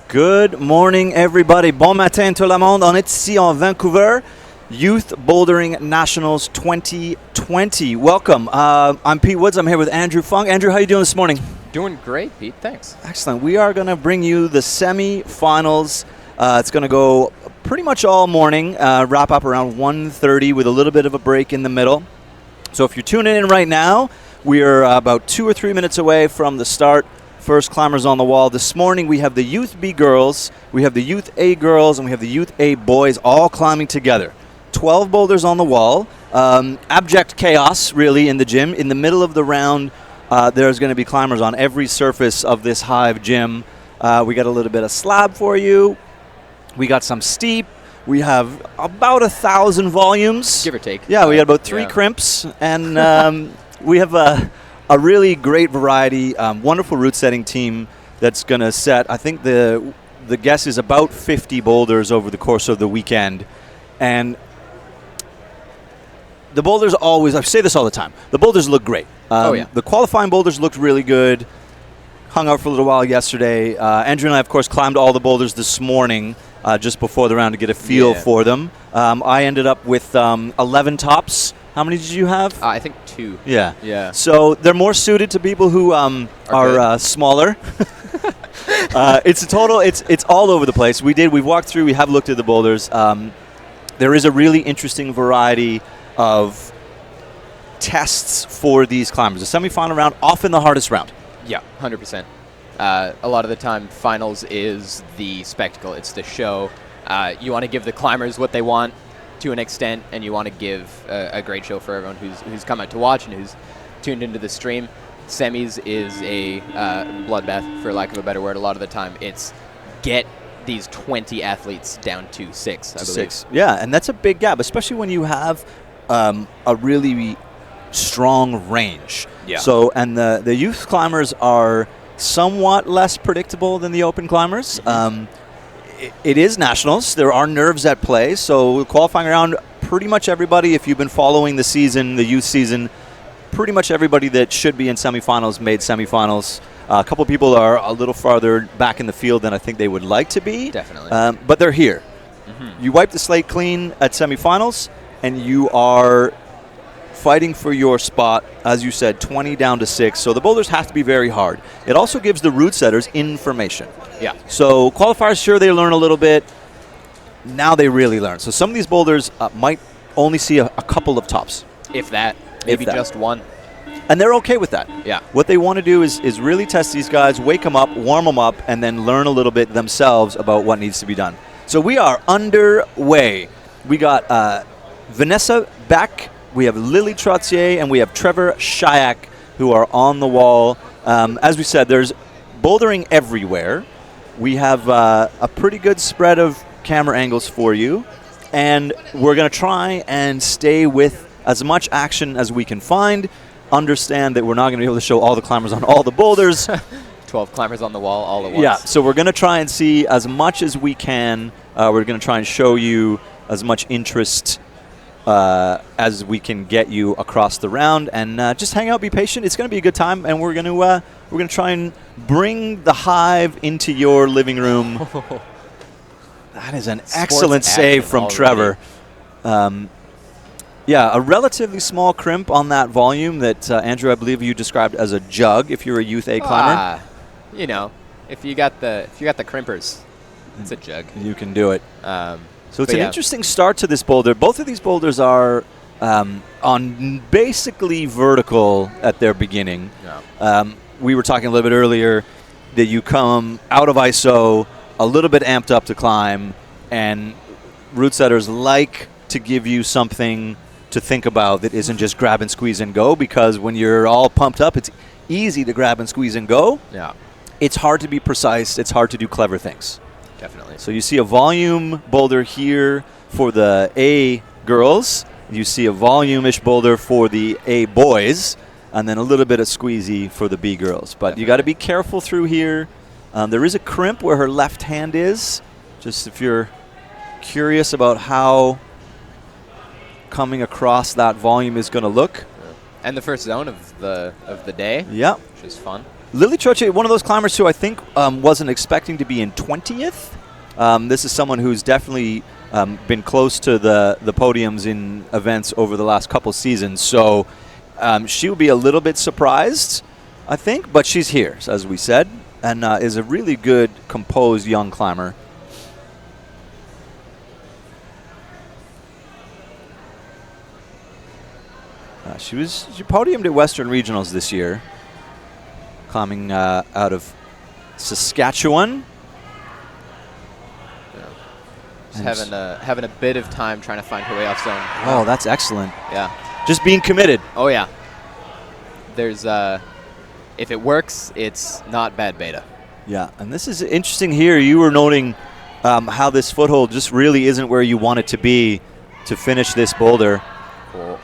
Good morning, everybody. Bon matin, tout le monde. On est ici en Vancouver, Youth Bouldering Nationals 2020. Welcome. I'm Pete Woods. I'm here with Andrew Fung. Andrew, how are you doing this morning? Doing great, Pete. Thanks. Excellent. We are going to bring you the semi-finals. It's going to go pretty much all morning, wrap up around 1:30 with a little bit of a break in the middle. So if you're tuning in right now, we are about 2 or 3 minutes away from the start. First climbers on the wall. This morning we have the Youth B girls, we have the Youth A girls, and we have the Youth A boys all climbing together. 12 boulders on the wall. Abject chaos, really, in the gym. In the middle of the round, there's going to be climbers on every surface of this Hive gym. We got a little bit of slab for you. We got some steep. We have about 1,000 volumes. Give or take. Yeah, we got about 3 crimps. And we have a really great variety, wonderful route setting team that's going to set, I think the guess is about 50 boulders over the course of the weekend. And the boulders always, I say this all the time, the boulders look great. The qualifying boulders looked really good. Hung out for a little while yesterday. Andrew and I, of course, climbed all the boulders this morning just before the round to get a feel for them. I ended up with 11 tops. How many did you have? I think 2. Yeah. So they're more suited to people who are smaller. It's a total. It's all over the place. We've walked through. We have looked at the boulders. There is a really interesting variety of tests for these climbers. The semifinal round, often the hardest round. Yeah, 100%. A lot of the time, finals is the spectacle. It's the show. You want to give the climbers what they want to an extent, and you want to give a great show for everyone who's come out to watch and who's tuned into the stream. Semis is a bloodbath, for lack of a better word. A lot of the time, it's get these 20 athletes down to 6, I believe. 6. Yeah, and that's a big gap, especially when you have a really strong range. Yeah. So, and the youth climbers are somewhat less predictable than the open climbers. Mm-hmm. It is nationals. There are nerves at play. So qualifying around, pretty much everybody, if you've been following the season, the youth season, pretty much everybody that should be in semifinals made semifinals. A couple of people are a little farther back in the field than I think they would like to be. Definitely. But they're here. Mm-hmm. You wipe the slate clean at semifinals, and you are fighting for your spot, as you said, 20 down to 6. So the boulders have to be very hard. It also gives the route setters information. Yeah. So qualifiers, sure, they learn a little bit. Now they really learn. So some of these boulders might only see a couple of tops. If that. Maybe just one. And they're okay with that. Yeah. What they want to do is really test these guys, wake them up, warm them up, and then learn a little bit themselves about what needs to be done. So we are underway. We got Vanessa Beck, we have Lily Trottier, and we have Trevor Shayak, who are on the wall. As we said, there's bouldering everywhere. We have a pretty good spread of camera angles for you, and we're going to try and stay with as much action as we can find. Understand that we're not going to be able to show all the climbers on all the boulders. 12 climbers on the wall all at once. Yeah, so we're going to try and see as much as we can. We're going to try and show you as much interest as we can get you across the round, and just hang out, be patient. It's going to be a good time, and we're going to try and bring the Hive into your living room. That is an excellent save from already. Trevor. Yeah, a relatively small crimp on that volume that Andrew, I believe you described as a jug. If you're a Youth A climber, you know, if you got the crimpers, it's a jug. You can do it. So it's an interesting start to this boulder. Both of these boulders are on basically vertical at their beginning. Yeah. We were talking a little bit earlier that you come out of ISO a little bit amped up to climb, and route setters like to give you something to think about that isn't just grab and squeeze and go, because when you're all pumped up, it's easy to grab and squeeze and go. Yeah. It's hard to be precise. It's hard to do clever things. Definitely. So you see a volume boulder here for the A girls. You see a volume-ish boulder for the A boys, and then a little bit of squeezy for the B girls. But Definitely. You got to be careful through here. There is a crimp where her left hand is, just if you're curious about how coming across that volume is going to look. And the first zone of the day. Yep. Which is fun. Lily Troche, one of those climbers who I think wasn't expecting to be in 20th. This is someone who's definitely been close to the podiums in events over the last couple seasons. So she will be a little bit surprised, I think, but she's here, as we said, and is a really good, composed young climber. She podiumed at Western Regionals this year, climbing out of Saskatchewan. Just having a bit of time trying to find her way off zone. Oh, that's excellent. Yeah. Just being committed. Oh, yeah. There's, if it works, it's not bad beta. Yeah, and this is interesting here. You were noting how this foothold just really isn't where you want it to be to finish this boulder. Cool.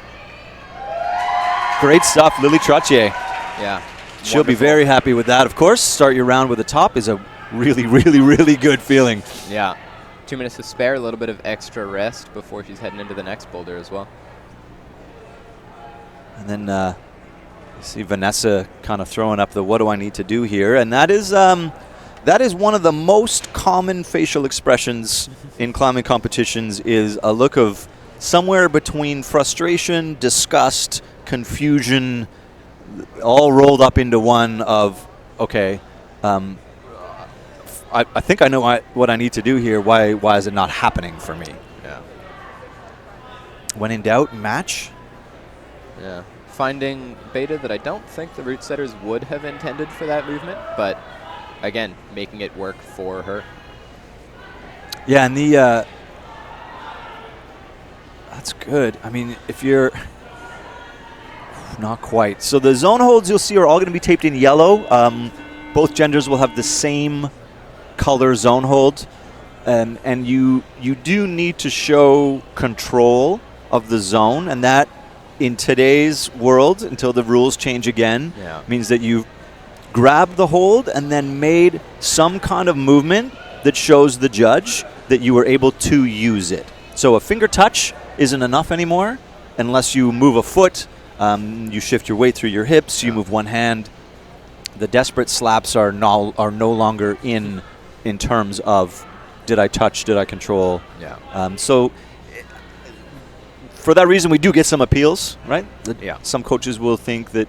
Great stuff, Lily Troche. Yeah. She'll Wonderful. be very happy with that. Of course, start your round with the top is a really, really, really good feeling. Yeah. 2 minutes to spare, a little bit of extra rest before she's heading into the next boulder as well. And then you see Vanessa kind of throwing up the what do I need to do here. And that is one of the most common facial expressions in climbing competitions, is a look of somewhere between frustration, disgust, confusion, all rolled up into one of, okay, I think I know what I need to do here. Why is it not happening for me? Yeah. When in doubt, match. Yeah. Finding beta that I don't think the route setters would have intended for that movement, but again, making it work for her. Yeah, and the that's good. I mean, if you're not quite. So the zone holds you'll see are all going to be taped in yellow. Both genders will have the same color zone hold, and you do need to show control of the zone, and that in today's world, until the rules change again, means that you grab the hold and then made some kind of movement that shows the judge that you were able to use it. So a finger touch isn't enough anymore unless you move a foot, you shift your weight through your hips, you move one hand. The desperate slaps are no longer in terms of did I touch, did I control. Yeah. So for that reason, we do get some appeals, right? Yeah. Some coaches will think that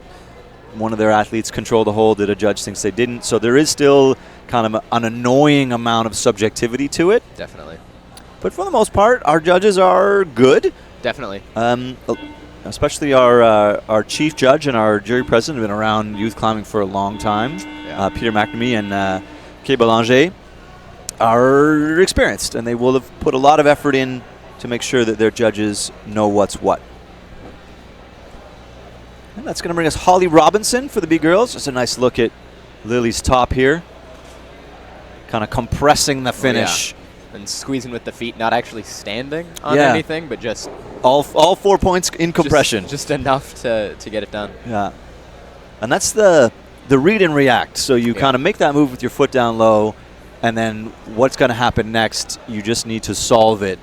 one of their athletes controlled the hold that a judge thinks they didn't. So there is still kind of an annoying amount of subjectivity to it. Definitely. But for the most part, our judges are good. Definitely. Especially our chief judge and our jury president have been around youth climbing for a long time. Yeah. Peter McNamee and Kay Belanger are experienced, and they will have put a lot of effort in to make sure that their judges know what's what. And that's going to bring us Holly Robinson for the B girls. Just a nice look at Lily's top here. Kind of compressing the finish. Oh, yeah. And squeezing with the feet, not actually standing on anything, but just all 4 points in compression. Just enough to get it done. Yeah. And that's the read and react. So you kind of make that move with your foot down low, and then what's going to happen next, you just need to solve it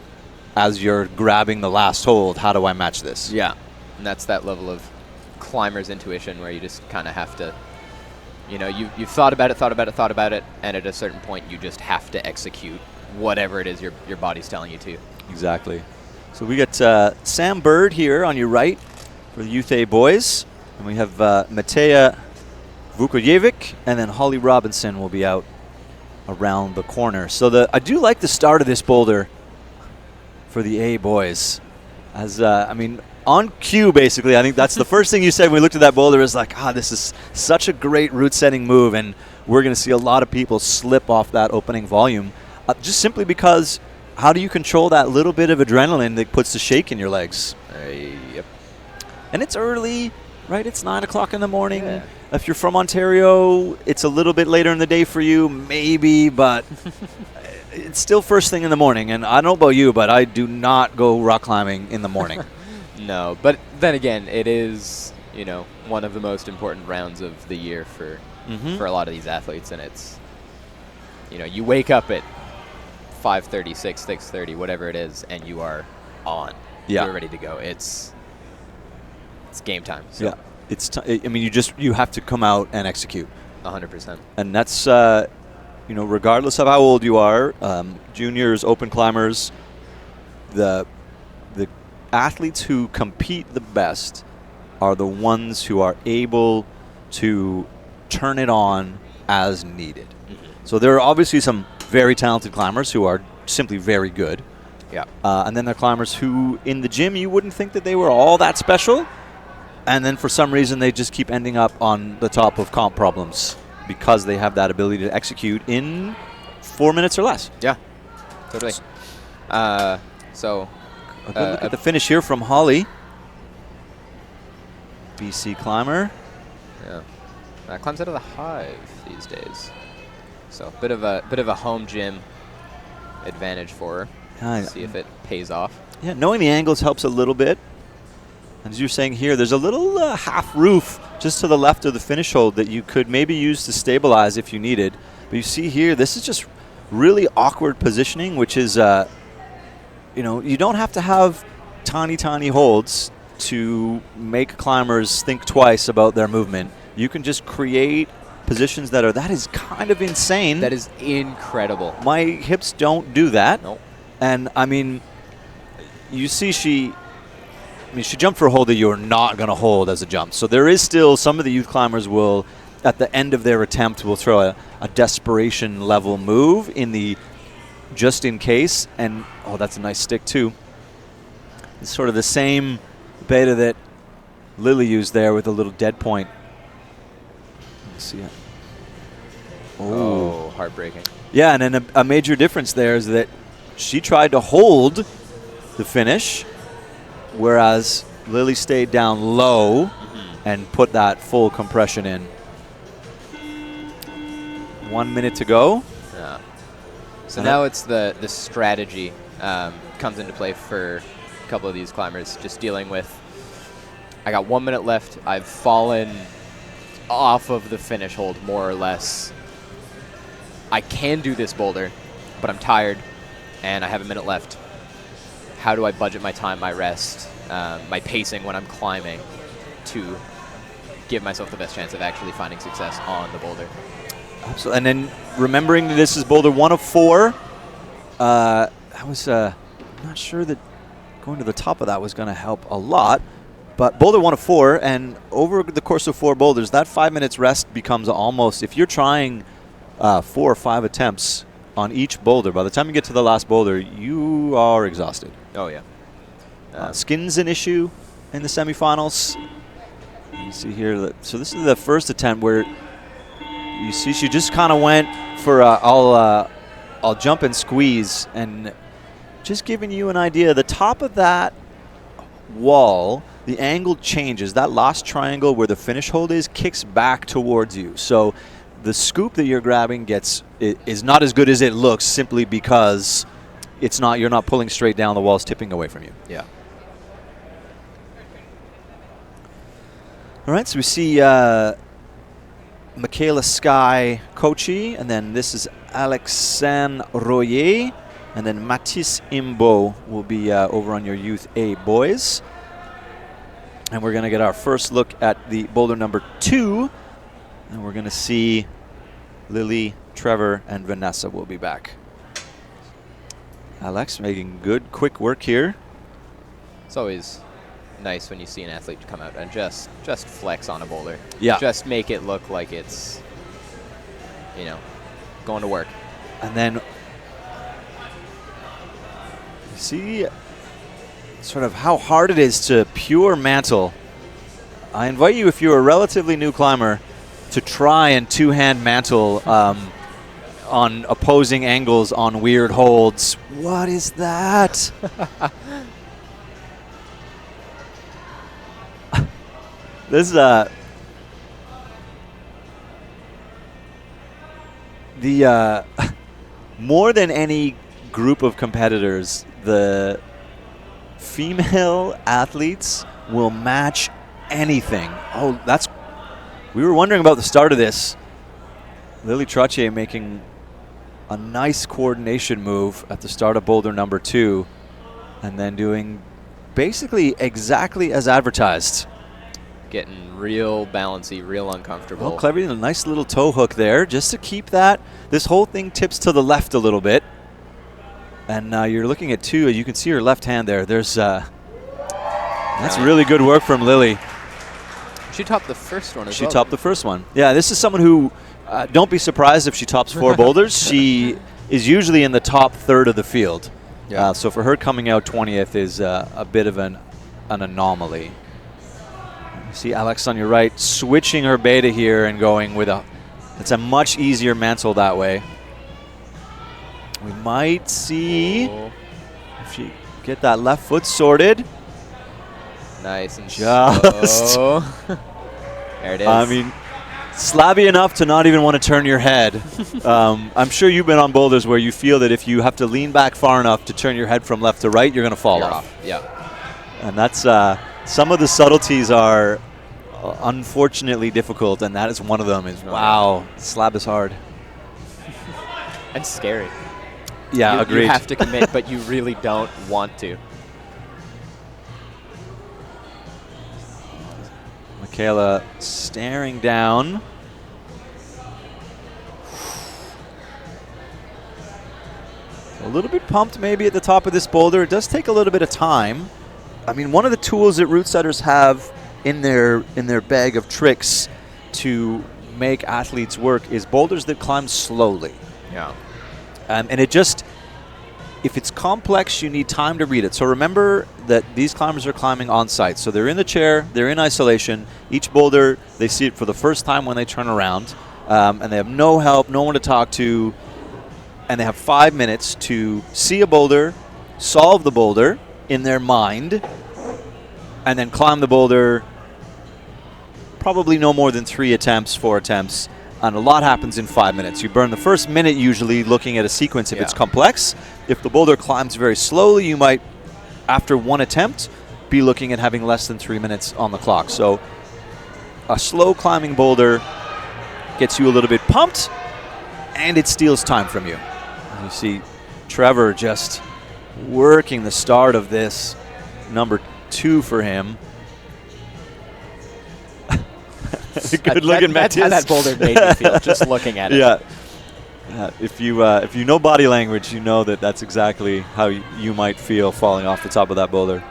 as you're grabbing the last hold. How do I match this? Yeah. And that's that level of climber's intuition where you just kind of have to, you've thought about it, and at a certain point you just have to execute whatever it is your body's telling you to. Exactly. So we got Sam Bird here on your right for the Youth A boys. And we have Mateja Vukojevic, and then Holly Robinson will be out around the corner. So I do like the start of this boulder for the A boys. As on cue, basically. I think that's the first thing you said when we looked at that boulder is like, this is such a great route setting move, and we're going to see a lot of people slip off that opening volume. Just simply because how do you control that little bit of adrenaline that puts the shake in your legs? Yep. And it's early, right? It's 9 o'clock in the morning. Yeah. If you're from Ontario, it's a little bit later in the day for you, maybe, but it's still first thing in the morning. And I don't know about you, but I do not go rock climbing in the morning. No, but then again, it is, one of the most important rounds of the year for a lot of these athletes, and it's, you wake up at 5:30, 6:30, whatever it is, and you are on. Yeah. You're ready to go. It's game time. So. Yeah. You have to come out and execute. 100%. And that's, regardless of how old you are, juniors, open climbers, the athletes who compete the best are the ones who are able to turn it on as needed. Mm-hmm. So there are obviously some very talented climbers who are simply very good. Yeah. And then there are climbers who, in the gym, you wouldn't think that they were all that special. And then for some reason, they just keep ending up on the top of comp problems because they have that ability to execute in 4 minutes or less. Yeah, totally. So a good look at the finish here from Holly. BC climber. Yeah, climbs out of the Hive these days. So a bit of a home gym advantage for her. See if it pays off. Yeah, knowing the angles helps a little bit. And as you're saying here, there's a little half roof just to the left of the finish hold that you could maybe use to stabilize if you needed. But you see here, this is just really awkward positioning, which is, you don't have to have tiny holds to make climbers think twice about their movement. You can just create positions that is kind of insane. That is incredible. My hips don't do that. Nope. And, I mean, you see she jumped for a hold that you're not going to hold as a jump. So there is still, some of the youth climbers will, at the end of their attempt, will throw a desperation level move in the just in case. And, oh, that's a nice stick too. It's sort of the same beta that Lily used there with a little dead point. Let's see it. Oh, heartbreaking. Yeah, and then a major difference there is that she tried to hold the finish, whereas Lily stayed down low and put that full compression in. 1 minute to go. Yeah. So now it's the strategy comes into play for a couple of these climbers, just dealing with, I got 1 minute left. I've fallen off of the finish hold more or less. I can do this boulder, but I'm tired and I have a minute left. How do I budget my time, my rest, my pacing when I'm climbing to give myself the best chance of actually finding success on the boulder? Absolutely. And then remembering that this is boulder 1 of 4, I was not sure that going to the top of that was going to help a lot. But boulder 1 of 4, and over the course of 4 boulders, that 5 minutes rest becomes almost, if you're trying 4 or 5 attempts on each boulder, by the time you get to the last boulder, you are exhausted. Oh, yeah. Skin's an issue in the semifinals. You see here, so this is the first attempt where you see she just kind of went for I'll jump and squeeze, and just giving you an idea, the top of that wall, the angle changes. That last triangle where the finish hold is kicks back towards you. So the scoop that you're grabbing is not as good as it looks, simply because you're not pulling straight down, the wall's tipping away from you. Yeah. All right, so we see Michaela Sky Kochi, and then this is Alexandre Royer, and then Mathis Imbo will be over on your Youth A boys. And we're going to get our first look at the boulder number 2, and we're going to see Lily, Trevor, and Vanessa will be back. Alex making good, quick work here. It's always nice when you see an athlete come out and just flex on a boulder. Yeah. Just make it look like it's, going to work. And then you see sort of how hard it is to pure mantle. I invite you, if you're a relatively new climber, to try and two-hand mantle on opposing angles on weird holds. What is that? This is the more than any group of competitors, the female athletes will match anything. Oh, we were wondering about the start of this. Lily Trottier making a nice coordination move at the start of boulder number 2, and then doing basically exactly as advertised. getting real bouncy, real uncomfortable. Well, clever, a nice little toe hook there just to keep that. This whole thing tips to the left a little bit. And you're looking at 2. You can see her left hand there. There's that's really good work from Lily. She topped the first one as well. She topped the first one. Yeah, this is someone who, don't be surprised if she tops 4 boulders. She is usually in the top third of the field. Yeah. So for her coming out 20th is a bit of an anomaly. You see Alex on your right switching her beta here and going with it's a much easier mantle that way. We might see if she get that left foot sorted. Nice and just slow. There it is. I mean, slabby enough to not even want to turn your head. I'm sure you've been on boulders where you feel that if you have to lean back far enough to turn your head from left to right, you're going to fall off. Yeah. And that's some of the subtleties are unfortunately difficult, and that is one of them. Wow, slab is hard. And scary. Yeah, agreed. You have to commit, but you really don't want to. Michaela staring down. A little bit pumped maybe at the top of this boulder. It does take a little bit of time. I mean, one of the tools that route setters have in their bag of tricks to make athletes work is boulders that climb slowly. Yeah. And it just, if it's complex, you need time to read it. So remember that these climbers are climbing on site. So they're in the chair, they're in isolation. Each boulder, they see it for the first time when they turn around. And they have no help, no one to talk to. And they have 5 minutes to see a boulder, solve the boulder in their mind, and then climb the boulder probably no more than 3 attempts, 4 attempts. And a lot happens in 5 minutes. You burn the first minute usually looking at a sequence if it's complex. If the boulder climbs very slowly, you might, after 1 attempt, be looking at having less than 3 minutes on the clock. So a slow climbing boulder gets you a little bit pumped, and it steals time from you. You see Trevor just working the start of this, number 2 for him. Good looking, That's how that boulder made me feel, just looking at it. Yeah. If you know body language, you know that that's exactly how you might feel falling off the top of that boulder.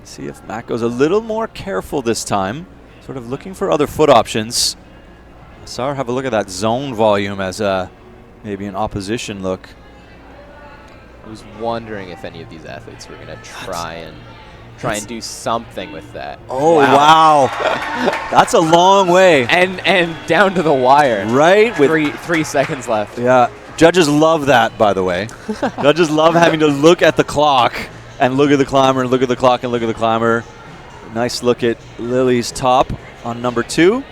See if Matt goes a little more careful this time, sort of looking for other foot options. I saw her have a look at that zone volume as maybe an opposition look. I was wondering if any of these athletes were going to try and do something with that. Oh, wow. That's a long way. And down to the wire. Right? With 3 seconds left. Yeah. Judges love that, by the way. Judges love having to look at the clock and look at the climber and look at the clock and look at the climber. Nice look at Lily's top on number 2.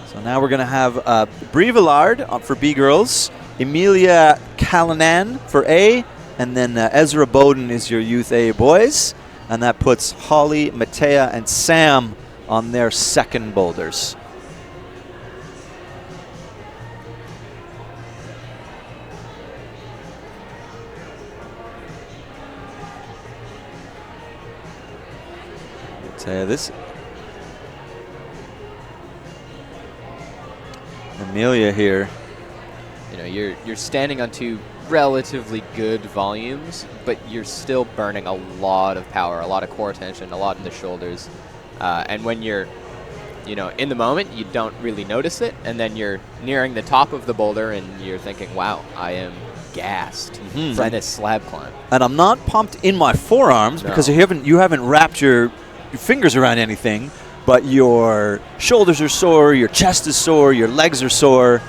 So now we're going to have Brie Villard for B girls, Emilia Callanan for A, and then Ezra Bowden is your Youth A boys. And that puts Holly, Matea, and Sam on their second boulders. This Amelia here. You know, you're standing on 2 relatively good volumes, but you're still burning a lot of power, a lot of core tension, a lot in the shoulders. And when you're, in the moment, you don't really notice it, and then you're nearing the top of the boulder, and you're thinking, "Wow, I am gassed from this slab climb." And I'm not pumped in my forearms because you haven't wrapped your fingers around anything, but your shoulders are sore, your chest is sore, your legs are sore.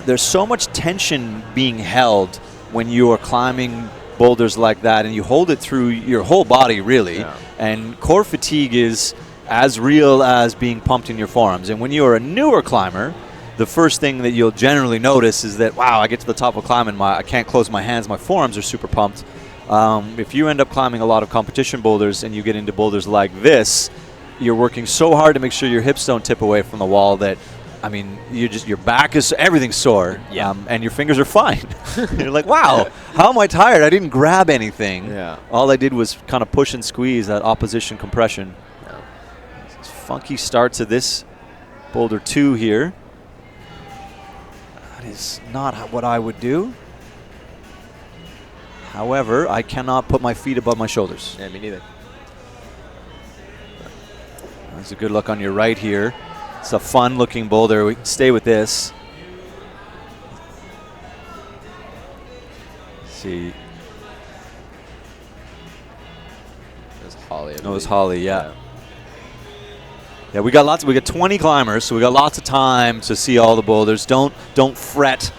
There's so much tension being held when you are climbing boulders like that, and you hold it through your whole body, really. Yeah. And core fatigue is as real as being pumped in your forearms. And when you're a newer climber, the first thing that you'll generally notice is that, wow, I get to the top of climbing, I can't close my hands, my forearms are super pumped. If you end up climbing a lot of competition boulders and you get into boulders like this, you're working so hard to make sure your hips don't tip away from the wall that I mean, your back is, everything's sore, and your fingers are fine. You're like, wow, how am I tired? I didn't grab anything. Yeah. All I did was kind of push and squeeze that opposition compression. Yeah. Funky start to this Boulder 2 here. That is not what I would do. However, I cannot put my feet above my shoulders. Yeah, me neither. That's a good look on your right here. It's a fun-looking boulder. We can stay with this. Let's see. It was Holly. No, it was Holly, yeah. Yeah, we got 20 climbers, so we got lots of time to see all the boulders. Don't fret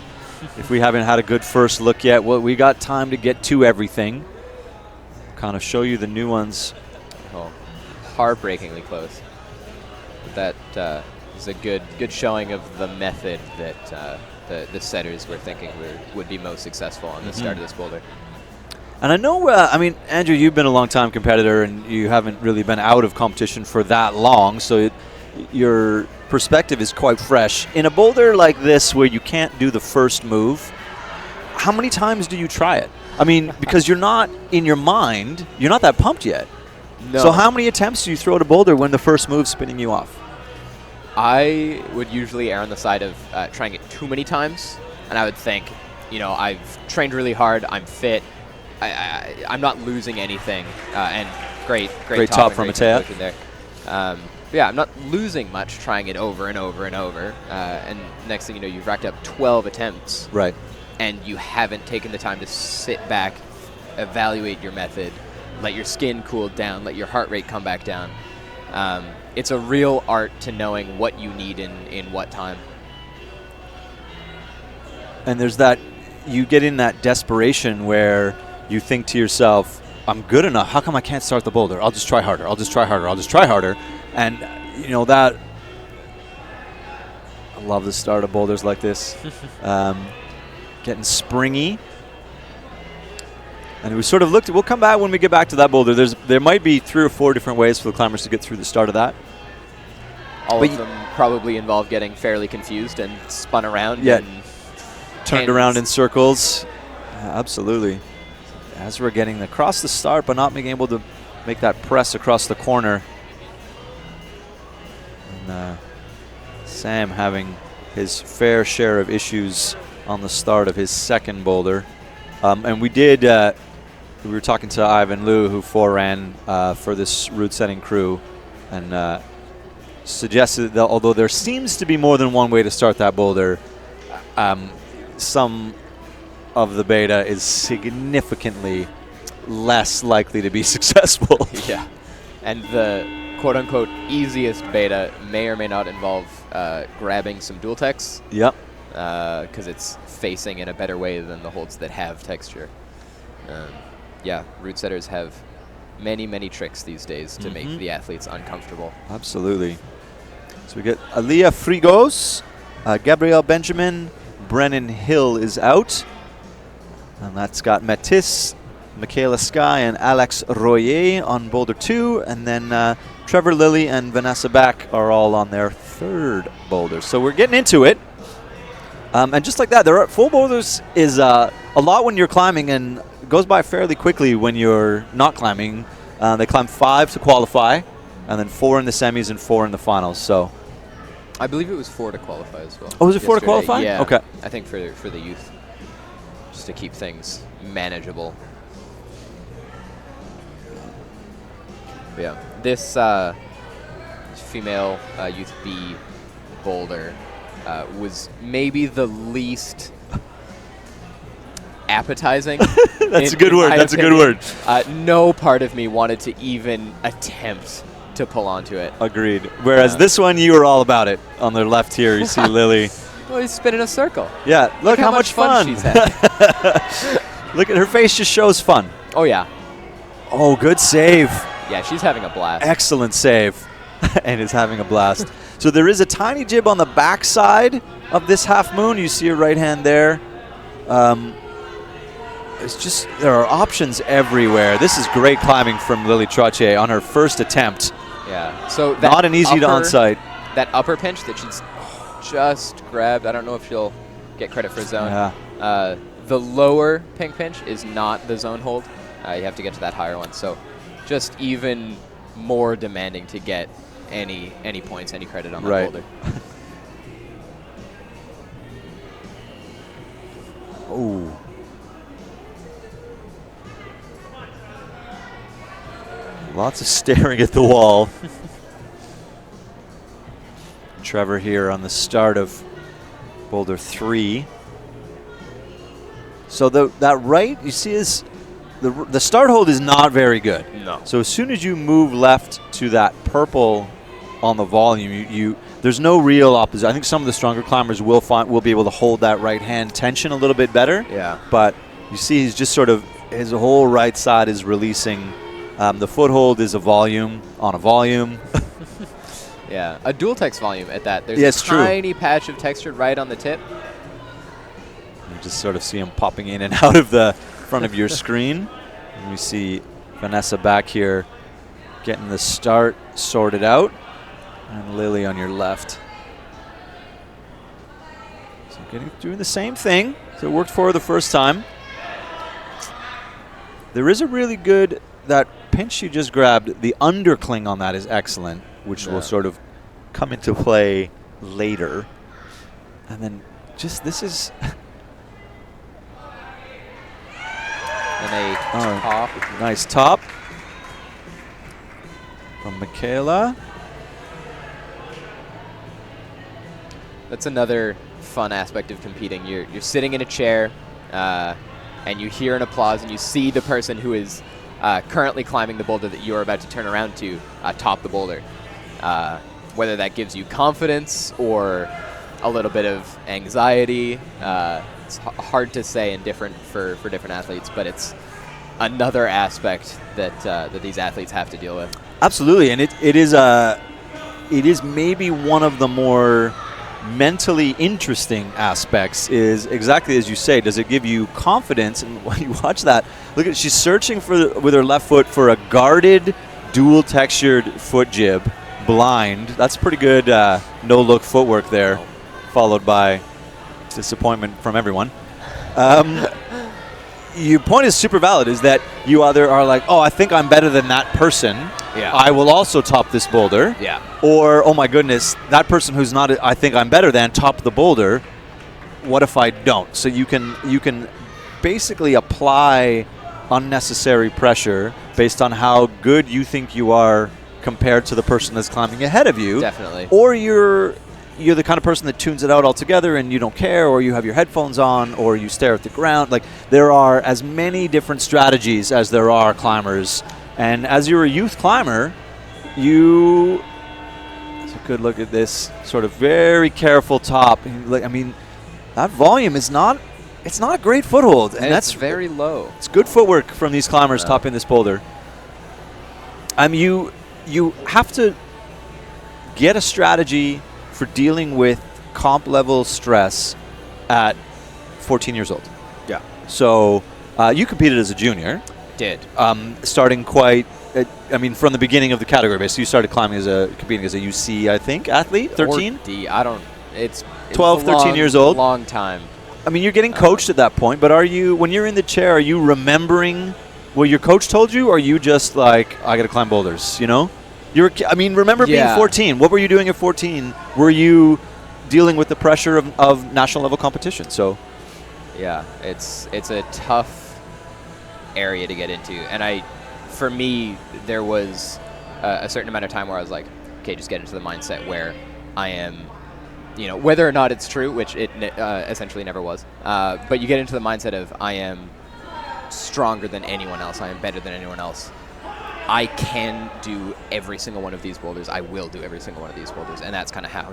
if we haven't had a good first look yet. Well, we got time to get to everything. Kind of show you the new ones. Oh, heartbreakingly close. But that is a good showing of the method that the setters were thinking would be most successful on the start of this boulder. And I know, I mean, Andrew, you've been a long-time competitor, and you haven't really been out of competition for that long, so your perspective is quite fresh. In a boulder like this where you can't do the first move, how many times do you try it? I mean, because you're not, in your mind, you're not that pumped yet. No. So how many attempts do you throw at a boulder when the first move's spinning you off? I would usually err on the side of trying it too many times, and I would think, you know, I've trained really hard, I'm fit, I'm not losing anything, and great top from Matea there. Yeah, I'm not losing much trying it over and over and over, and next thing you know, you've racked up 12 attempts. Right. And you haven't taken the time to sit back, evaluate your method, let your skin cool down, let your heart rate come back down. It's a real art to knowing what you need in what time. And there's that, you get in that desperation where you think to yourself, I'm good enough. How come I can't start the boulder? I'll just try harder. I'll just try harder. I'll just try harder. And, you know, that, I love the start of boulders like this. Getting springy. And we sort of looked at, we'll come back when we get back to that boulder. There might be 3 or 4 different ways for the climbers to get through the start of that. All of them probably involve getting fairly confused and spun around. Yeah, and turned around in circles. Absolutely. As we're getting across the start, but not being able to make that press across the corner. And Sam having his fair share of issues on the start of his second boulder. And we did, we were talking to Ivan Liu, who foreran for this route setting crew, and suggested that although there seems to be more than one way to start that boulder, some of the beta is significantly less likely to be successful. Yeah. And the quote-unquote easiest beta may or may not involve grabbing some dual techs. Yep. Because it's facing in a better way than the holds that have texture. Yeah, route setters have many tricks these days to make the athletes uncomfortable. Absolutely. So we get Aliyah Frigos, Gabrielle Benjamin, Brennan Hill is out. And that's got Matisse, Michaela Sky, and Alex Royer on boulder 2. And then Trevor Lilly and Vanessa Back are all on their third boulder. So we're getting into it. And just like that, there are full boulders is a lot when you're climbing, and it goes by fairly quickly when you're not climbing. They climb 5 to qualify, and then 4 in the semis and 4 in the finals. So, I believe it was 4 to qualify as well. Oh, was it 4 to qualify? Yeah. Okay. I think for the youth, just to keep things manageable. But yeah, this female youth B boulder was maybe the least appetizing. That's a good word. That's a good word. No part of me wanted to even attempt to pull onto it. Agreed. Whereas this one, you were all about it. On the left here, you see Lily. Well, he's spinning a circle. Yeah, look how much fun she's had. Look at her face, just shows fun. Oh, yeah. Oh, good save. Yeah, she's having a blast. Excellent save. And is having a blast. So there is a tiny jib on the back side of this half moon. You see her right hand there. It's just, there are options everywhere. This is great climbing from Lily Trottier on her first attempt. Yeah. So that not an easy to onsite. That upper pinch that she's just grabbed. I don't know if she'll get credit for zone. Yeah. The lower pink pinch is not the zone hold. You have to get to that higher one. So just even more demanding to get any points, any credit on that boulder. Oh. Lots of staring at the wall. Trevor here on the start of Boulder 3. So that right, you see, is the start hold is not very good. No. So as soon as you move left to that purple on the volume, there's no real opposite. I think some of the stronger climbers will be able to hold that right hand tension a little bit better. Yeah. But you see, he's just sort of, his whole right side is releasing. The foothold is a volume on a volume. Yeah, a dual text volume at that. There's a tiny patch of texture right on the tip. You just sort of see him popping in and out of the front of your screen. And we see Vanessa back here getting the start sorted out. And Lily on your left. So doing the same thing. So it worked for her the first time. There is a really good, that pinch you just grabbed, the undercling on that is excellent, which will sort of come into play later. And then just, this is... And a top. Nice top from Michaela. That's another fun aspect of competing. You're sitting in a chair, and you hear an applause, and you see the person who is currently climbing the boulder that you're about to turn around to top the boulder. Whether that gives you confidence or a little bit of anxiety, it's hard to say and different for different athletes, but it's another aspect that these athletes have to deal with. Absolutely, and it is maybe one of the more mentally interesting aspects. Is exactly as you say. Does it give you confidence? And when you watch that, look at, she's searching with her left foot for a guarded, dual textured foot jib, blind. That's pretty good no look footwork there, followed by disappointment from everyone. Your point is super valid, is that you either are like, oh, I think I'm better than that person. Yeah. I will also top this boulder. Yeah. Or, oh my goodness, that person who's not, I think I'm better than, top the boulder. What if I don't? So you can basically apply unnecessary pressure based on how good you think you are compared to the person that's climbing ahead of you. Definitely. Or you're the kind of person that tunes it out altogether and you don't care, or you have your headphones on, or you stare at the ground. Like, there are as many different strategies as there are climbers. And as you're a youth climber, it's a good look at this sort of very careful top. I mean, that volume is not, it's not a great foothold. And that's very low. It's good footwork from these climbers topping this boulder. You have to get a strategy for dealing with comp level stress at 14 years old. Yeah. So you competed as a junior. Did. Starting quite, from the beginning of the category base. So you started competing as a UC, I think, athlete, 13? Or D, I don't, it's 12, 13 years old. Long time. I mean, you're getting coached at that point, but when you're in the chair, are you remembering what your coach told you, or are you just like, I got to climb boulders, you know? Remember being 14. What were you doing at 14? Were you dealing with the pressure of national level competition? So, yeah, it's a tough area to get into. And for me, there was a certain amount of time where I was like, okay, just get into the mindset where I am, whether or not it's true, which it essentially never was. But you get into the mindset of, I am stronger than anyone else. I am better than anyone else. I can do every single one of these boulders. I will do every single one of these boulders. And that's kind of how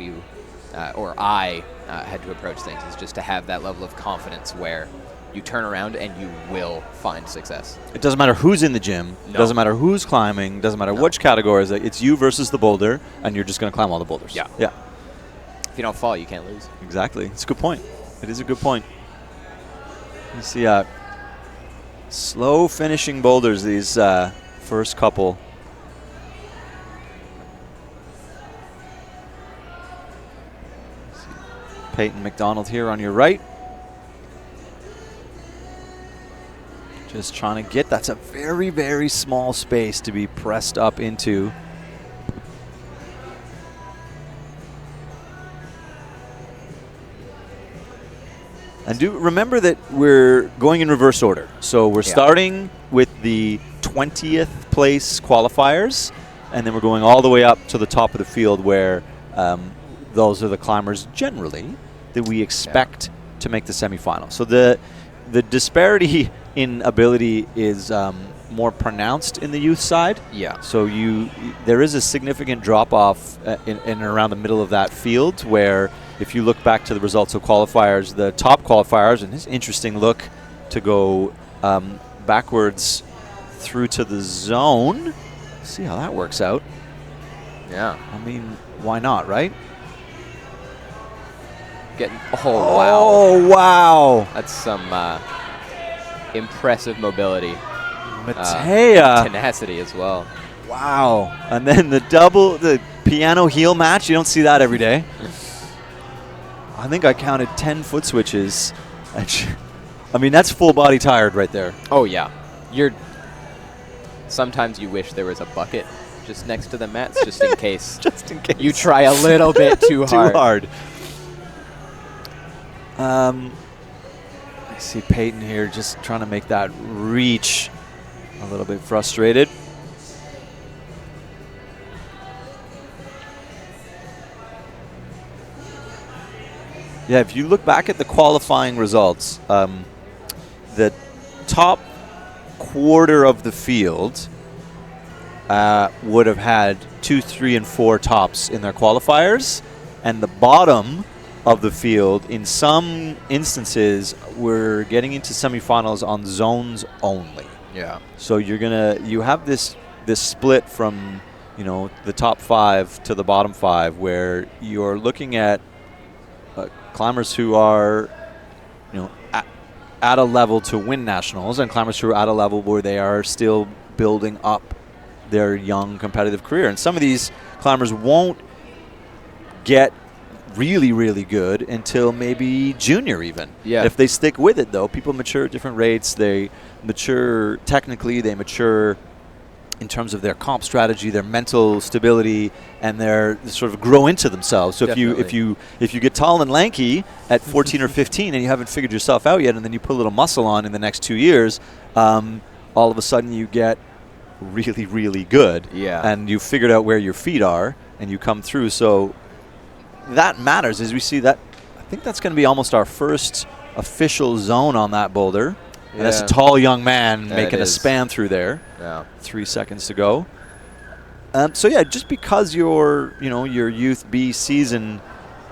I had to approach things, is just to have that level of confidence where you turn around and you will find success. It doesn't matter who's in the gym. No. It doesn't matter who's climbing. Doesn't matter which categories. It's you versus the boulder, and you're just going to climb all the boulders. Yeah. Yeah. If you don't fall, you can't lose. Exactly. It's a good point. It is a good point. You see slow finishing boulders, these first couple. Peyton McDonald here on your right. Just trying to get, that's a very, very small space to be pressed up into. And do remember that we're going in reverse order. So we're starting with the 20th place qualifiers, and then we're going all the way up to the top of the field where those are the climbers generally that we expect to make the semifinal. So the disparity in ability is more pronounced in the youth side. Yeah. So there is a significant drop-off in and around the middle of that field where if you look back to the results of qualifiers, the top qualifiers, and it's an interesting look to go backwards through to the zone. See how that works out. Yeah. I mean, why not, right? Oh, wow. Oh, wow. That's some impressive mobility. Matea. Tenacity as well. Wow. And then the piano heel match. You don't see that every day. I think I counted 10 foot switches. I mean, that's full body tired right there. Oh, yeah. Sometimes you wish there was a bucket just next to the mats just in case. Just in case. You try a little bit too hard. I see Peyton here just trying to make that reach. A little bit frustrated. Yeah, if you look back at the qualifying results, the top quarter of the field would have had 2, 3, and 4 tops in their qualifiers, and the bottom of the field, in some instances, we're getting into semifinals on zones only. Yeah. So you have this split from, the top 5 to the bottom 5, where you're looking at climbers who are, at a level to win nationals, and climbers who are at a level where they are still building up their young competitive career. And some of these climbers won't get really, really good until maybe junior even. Yeah. If they stick with it, though, people mature at different rates. They mature technically, they mature in terms of their comp strategy, their mental stability, and they sort of grow into themselves. So if you get tall and lanky at 14 or 15 and you haven't figured yourself out yet, and then you put a little muscle on in the next 2 years, all of a sudden you get really, really good. Yeah. And you've figured out where your feet are, and you come through. So that matters. As we see that, I think that's going to be almost our first official zone on that boulder. Yeah. And that's a tall young man making a span through there. Yeah. 3 seconds to go. So yeah, just because your youth B season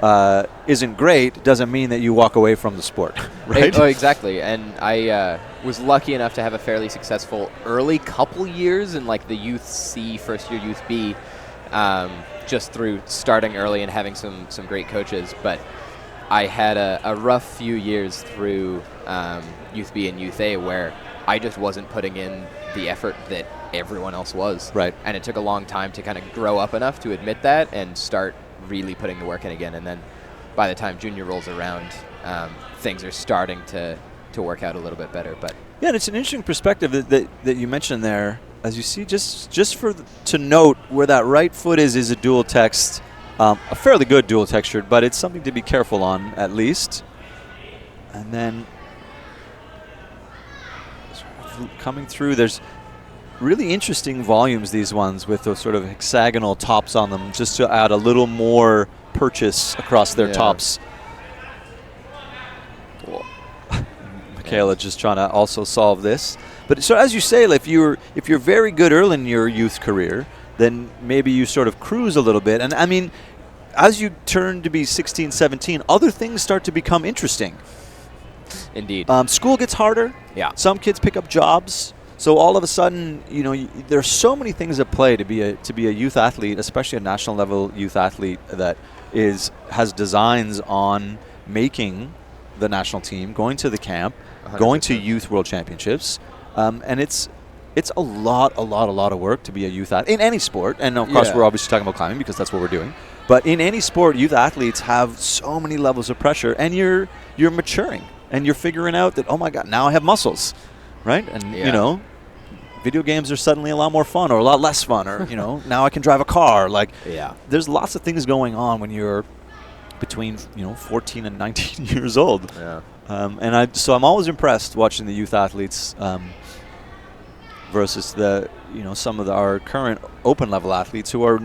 isn't great doesn't mean that you walk away from the sport, right? Oh, exactly. And I was lucky enough to have a fairly successful early couple years in like the youth C, first year youth B, just through starting early and having some great coaches. But I had a rough few years through Youth B and Youth A where I just wasn't putting in the effort that everyone else was. Right. And it took a long time to kind of grow up enough to admit that and start really putting the work in again. And then by the time junior rolls around, things are starting to work out a little bit better. But yeah, and it's an interesting perspective that you mentioned there. As you see, just to note where that right foot is a dual text. A fairly good dual textured, but it's something to be careful on at least. And then coming through, there's really interesting volumes, these ones, with those sort of hexagonal tops on them, just to add a little more purchase across their tops. Cool. Michaela just trying to also solve this. But so as you say, if you're very good early in your youth career, then maybe you sort of cruise a little bit. And I mean, as you turn to be 16, 17, other things start to become interesting. Indeed. School gets harder. Yeah. Some kids pick up jobs. So all of a sudden, there's so many things at play to be a youth athlete, especially a national level youth athlete that has designs on making the national team, going to the camp, 100%. Going to youth world championships, and it's a lot of work to be a youth athlete in any sport. And of course, we're obviously talking about climbing because that's what we're doing. But in any sport, youth athletes have so many levels of pressure, and you're maturing, and you're figuring out that, oh my God, now I have muscles, right? And you know, video games are suddenly a lot more fun, or a lot less fun, or you know, now I can drive a car. Like, there's lots of things going on when you're between 14 and 19 years old. Yeah. So I'm always impressed watching the youth athletes versus some of our current open level athletes who are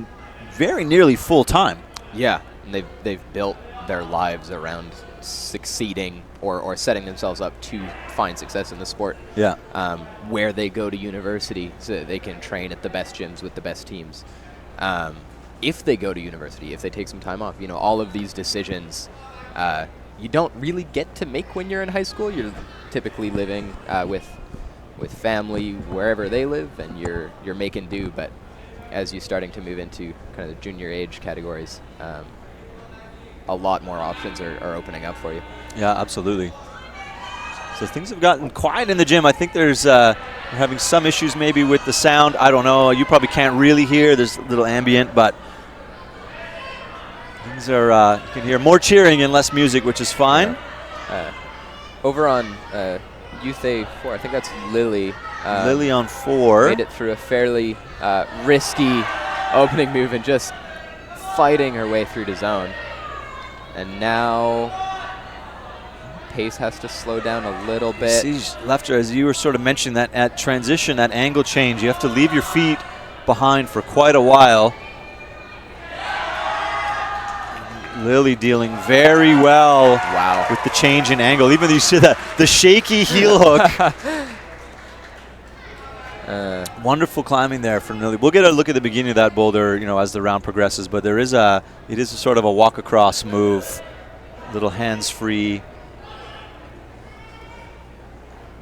very nearly full time. Yeah, and they've built their lives around succeeding or setting themselves up to find success in the sport. Yeah. Where they go to university so that they can train at the best gyms with the best teams. If they go to university, if they take some time off, all of these decisions you don't really get to make when you're in high school. You're typically living with family wherever they live, and you're making do. But as you're starting to move into kind of the junior age categories, a lot more options are opening up for you. Yeah, absolutely. So things have gotten quiet in the gym. I think we're having some issues maybe with the sound. I don't know. You probably can't really hear. There's a little ambient, but things are, you can hear more cheering and less music, which is fine. Over on Youth A4, I think that's Lily. Lily on 4. Made it through a fairly risky opening move and just fighting her way through the zone. And now pace has to slow down a little bit. See, left her, as you were sort of mentioning, that at transition, that angle change, you have to leave your feet behind for quite a while. Lily dealing very well with the change in angle. Even though you see the shaky heel hook. Wonderful climbing there from Lily. We'll get a look at the beginning of that boulder, as the round progresses. But it is a sort of a walk across move, little hands free.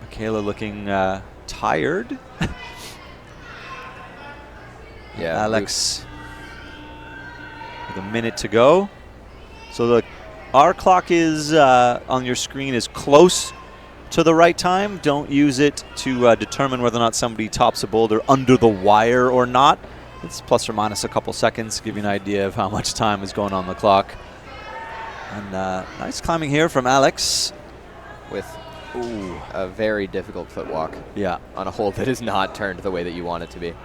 Michaela looking tired. Yeah. Alex with a minute to go. So our clock is on your screen is close to the right time. Don't use it to determine whether or not somebody tops a boulder under the wire or not. It's plus or minus a couple seconds, give you an idea of how much time is going on the clock. And nice climbing here from Alex. With a very difficult footwalk. Yeah. On a hole that is not turned the way that you want it to be. And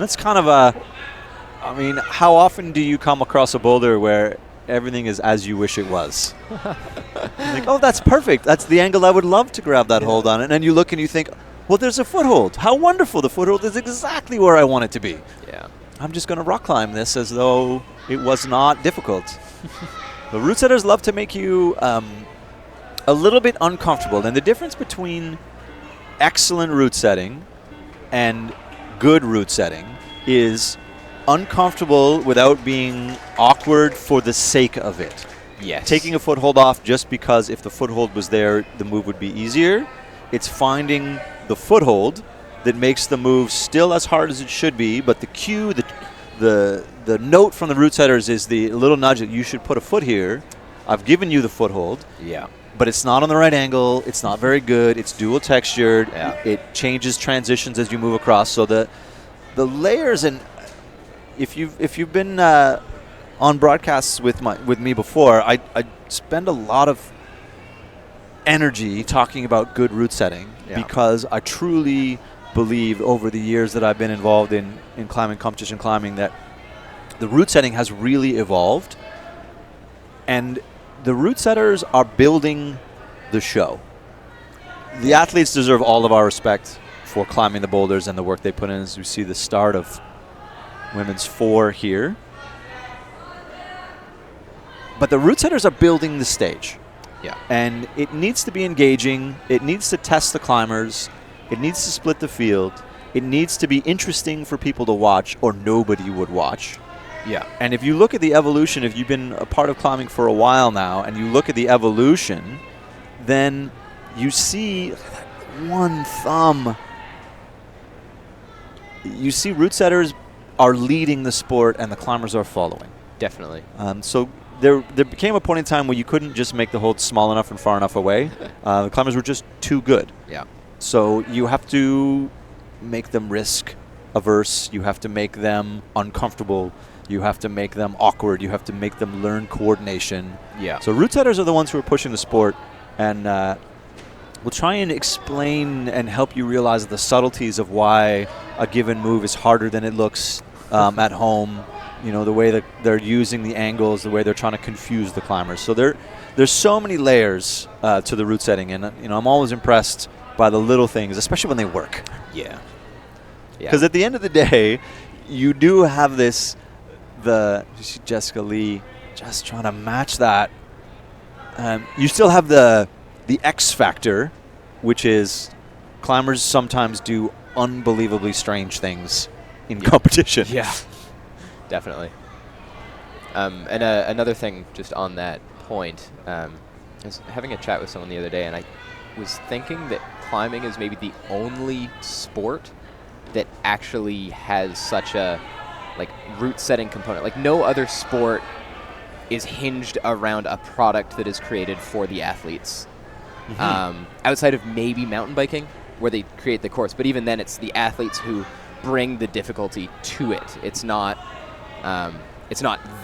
that's kind of how often do you come across a boulder where everything is as you wish it was? Like, oh, that's perfect. That's the angle I would love to grab that hold on. And then you look and you think, well, there's a foothold. How wonderful. The foothold is exactly where I want it to be. Yeah. I'm just going to rock climb this as though it was not difficult. The root setters love to make you a little bit uncomfortable. And the difference between excellent root setting and good root setting is uncomfortable without being awkward for the sake of it. Yes. Taking a foothold off just because if the foothold was there, the move would be easier. It's finding the foothold that makes the move still as hard as it should be, but the cue, the note from the root setters is the little nudge that you should put a foot here. I've given you the foothold. Yeah. But it's not on the right angle. It's not very good. It's dual textured. Yeah. It changes transitions as you move across. So the layers, and if you've been on broadcasts with me before, I spend a lot of energy talking about good root setting because I truly believe over the years that I've been involved in climbing, competition climbing, that the root setting has really evolved, and the root setters are building the show. The athletes deserve all of our respect for climbing the boulders and the work they put in. As we see the start of women's 4 here. But the root setters are building the stage. Yeah. And it needs to be engaging. It needs to test the climbers. It needs to split the field. It needs to be interesting for people to watch, or nobody would watch. Yeah. And if you look at the evolution, if you've been a part of climbing for a while now, and you look at the evolution, then you see one thumb. You see root setters are leading the sport, and the climbers are following. Definitely. So there became a point in time where you couldn't just make the hold small enough and far enough away. The climbers were just too good. Yeah. So you have to make them risk averse. You have to make them uncomfortable. You have to make them awkward. You have to make them learn coordination. Yeah. So route setters are the ones who are pushing the sport, and we'll try and explain and help you realize the subtleties of why a given move is harder than it looks at home. You know, the way that they're using the angles, the way they're trying to confuse the climbers. So there's so many layers to the route setting, and I'm always impressed by the little things, especially when they work. Yeah. Because at the end of the day, you do have this, you see Jessica Lee just trying to match that. You still have the X factor, which is climbers sometimes do unbelievably strange things in competition. Yeah, definitely. And another thing just on that point, I was having a chat with someone the other day, and I was thinking that climbing is maybe the only sport that actually has such a route setting component. Like no other sport is hinged around a product that is created for the athletes. Outside of maybe mountain biking, where they create the course, but even then it's the athletes who bring the difficulty to it. It's not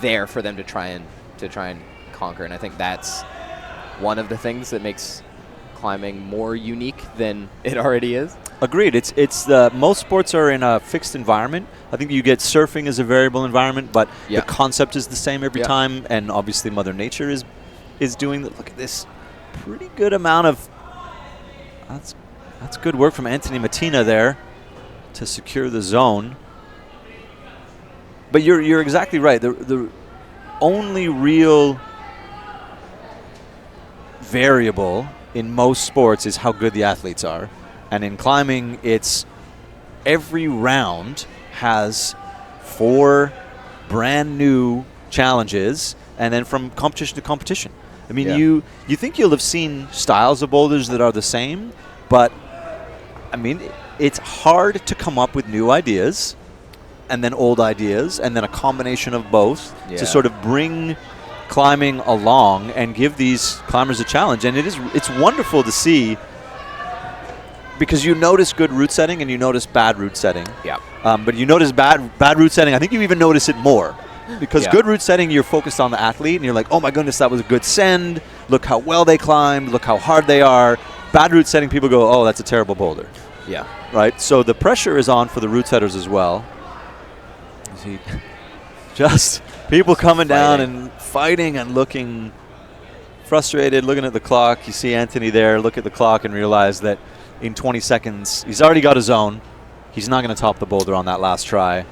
there for them to try and conquer, and I think that's one of the things that makes climbing more unique than it already is. Agreed. It's most sports are in a fixed environment. I think you get surfing as a variable environment, but the concept is the same every time, and obviously Mother Nature is doing that. Look at this pretty good amount of that's good work from Anthony Mattina there to secure the zone. But you're exactly right. The only real variable in most sports is how good the athletes are. And in climbing, it's every round has 4 brand new challenges, and then from competition to competition. I mean, you think you'll have seen styles of boulders that are the same, but I mean, it's hard to come up with new ideas and then old ideas and then a combination of both to sort of bring climbing along and give these climbers a challenge. And it's wonderful to see, because you notice good route setting and you notice bad route setting. Yeah. But you notice bad route setting. I think you even notice it more. Because good route setting, you're focused on the athlete, and you're like, oh my goodness, that was a good send. Look how well they climbed. Look how hard they are. Bad route setting, people go, oh, that's a terrible boulder. Yeah. Right? So the pressure is on for the route setters as well. See, just people coming down and fighting and looking frustrated, looking at the clock. You see Anthony there, look at the clock and realize that in 20 seconds, he's already got his own. He's not going to top the boulder on that last try.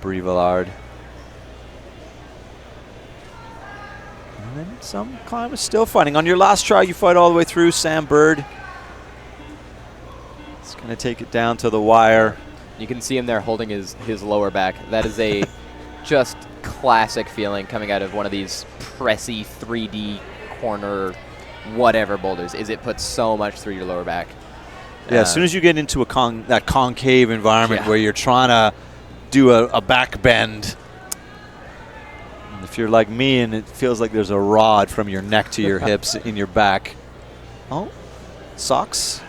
Brie Villard. And then some climbers still fighting. On your last try, you fight all the way through. Sam Bird. It's going to take it down to the wire. You can see him there holding his lower back. That is a just classic feeling coming out of one of these pressy 3D corner whatever boulders, is it puts so much through your lower back. Yeah, as soon as you get into that concave environment where you're trying to do a back bend, and if you're like me and it feels like there's a rod from your neck to your hips in your back. Oh, socks.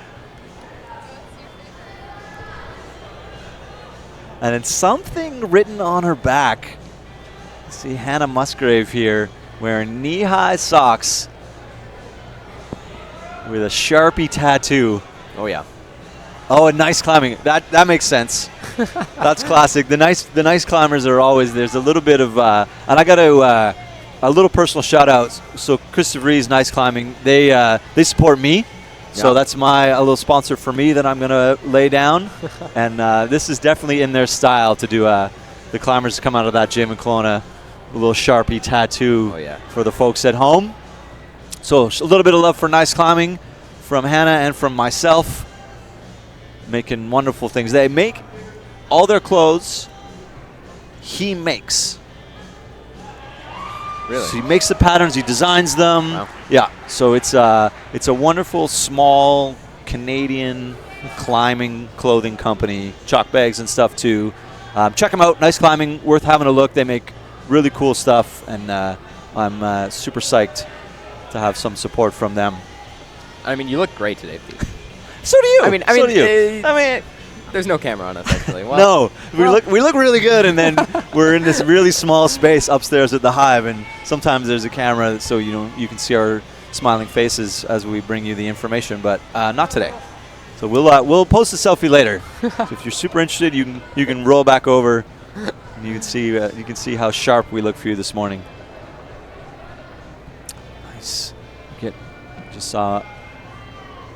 And it's something written on her back. See Hannah Musgrave here wearing knee-high socks with a Sharpie tattoo. Oh yeah. Oh, and nice climbing. That makes sense. That's classic. The nice climbers are always, there's a little bit of and I got to a little personal shout out. So Chris DeVries, Nice Climbing, they support me. So that's a little sponsor for me that I'm going to lay down. And this is definitely in their style to do the climbers come out of that gym in Kelowna, a little Sharpie tattoo for the folks at home. So a little bit of love for Nice Climbing from Hannah and from myself, making wonderful things. They make all their clothes, he makes. Really? So he makes the patterns, he designs them. Wow. Yeah, so it's a wonderful, small Canadian climbing clothing company, chalk bags and stuff too. Check them out, Nice Climbing, worth having a look. They make really cool stuff, and I'm super psyched to have some support from them. I mean, you look great today, Pete. So do you. I mean, so do you. There's no camera on us, actually. Well, No, we look really good, and then we're in this really small space upstairs at the Hive, and sometimes there's a camera so you can see our smiling faces as we bring you the information, but not today. So we'll post a selfie later. So if you're super interested, you can roll back over, and you can see how sharp we look for you this morning. Nice. Just saw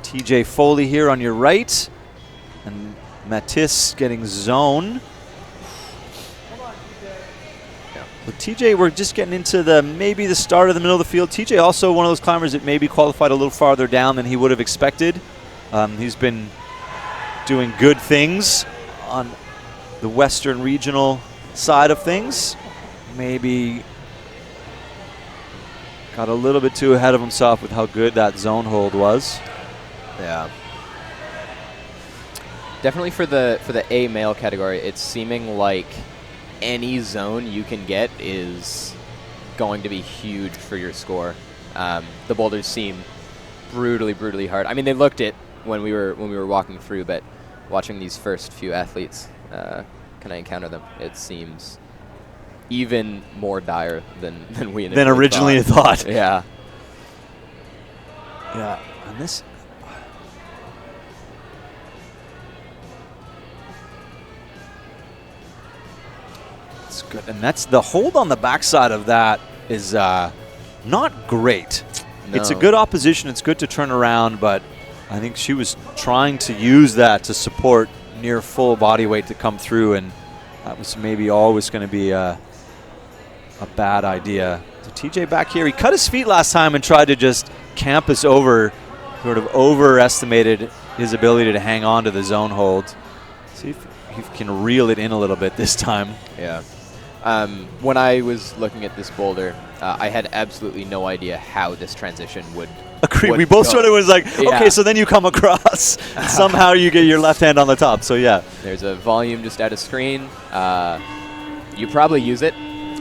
TJ Foley here on your right, and Matisse getting zone. But TJ, we're just getting into maybe the start of the middle of the field. TJ also one of those climbers that maybe qualified a little farther down than he would have expected. He's been doing good things on the Western Regional side of things. Maybe got a little bit too ahead of himself with how good that zone hold was. Yeah. Definitely for the A male category, it's seeming like any zone you can get is going to be huge for your score. The boulders seem brutally hard. I mean, they looked it when we were walking through, but watching these first few athletes, can I encounter them? It seems even more dire than we originally thought. Yeah. Yeah, and this. It's good, and that's the hold on the backside of that is not great. No. It's a good opposition. It's good to turn around, but I think she was trying to use that to support near full body weight to come through, and that was maybe always going to be a bad idea. So TJ back here, he cut his feet last time and tried to just campus over, sort of overestimated his ability to hang on to the zone hold. See if he can reel it in a little bit this time. Yeah. When I was looking at this boulder, I had absolutely no idea how this transition would. Agreed. We both sort of was like, okay, so then you come across. Somehow you get your left hand on the top. So yeah. There's a volume just out of screen. You probably use it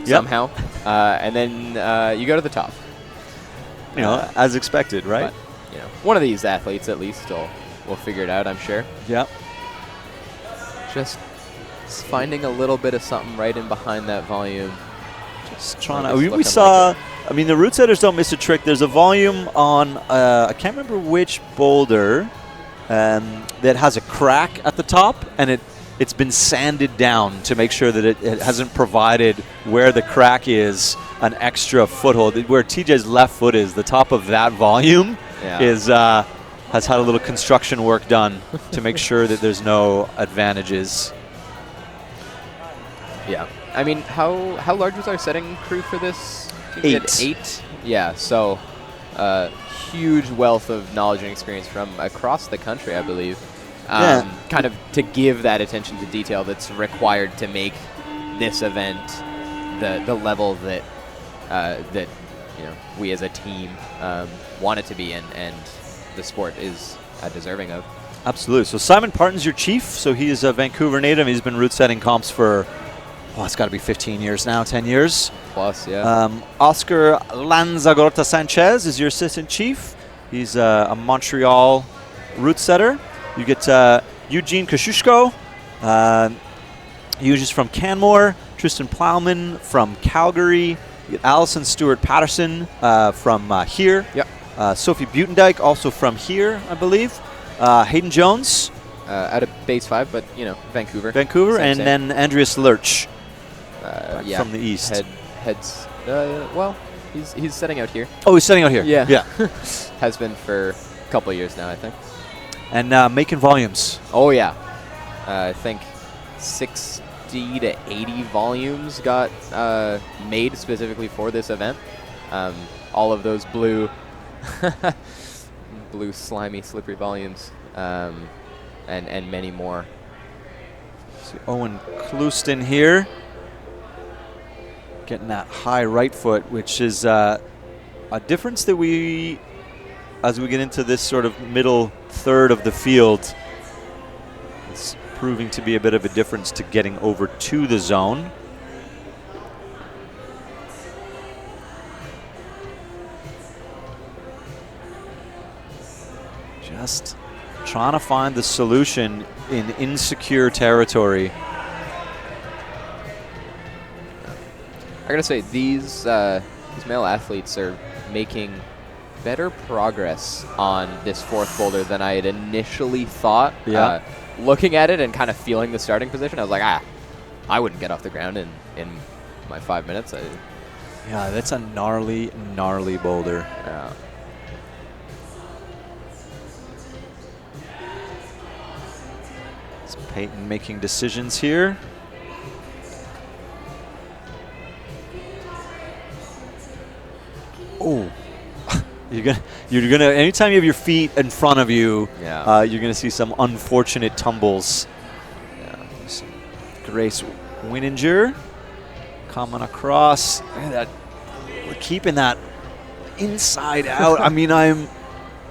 somehow, and then you go to the top. You know, as expected, right? But, one of these athletes at least will figure it out, I'm sure. Yeah. Just finding a little bit of something right in behind that volume. Just trying to. We saw. I mean, the root setters don't miss a trick. There's a volume on. I can't remember which boulder that has a crack at the top, and it's been sanded down to make sure that it hasn't provided where the crack is an extra foothold. Where TJ's left foot is, the top of that volume is has had a little construction work done to make sure that there's no advantages. Yeah. I mean, how large was our setting crew for this? 8. 8? Yeah, so huge wealth of knowledge and experience from across the country, I believe. Kind of to give that attention to detail that's required to make this event the level that we as a team want it to be and the sport is deserving of. Absolutely. So Simon Parton's your chief. So he is a Vancouver native. He's been route setting comps for, it's got to be 15 years now, 10 years. Plus, yeah. Oscar Lanzagorta Sanchez is your assistant chief. He's a Montreal route setter. You get Eugene Kosciuszko. Eugene's from Canmore. Tristan Plowman from Calgary. You get Allison Stewart-Patterson from here. Yep. Sophie Butendijk, also from here, I believe. Hayden Jones. Out of base 5, but, Vancouver. And same. then Andreas Lurch from the east. Heads. He's setting out here. Oh, he's setting out here. Yeah. Has been for a couple of years now, I think. And making volumes. Oh, yeah. I think 60 to 80 volumes got made specifically for this event. All of those blue, slimy, slippery volumes, and many more. See Owen Clouston here, getting that high right foot, which is a difference that as we get into this sort of middle third of the field, it's proving to be a bit of a difference to getting over to the zone. Just trying to find the solution in insecure territory. I gotta say, these male athletes are making better progress on this fourth boulder than I had initially thought. Yeah. Looking at it and kind of feeling the starting position, I was like, I wouldn't get off the ground in my 5 minutes. Yeah, that's a gnarly, gnarly boulder. Yeah. It's Peyton making decisions here. Oh, you're gonna. Anytime you have your feet in front of you, you're gonna see some unfortunate tumbles. Yeah. Grace Wininger coming across. We're keeping that inside out. I mean,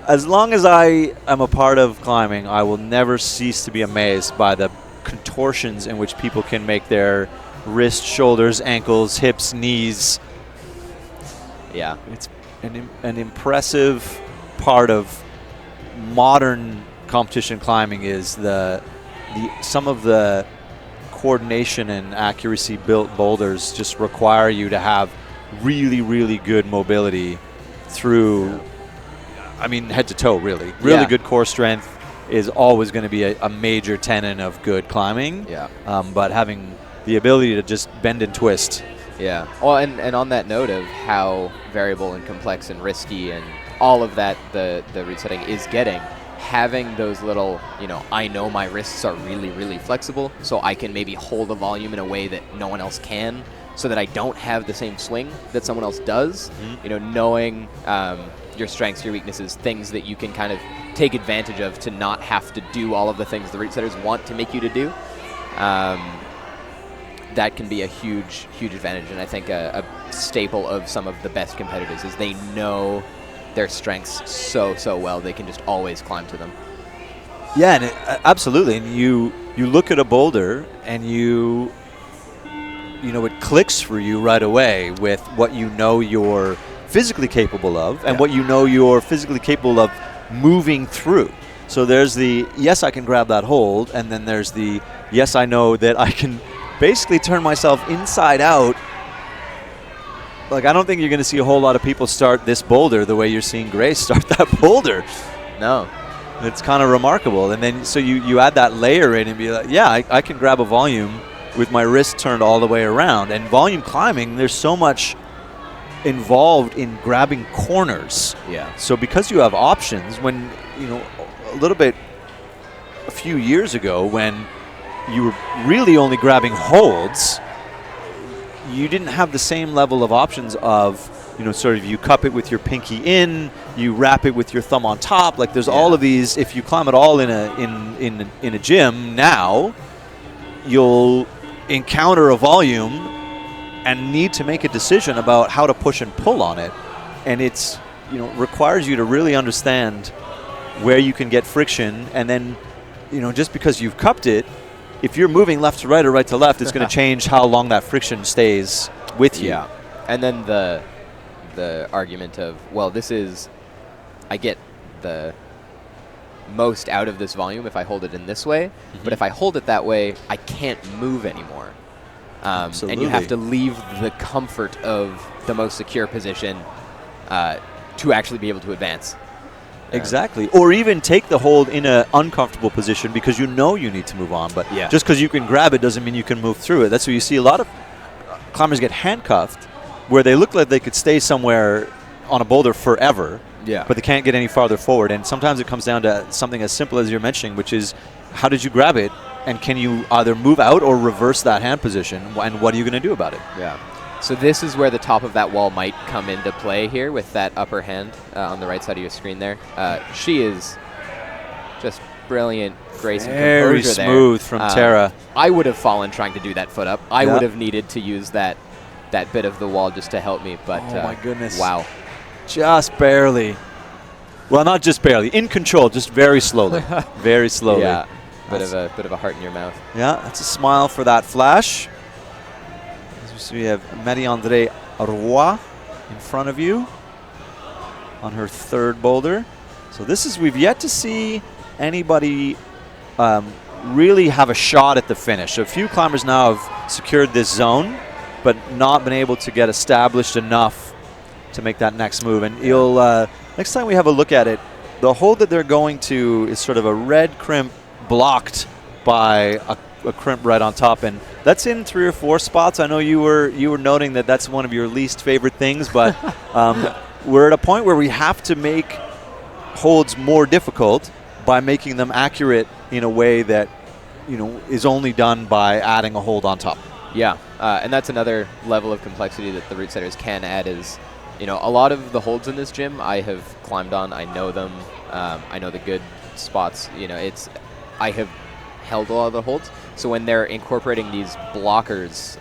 as long as I am a part of climbing, I will never cease to be amazed by the contortions in which people can make their wrists, shoulders, ankles, hips, knees. Yeah. It's an impressive part of modern competition climbing is some of the coordination and accuracy built boulders just require you to have really, really good mobility through, I mean, head to toe, really. Really good core strength is always going to be a major tenet of good climbing. Yeah. But having the ability to just bend and twist. Yeah. Well, and on that note of how variable and complex and risky and all of that the route setting is getting, having those little, I know my wrists are really, really flexible, so I can maybe hold a volume in a way that no one else can, so that I don't have the same swing that someone else does. Mm-hmm. Knowing your strengths, your weaknesses, things that you can kind of take advantage of to not have to do all of the things the route setters want to make you to do. That can be a huge, huge advantage, and I think a staple of some of the best competitors is they know their strengths so well they can just always climb to them. Yeah, and absolutely. And you look at a boulder and it clicks for you right away with what you're physically capable of and what you're physically capable of moving through. So there's the, yes, I can grab that hold, and then there's the, yes, I know that I can basically turn myself inside out. Like, I don't think you're going to see a whole lot of people start this boulder the way you're seeing Grace start that boulder. No. It's kind of remarkable. And then so you add that layer in and be like, yeah, I can grab a volume with my wrist turned all the way around. And volume climbing, there's so much involved in grabbing corners. Yeah. So because you have options, when, a few years ago when you were really only grabbing holds, you didn't have the same level of options of, sort of you cup it with your pinky in, you wrap it with your thumb on top. Like there's all of these. If you climb it all in a gym now, you'll encounter a volume and need to make a decision about how to push and pull on it. And it's, requires you to really understand where you can get friction. And then, just because you've cupped it, if you're moving left to right or right to left, it's going to change how long that friction stays with you. Yeah. And then the argument of, well, I get the most out of this volume if I hold it in this way, but if I hold it that way, I can't move anymore. And you have to leave the comfort of the most secure position to actually be able to advance. Exactly. Or even take the hold in an uncomfortable position because you need to move on. But just because you can grab it doesn't mean you can move through it. That's why you see a lot of climbers get handcuffed where they look like they could stay somewhere on a boulder forever, but they can't get any farther forward. And sometimes it comes down to something as simple as you're mentioning, which is how did you grab it? And can you either move out or reverse that hand position? And what are you going to do about it? Yeah. So this is where the top of that wall might come into play here with that upper hand on the right side of your screen there. She is just brilliant grace and composure there. Very smooth from Tara. I would have fallen trying to do that foot up. I would have needed to use that bit of the wall just to help me. But oh my goodness. Wow. Just barely. Well, not just barely. In control, just very slowly. Very slowly. Yeah. Bit of a heart in your mouth. Yeah, that's a smile for that flash. So we have Marie-André Roy in front of you on her third boulder. So we've yet to see anybody really have a shot at the finish. A few climbers now have secured this zone, but not been able to get established enough to make that next move. And you'll next time we have a look at it, the hold that they're going to is sort of a red crimp blocked by a crimp right on top, and that's in 3 or 4 spots. I know you were noting that that's one of your least favorite things, but we're at a point where we have to make holds more difficult by making them accurate in a way that is only done by adding a hold on top. Yeah, and that's another level of complexity that the route setters can add is, a lot of the holds in this gym I have climbed on. I know them. I know the good spots. I have held a lot of the holds. So when they're incorporating these blockers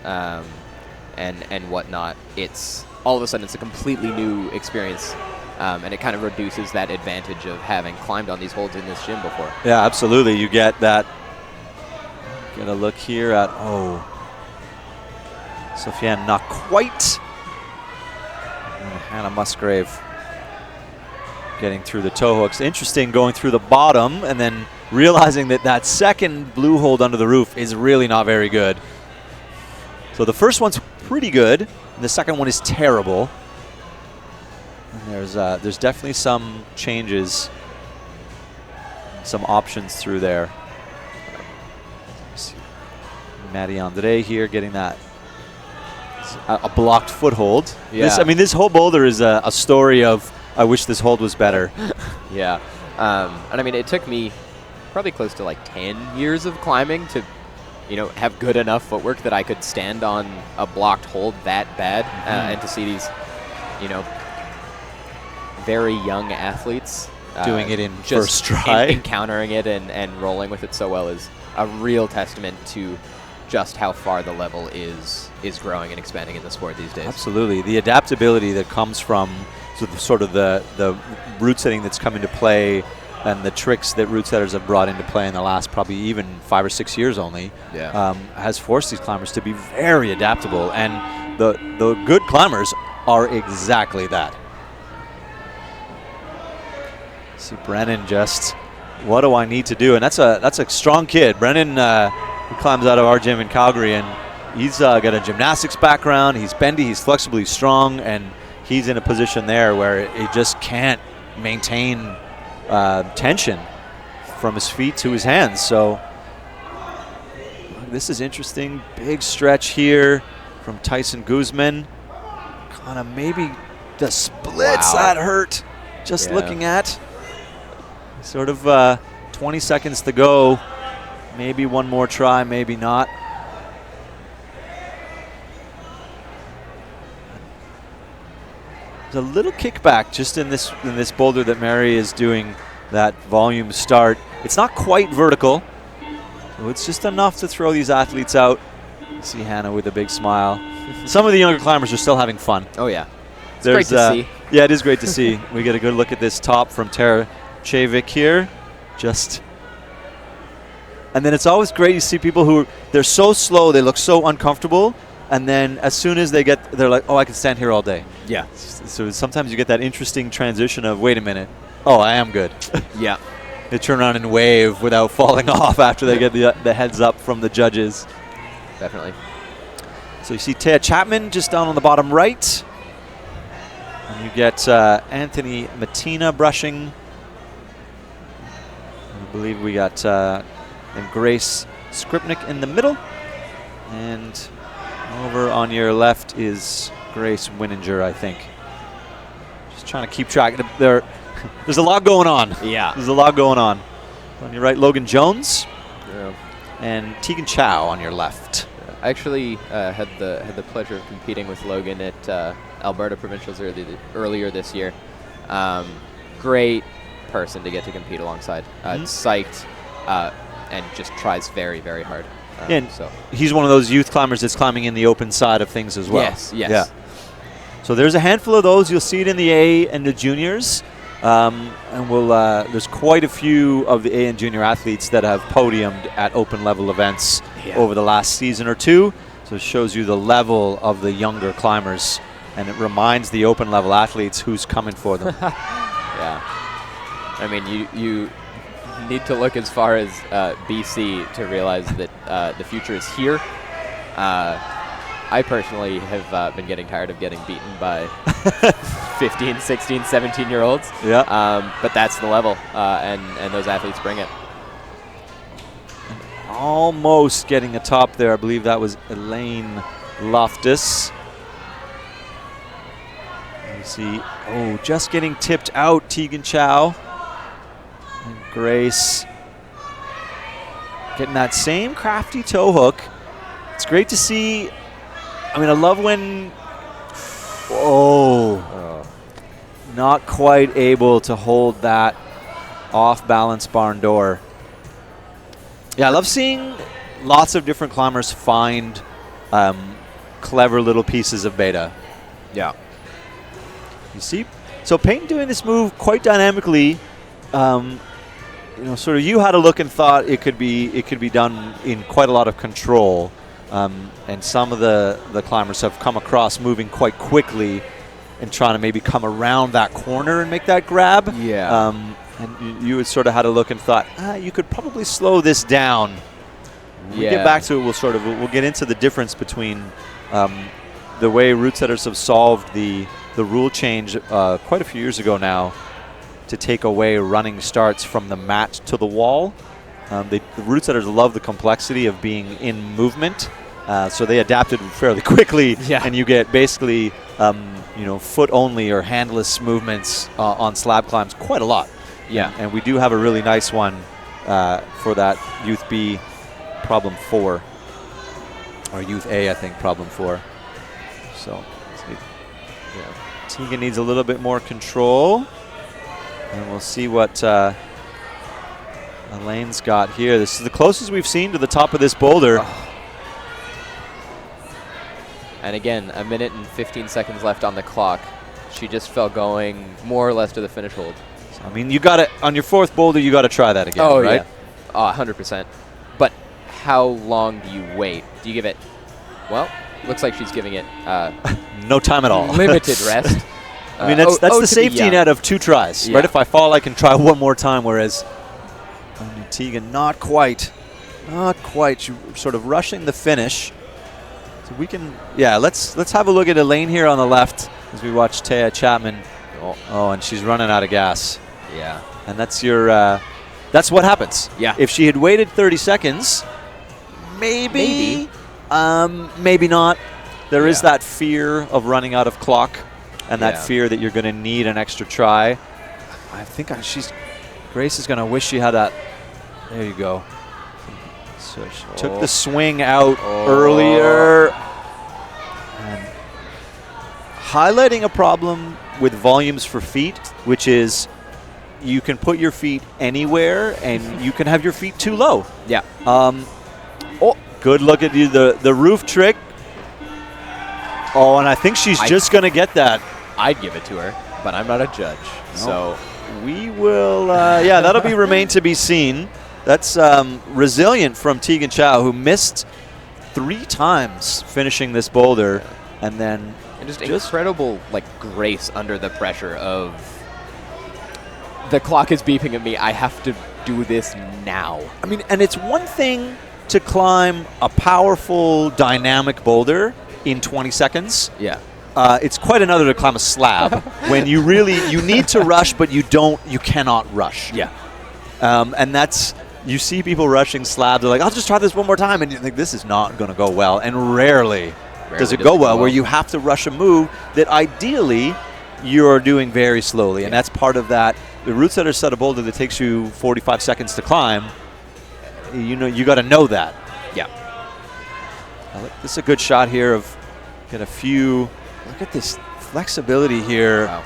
and whatnot, it's all of a sudden it's a completely new experience. And it kind of reduces that advantage of having climbed on these holds in this gym before. Yeah, absolutely. You get that. Get a look here at, Sofiane not quite. And Hannah Musgrave getting through the toe hooks. Interesting going through the bottom and then realizing that second blue hold under the roof is really not very good. So the first one's pretty good, and the second one is terrible. And there's definitely some changes, some options through there. Maddie Andre here getting that a blocked foothold. Yeah. This whole boulder is a story of I wish this hold was better. Yeah, and it took me probably close to like 10 years of climbing to, have good enough footwork that I could stand on a blocked hold that bad, and to see these, very young athletes doing it in just first try, encountering it and rolling with it so well is a real testament to just how far the level is growing and expanding in the sport these days. Absolutely, the adaptability that comes from sort of the route setting that's come into play, and the tricks that route setters have brought into play in the last probably even 5 or 6 years only, has forced these climbers to be very adaptable, and the good climbers are exactly that. See Brennan just, what do I need to do? And that's a strong kid. Brennan he climbs out of our gym in Calgary, and he's got a gymnastics background. He's bendy, he's flexibly strong, and he's in a position there where he just can't maintain tension from his feet to his hands. So this is interesting. Big stretch here from Tyson Guzman. Kind of maybe the splits that hurt just looking at. Sort of 20 seconds to go. Maybe one more try, maybe not. There's a little kickback just in this boulder that Mary is doing that volume start. It's not quite vertical, so it's just enough to throw these athletes out. You see Hannah with a big smile. Some of the younger climbers are still having fun. Oh yeah, it's great to see. Yeah, it is great to see. We get a good look at this top from Tara Chavik here. And then it's always great you see people they're so slow, they look so uncomfortable, and then as soon as they're like, oh, I can stand here all day. Yeah. So sometimes you get that interesting transition of, wait a minute, oh, I am good. Yeah. They turn around and wave without falling off after they get the heads up from the judges. Definitely. So you see Taya Chapman just down on the bottom right. And you get Anthony Mattina brushing. I believe we got and Grace Skripnik in the middle. And over on your left is Grace Wininger, I think. Just trying to keep track. There's a lot going on. Yeah. There's a lot going on. On your right, Logan Jones. Yeah. And Tegan Chow on your left. I actually had the pleasure of competing with Logan at Alberta Provincials earlier this year. Great person to get to compete alongside. Psyched and just tries very, very hard. So he's one of those youth climbers that's climbing in the open side of things as well. Yes. Yeah. So there's a handful of those. You'll see it in the A and the juniors. And there's quite a few of the A and junior athletes that have podiumed at open level events over the last season or two. So it shows you the level of the younger climbers, and it reminds the open level athletes who's coming for them. Yeah. I mean, need to look as far as BC to realize that the future is here. I personally have been getting tired of getting beaten by 15, 16, 17-year-olds. Yeah. But that's the level, and those athletes bring it. Almost getting a top there. I believe that was Elaine Loftus. You see, just getting tipped out, Tegan Chow. And Grace getting that same crafty toe hook. It's great to see. I mean, I love when, not quite able to hold that off-balance barn door. Yeah, I love seeing lots of different climbers find clever little pieces of beta. Yeah. You see? So Peyton doing this move quite dynamically. Sort of you had a look and thought it could be done in quite a lot of control. And some of the climbers have come across moving quite quickly and trying to maybe come around that corner and make that grab. Yeah. And you had sort of had a look and thought, you could probably slow this down. When we get back to it, we'll get into the difference between the way route setters have solved the rule change quite a few years ago now to take away running starts from the mat to the wall. The route setters love the complexity of being in movement, so they adapted fairly quickly, and you get basically foot only or handless movements on slab climbs quite a lot. Yeah, and we do have a really nice one for that Youth B problem 4, or Youth A, I think, problem 4. So Tegan needs a little bit more control, and we'll see what Elaine's got here. This is the closest we've seen to the top of this boulder. And again, 1 minute and 15 seconds left on the clock. She just fell going more or less to the finish hold. So, I mean, you got to, on your 4th boulder, you got to try that again, right? Yeah. 100%. But how long do you wait? Do you give it, well, looks like she's giving it no time at all. Limited rest. I mean, that's the safety net of 2 tries, right? If I fall, I can try one more time, whereas Tegan not quite. She's sort of rushing the finish. So we can, let's have a look at Elaine here on the left as we watch Taya Chapman. Oh, and she's running out of gas. Yeah. And that's that's what happens. Yeah. If she had waited 30 seconds, maybe not. There is that fear of running out of clock and that fear that you're going to need an extra try. I think Grace is going to wish she had that. There you go. So she took the swing out earlier. And highlighting a problem with volumes for feet, which is you can put your feet anywhere and you can have your feet too low. Yeah. Good look at you, the roof trick. And I think she's just going to get that. I'd give it to her, but I'm not a judge. No. So we will, that'll be remain to be seen. That's resilient from Tegan Chow, who missed 3 times finishing this boulder, and then just incredible grace under the pressure of the clock is beeping at me. I have to do this now. I mean, and it's one thing to climb a powerful, dynamic boulder in 20 seconds. Yeah. It's quite another to climb a slab when you need to rush, but you cannot rush. Yeah. And that's, you see people rushing slabs, they're like, I'll just try this one more time, and you think this is not going to go well. And rarely does it go well, where you have to rush a move that ideally you're doing very slowly. And that's part of that. The route setter set a boulder that takes you 45 seconds to climb. You got to know that. Yeah. This is a good shot here of get a few. Look at this flexibility here. Wow.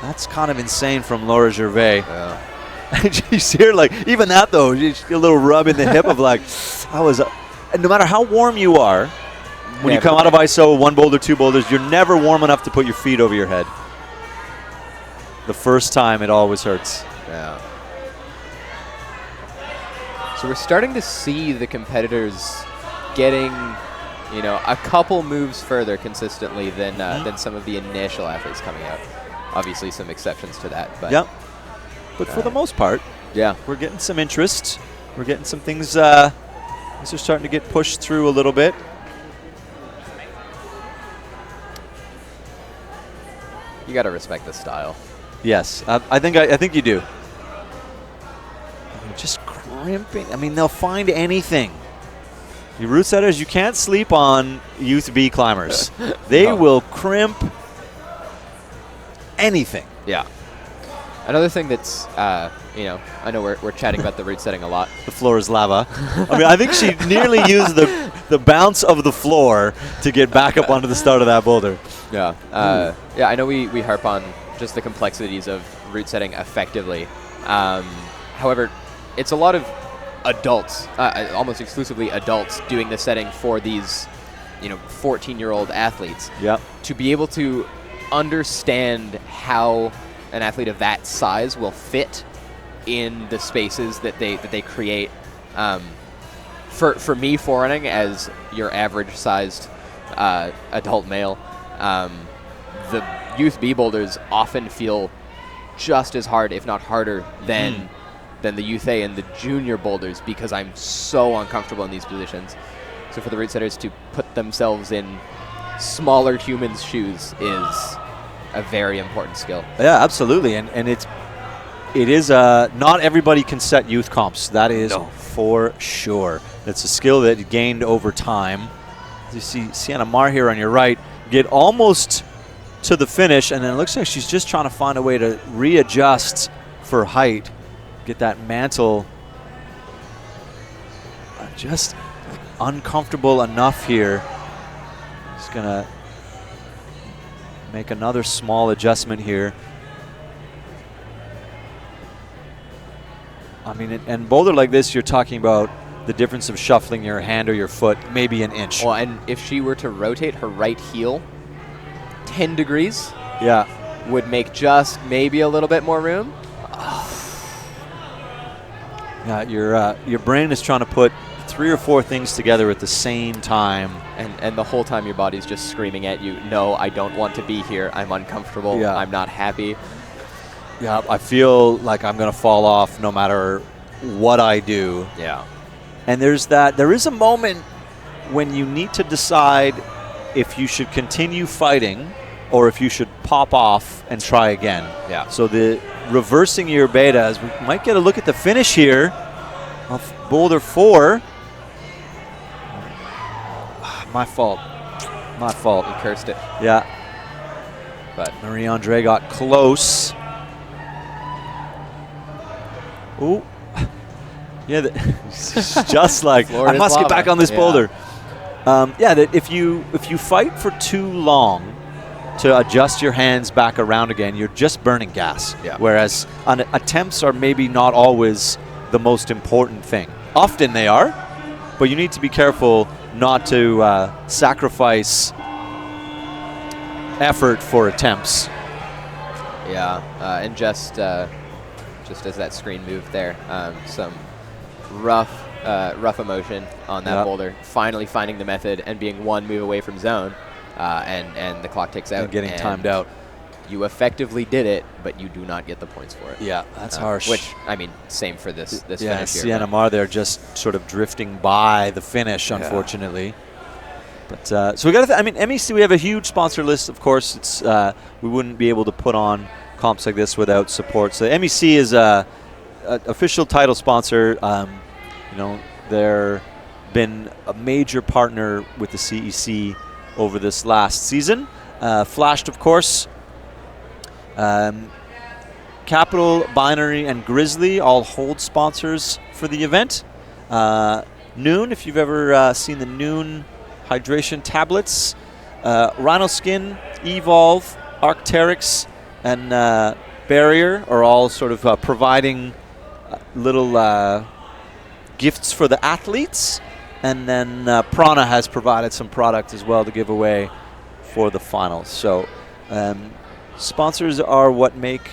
That's kind of insane from Laura Gervais. Yeah. You see her even that though, you get a little rub in the hip of and no matter how warm you are, when you come out of ISO, 1 boulder, 2 boulders, you're never warm enough to put your feet over your head. The first time, it always hurts. Yeah. So we're starting to see the competitors getting, a couple moves further consistently than some of the initial athletes coming out. Obviously, some exceptions to that, but yep. But for the most part, Yeah. We're getting some interest. We're getting some things. These are starting to get pushed through a little bit. You got to respect the style. Yes, I think you do. Just crimping. I mean, they'll find anything. You root setters, you can't sleep on Youth B climbers. They will crimp anything. Yeah. Another thing that's, I know we're chatting about the root setting a lot. The floor is lava. I mean, I think she nearly used the bounce of the floor to get back up onto the start of that boulder. Yeah. I know we harp on just the complexities of root setting effectively. However, it's a lot of adults, almost exclusively adults, doing the setting for these, 14-year-old athletes. Yep. To be able to understand how an athlete of that size will fit in the spaces that they create. For me, forerunning as your average-sized adult male, the Youth B boulders often feel just as hard, if not harder, than the Youth A and the junior boulders, because I'm so uncomfortable in these positions. So for the root setters to put themselves in smaller humans' shoes is a very important skill. Yeah, absolutely, and it is not everybody can set youth comps. That is for sure. It's a skill that you gained over time. You see Sienna Mar here on your right get almost to the finish, and then it looks like she's just trying to find a way to readjust for height, get that mantle just uncomfortable enough here. Just gonna make another small adjustment here. I mean, and boulder like this, you're talking about the difference of shuffling your hand or your foot, maybe an inch. Well, and if she were to rotate her right heel 10 degrees, would make just maybe a little bit more room. Yeah, your brain is trying to put 3 or 4 things together at the same time. And the whole time your body's just screaming at you, no, I don't want to be here. I'm uncomfortable. Yeah. I'm not happy. Yeah, I feel like I'm going to fall off no matter what I do. Yeah. And there is a moment when you need to decide if you should continue fighting or if you should pop off and try again. Yeah. So the reversing your beta, as we might get a look at the finish here of Boulder 4. My fault. You cursed it. Yeah. But Marie-Andre got close. Ooh. Yeah, just like, I must get back on this boulder. That if you fight for too long to adjust your hands back around again, you're just burning gas. Yeah. Whereas attempts are maybe not always the most important thing. Often they are, but you need to be careful not to sacrifice effort for attempts. Yeah, and just as that screen moved there, some rough emotion on that boulder. Finally finding the method and being one move away from zone, and the clock ticks out. And getting timed out. You effectively did it, but you do not get the points for it. Yeah, that's harsh. Which, I mean, same for this finish here. Sienna Mar there just sort of drifting by the finish, unfortunately. But so we got to. MEC, we have a huge sponsor list. Of course, it's we wouldn't be able to put on comps like this without support. So MEC is a official title sponsor. They're been a major partner with the CEC over this last season. Flashed, of course. Capital, Binary, and Grizzly all hold sponsors for the event. Noon, if you've ever seen the Noon hydration tablets. Rhino Skin, Evolve, Arc'teryx, and Barrier are all sort of providing little gifts for the athletes. And then Prana has provided some product as well to give away for the finals. So sponsors are what make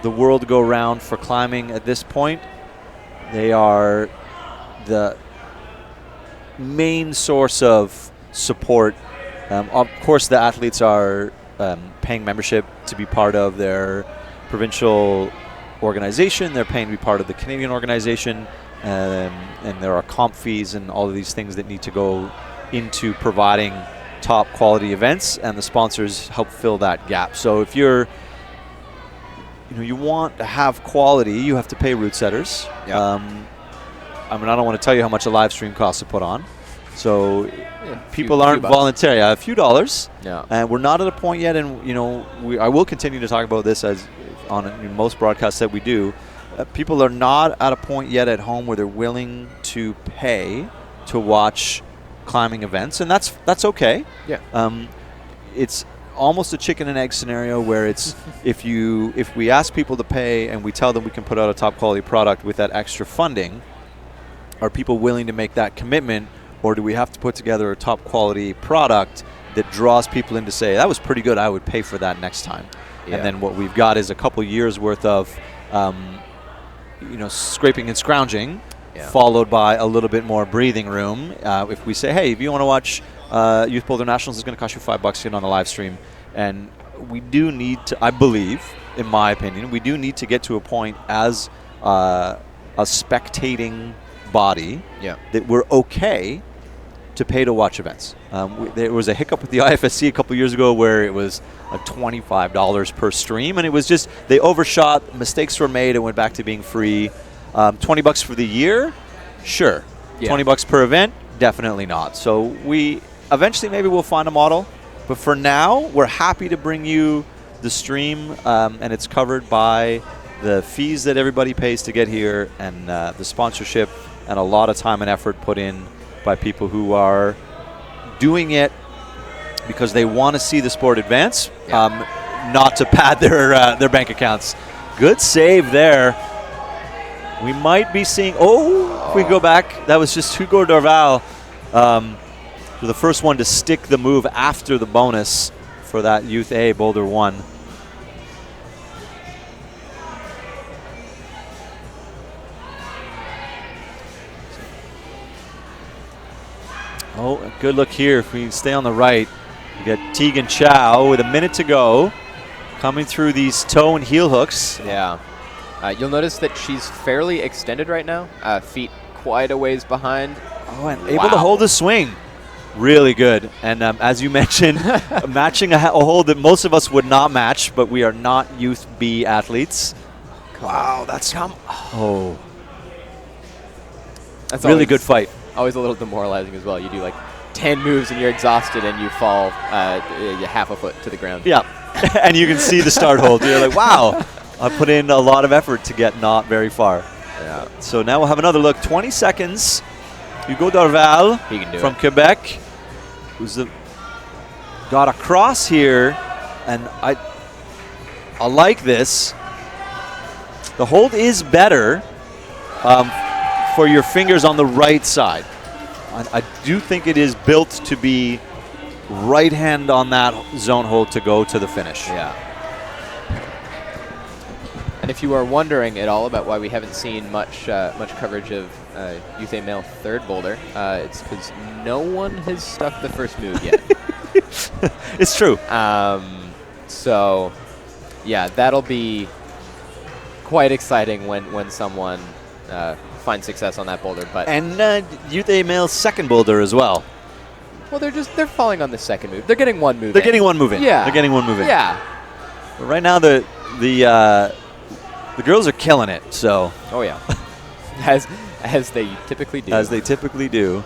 the world go round for climbing at this point. They are the main source of support. Of course, the athletes are paying membership to be part of their provincial organization. They're paying to be part of the Canadian organization, and there are comp fees and all of these things that need to go into providing top quality events, and the sponsors help fill that gap. So if you want to have quality, you have to pay route setters. Yep. I mean, I don't want to tell you how much a live stream costs to put on. So people aren't bucks. voluntary. A few dollars. Yeah. And we're not at a point yet, and I will continue to talk about this as on most broadcasts that we do. People are not at a point yet at home where they're willing to pay to watch climbing events, and that's okay. Yeah. It's almost a chicken and egg scenario where it's if we ask people to pay and we tell them we can put out a top quality product with that extra funding, are people willing to make that commitment, or do we have to put together a top quality product that draws people in to say, that was pretty good, I would pay for that next time? Yeah. And then what we've got is a couple years worth of scraping and scrounging, followed by a little bit more breathing room. If we say, hey, if you want to watch Youth Boulder Nationals, it's going to cost you $5 to get on the live stream. And we do need to, I believe, in my opinion, we do need to get to a point as a spectating body that we're okay to pay to watch events. There was a hiccup with the IFSC a couple years ago where it was like $25 per stream, and it was just, they overshot, mistakes were made, and went back to being free. $20 for the year, sure. $20 per event, definitely not. So we eventually maybe we'll find a model, but for now we're happy to bring you the stream, and it's covered by the fees that everybody pays to get here, and the sponsorship, and a lot of time and effort put in by people who are doing it because they want to see the sport advance, not to pad their bank accounts. Good save there. We might be seeing, if we go back, that was just Hugo Dorval, for the first one to stick the move after the bonus for that Youth A Boulder 1. Oh, a good look here. If we stay on the right, we got Tegan Chow with a minute to go, coming through these toe and heel hooks. Yeah. You'll notice that she's fairly extended right now, feet quite a ways behind. Oh, and able to hold the swing. Really good. And as you mentioned, matching a hold that most of us would not match, but we are not Youth B athletes. Wow, that's that's really good fight. Always a little demoralizing as well. You do like 10 moves and you're exhausted and you fall half a foot to the ground. Yeah, and you can see the start hold. You're like, wow, I put in a lot of effort to get not very far. Yeah. So now we'll have another look. 20 seconds. Hugo Dorval from Quebec, who's got a cross here, and I like this. The hold is better for your fingers on the right side. I do think it is built to be right hand on that zone hold to go to the finish. Yeah. And if you are wondering at all about why we haven't seen much coverage of Youth A Male third boulder, it's because no one has stuck the first move yet. It's true. So, yeah, that'll be quite exciting when someone finds success on that boulder. But and Youth A Male second boulder as well. Well, they're falling on the second move. They're getting one move. They're getting one move in. Yeah. They're getting one move in. Yeah. But right now the girls are killing it. So. Oh yeah. As they typically do. As they typically do.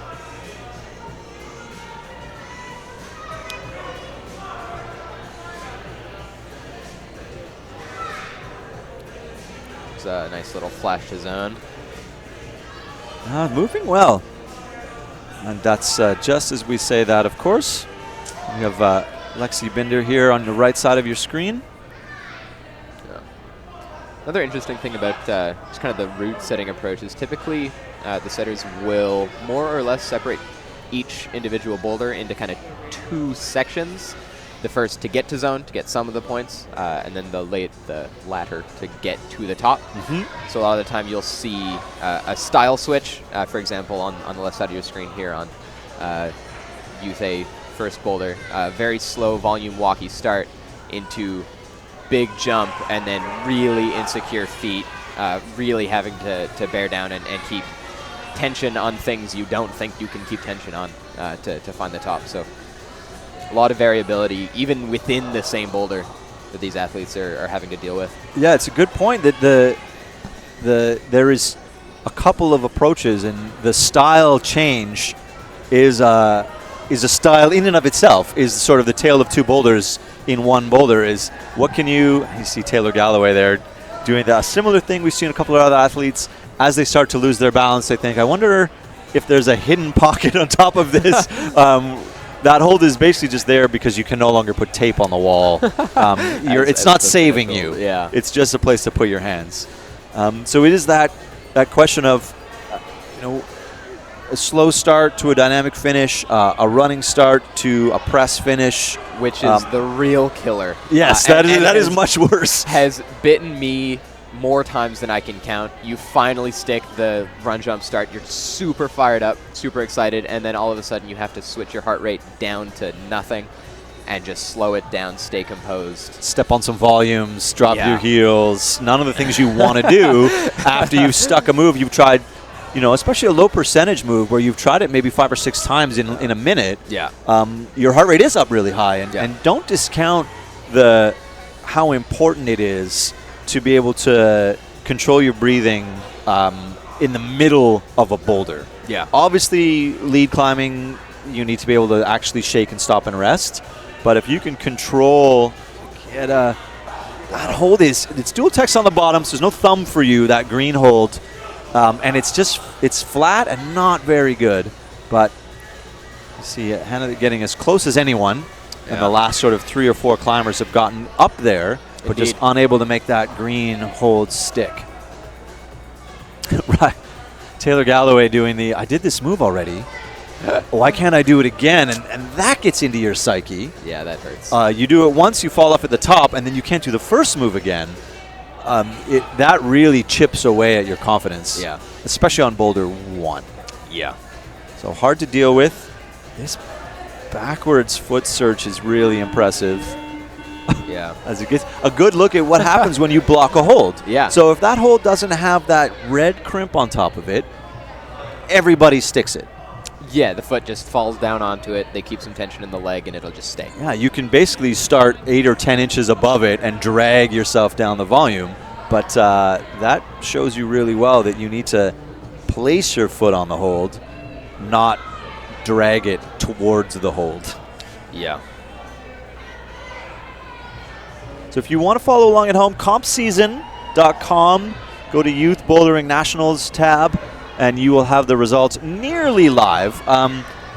It's a nice little flash to zone. Moving well. And that's just as we say that, of course. We have Lexi Binder here on the right side of your screen. Yeah. Another interesting thing about just kind of the route setting approach is typically the setters will more or less separate each individual boulder into kind of two sections. The first to get to zone, to get some of the points, and then the latter to get to the top. Mm-hmm. So a lot of the time you'll see a style switch, for example, on the left side of your screen here on Youth A first boulder. Very slow volume walkie start into big jump and then really insecure feet, really having to bear down and keep tension on things you don't think you can keep tension on to find the top. So a lot of variability, even within the same boulder, that these athletes are having to deal with. Yeah, it's a good point that there is a couple of approaches, and the style change is a style in and of itself, is sort of the tale of two boulders in one boulder. Is what can you see Taylor Galloway there doing a similar thing we've seen a couple of other athletes as they start to lose their balance. They think, I wonder if there's a hidden pocket on top of this. That hold is basically just there because you can no longer put tape on the wall. It's not saving you. Yeah. It's just a place to put your hands. So it is that question of, a slow start to a dynamic finish, a running start to a press finish, which is the real killer. Yes, that is much worse. Has bitten me more times than I can count. You finally stick the run jump start. You're super fired up, super excited, and then all of a sudden you have to switch your heart rate down to nothing and just slow it down, stay composed. Step on some volumes, drop your heels. None of the things you want to do after you've stuck a move you've tried, especially a low percentage move where you've tried it maybe 5 or 6 times in a minute. Yeah. Your heart rate is up really high, and don't discount how important it is to be able to control your breathing in the middle of a boulder. Yeah. Obviously, lead climbing, you need to be able to actually shake and stop and rest. But if you can control, that hold it's dual text on the bottom, so there's no thumb for you, that green hold. And it's flat and not very good. But you see Hannah getting as close as anyone. And the last sort of 3 or 4 climbers have gotten up there, but just unable to make that green hold stick. Right. Taylor Galloway doing I did this move already. Why can't I do it again? And that gets into your psyche. Yeah, that hurts. You do it once, you fall off at the top, and then you can't do the first move again. That really chips away at your confidence. Yeah. Especially on Boulder 1. Yeah. So hard to deal with. This backwards foot search is really impressive. Yeah. As it gets a good look at what happens when you block a hold. Yeah. So if that hold doesn't have that red crimp on top of it, everybody sticks it. Yeah, the foot just falls down onto it. They keep some tension in the leg, and it'll just stay. Yeah, you can basically start 8 or 10 inches above it and drag yourself down the volume. But that shows you really well that you need to place your foot on the hold, not drag it towards the hold. Yeah. So if you want to follow along at home, compseason.com, go to Youth Bouldering Nationals tab, and you will have the results nearly live.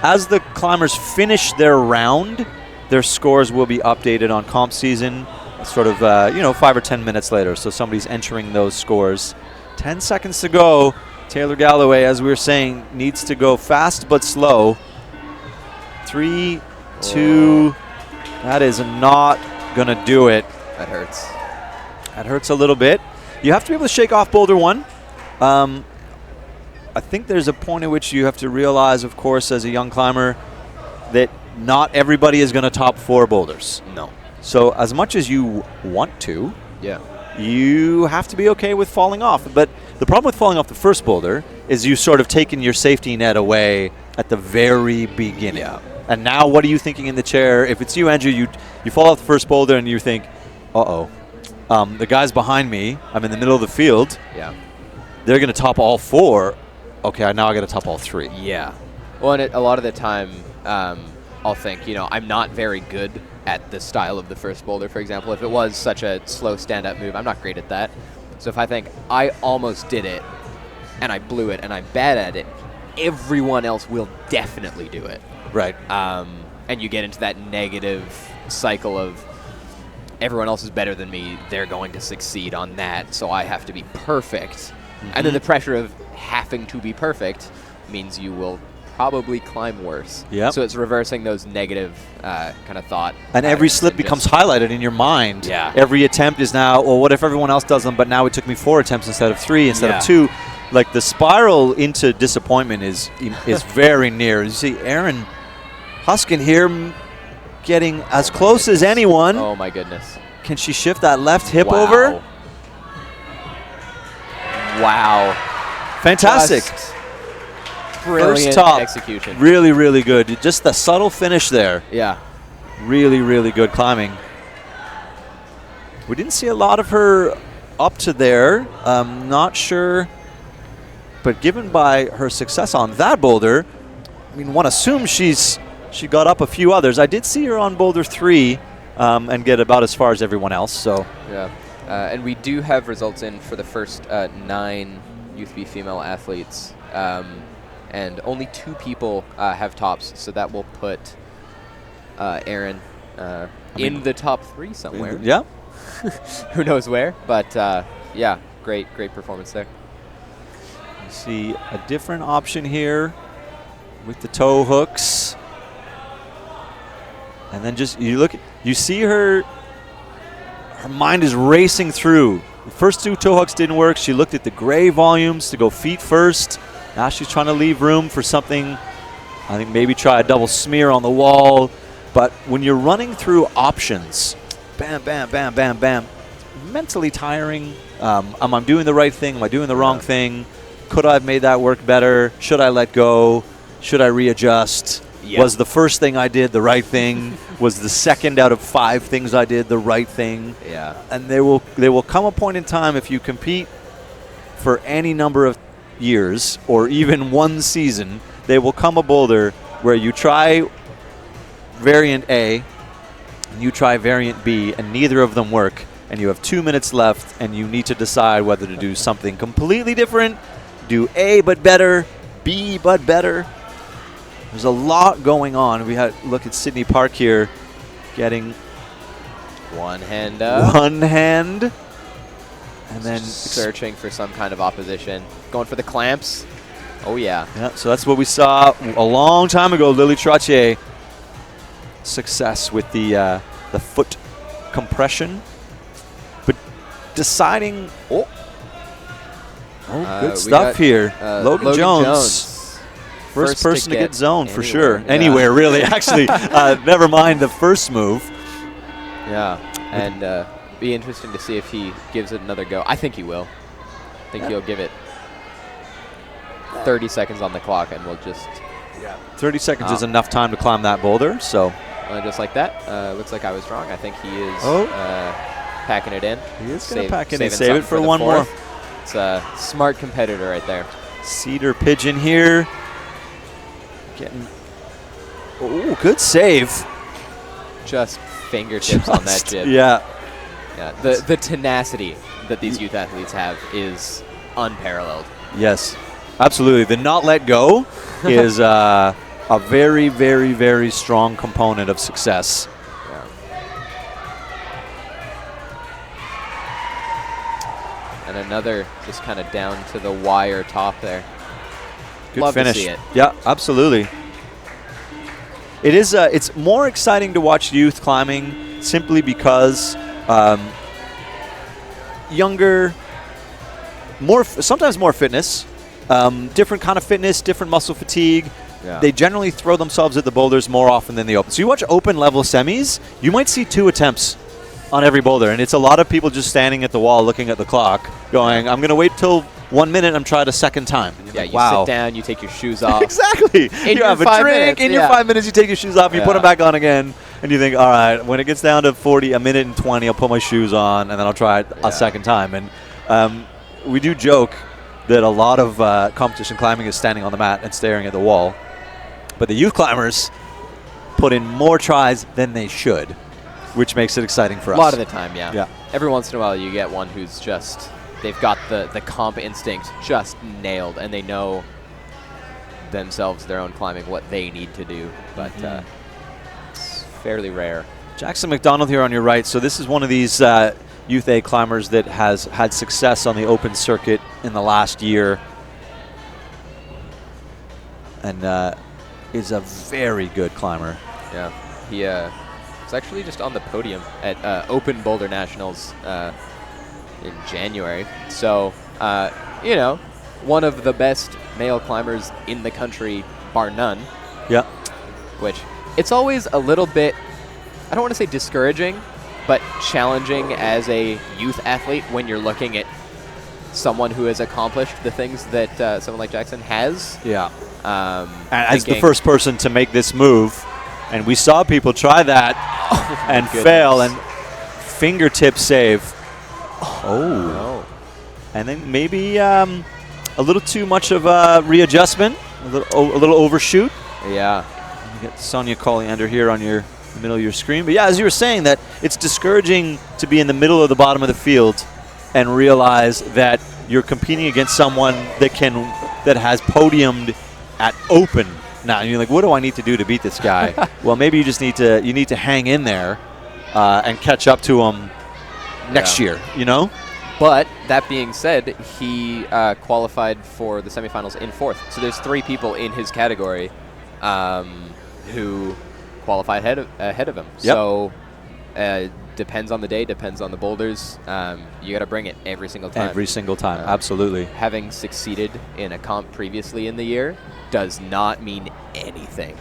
As the climbers finish their round, their scores will be updated on Comp Season sort of, 5 or 10 minutes later. So somebody's entering those scores. 10 seconds to go. Taylor Galloway, as we were saying, needs to go fast but slow. 3, 2, that is not going to do it. That hurts. That hurts a little bit. You have to be able to shake off Boulder 1. I think there's a point at which you have to realize, of course, as a young climber, that not everybody is going to top 4 boulders. No. So as much as you want to, you have to be okay with falling off. But the problem with falling off the first boulder is you've sort of taken your safety net away at the very beginning. Yeah. And now what are you thinking in the chair? If it's you, Andrew, you fall off the first boulder and you think, the guys behind me, I'm in the middle of the field. Yeah. They're going to top all 4. Okay, now I got to top all 3. Yeah. Well, and a lot of the time, I'll think, I'm not very good at the style of the first boulder, for example. If it was such a slow stand-up move, I'm not great at that. So if I think I almost did it and I blew it and I'm bad at it, everyone else will definitely do it. Right. And you get into that negative cycle of everyone else is better than me, they're going to succeed on that, so I have to be perfect. Mm-hmm. And then the pressure of having to be perfect means you will probably climb worse. Yep. So it's reversing those negative kind of thought. And every slip becomes highlighted in your mind. Yeah. Every attempt is now, well, what if everyone else does them, but now it took me 4 attempts instead of 3, instead of 2. Like the spiral into disappointment is very near. You see Aaron Huskin here getting as close as anyone. Oh my goodness. Can she shift that left hip over? Wow. Fantastic. Just brilliant First top, execution. really, really good. Just the subtle finish there. Yeah. Really, really good climbing. We didn't see a lot of her up to there. Not sure. But given by her success on that boulder, I mean, one assumes she got up a few others. I did see her on boulder 3 and get about as far as everyone else. So yeah. And we do have results in for the first 9 Youth B female athletes. And only 2 people have tops, so that will put Erin in the top 3 somewhere. Yeah. Who knows where? But yeah, great performance there. You see a different option here with the toe hooks. And then just you see her mind is racing through. The first 2 toe hooks didn't work. She looked at the gray volumes to go feet first. Now she's trying to leave room for something. I think maybe try a double smear on the wall. But when you're running through options, bam, bam, bam, bam, bam, it's mentally tiring. Am I doing the right thing? Am I doing the wrong thing? Could I have made that work better? Should I let go? Should I readjust? Yep. Was the first thing I did the right thing? Was the second out of 5 things I did the right thing? Yeah. And there will come a point in time if you compete for any number of years or even one season, there will come a boulder where you try variant A and you try variant B and neither of them work and you have 2 minutes left and you need to decide whether to do something completely different, do A but better, B but better. There's a lot going on. We had look at Sydney Park here getting one hand up. One hand. And then searching for some kind of opposition. Going for the clamps. Oh, yeah. Yeah, so that's what we saw a long time ago. Lily Trottier. Success with the foot compression. But deciding... Oh, good stuff here. Logan Jones. First person to get zoned for sure. Yeah. Anywhere, really. Actually, never mind the first move. Yeah, and be interesting to see if he gives it another go. I think he will. I think he'll give it 30 seconds on the clock, and we'll just... Yeah. 30 seconds is enough time to climb that boulder, so... just like that. Looks like I was wrong. I think he is packing it in. He is going to pack it in. Save it for one more. It's a smart competitor right there. Cedar Pigeon here. Getting... Oh, good save. Just fingertips on that jib. Yeah. Yeah. The tenacity that these youth athletes have is unparalleled. Yes, absolutely. The not let go is a very, very, very strong component of success. Yeah. And another just kind of down to the wire top there. Good Love finish. to see it. Yeah, absolutely. It is. It's more exciting to watch youth climbing simply because younger, sometimes more fitness, different kind of fitness, different muscle fatigue. Yeah. They generally throw themselves at the boulders more often than the open. So you watch open level semis, you might see 2 attempts on every boulder, and it's a lot of people just standing at the wall looking at the clock going, I'm going to wait till 1 minute and try it a second time. Yeah, like, you sit down, you take your shoes off. Exactly. You have a drink, in your 5 minutes you take your shoes off, you put them back on again, and you think, all right, when it gets down to 40, a minute and 20, I'll put my shoes on, and then I'll try it a second time. And we do joke that a lot of competition climbing is standing on the mat and staring at the wall. But the youth climbers put in more tries than they should, which makes it exciting for us. A lot of the time, yeah. Every once in a while you get one who's just, they've got the comp instinct just nailed, and they know themselves, their own climbing, what they need to do. But it's fairly rare. Jackson McDonald here on your right. So this is one of these Youth A climbers that has had success on the open circuit in the last year. And is a very good climber. Yeah, he was actually just on the podium at Open Boulder Nationals in January. So, you know, one of the best male climbers in the country, bar none. Yeah. Which, it's always a little bit I don't want to say discouraging, but challenging as a youth athlete when you're looking at someone who has accomplished the things that someone like Jackson has. Yeah. And as the first person to make this move, and we saw people try that and fail, and fingertip save. Oh. And then maybe a little too much of a readjustment, a little overshoot. Yeah. You get Sonia Colliander here on the middle of your screen. But yeah, as you were saying, that it's discouraging to be in the middle of the bottom of the field and realize that you're competing against someone that has podiumed at Open now. And you're like, what do I need to do to beat this guy? Well, maybe you just need to hang in there and catch up to him next year, you know? But that being said, he qualified for the semifinals in 4th. So there's 3 people in his category who qualified ahead of him. Yep. So depends on the day, depends on the boulders. You got to bring it every single time. Every single time, absolutely. Having succeeded in a comp previously in the year does not mean anything.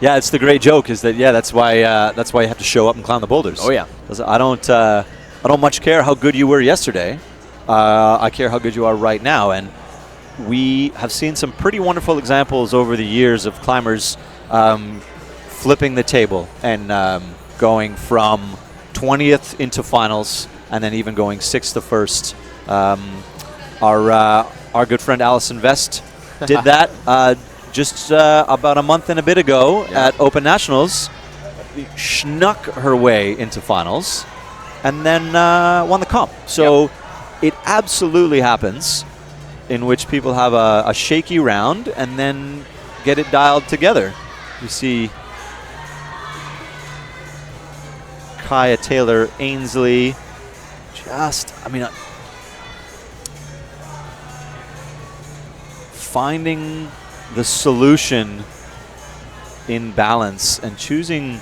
Yeah, it's the great joke is that, that's why you have to show up and climb the boulders. Oh, yeah. I don't much care how good you were yesterday. I care how good you are right now. And we have seen some pretty wonderful examples over the years of climbers flipping the table and going from 20th into finals and then even going 6th to 1st. Our good friend Allison Vest did that just about a month and a bit ago at Open Nationals. Snuck her way into finals and then won the comp. So it absolutely happens in which people have a shaky round and then get it dialed together. You see Kaya Taylor Ainsley finding the solution in balance and choosing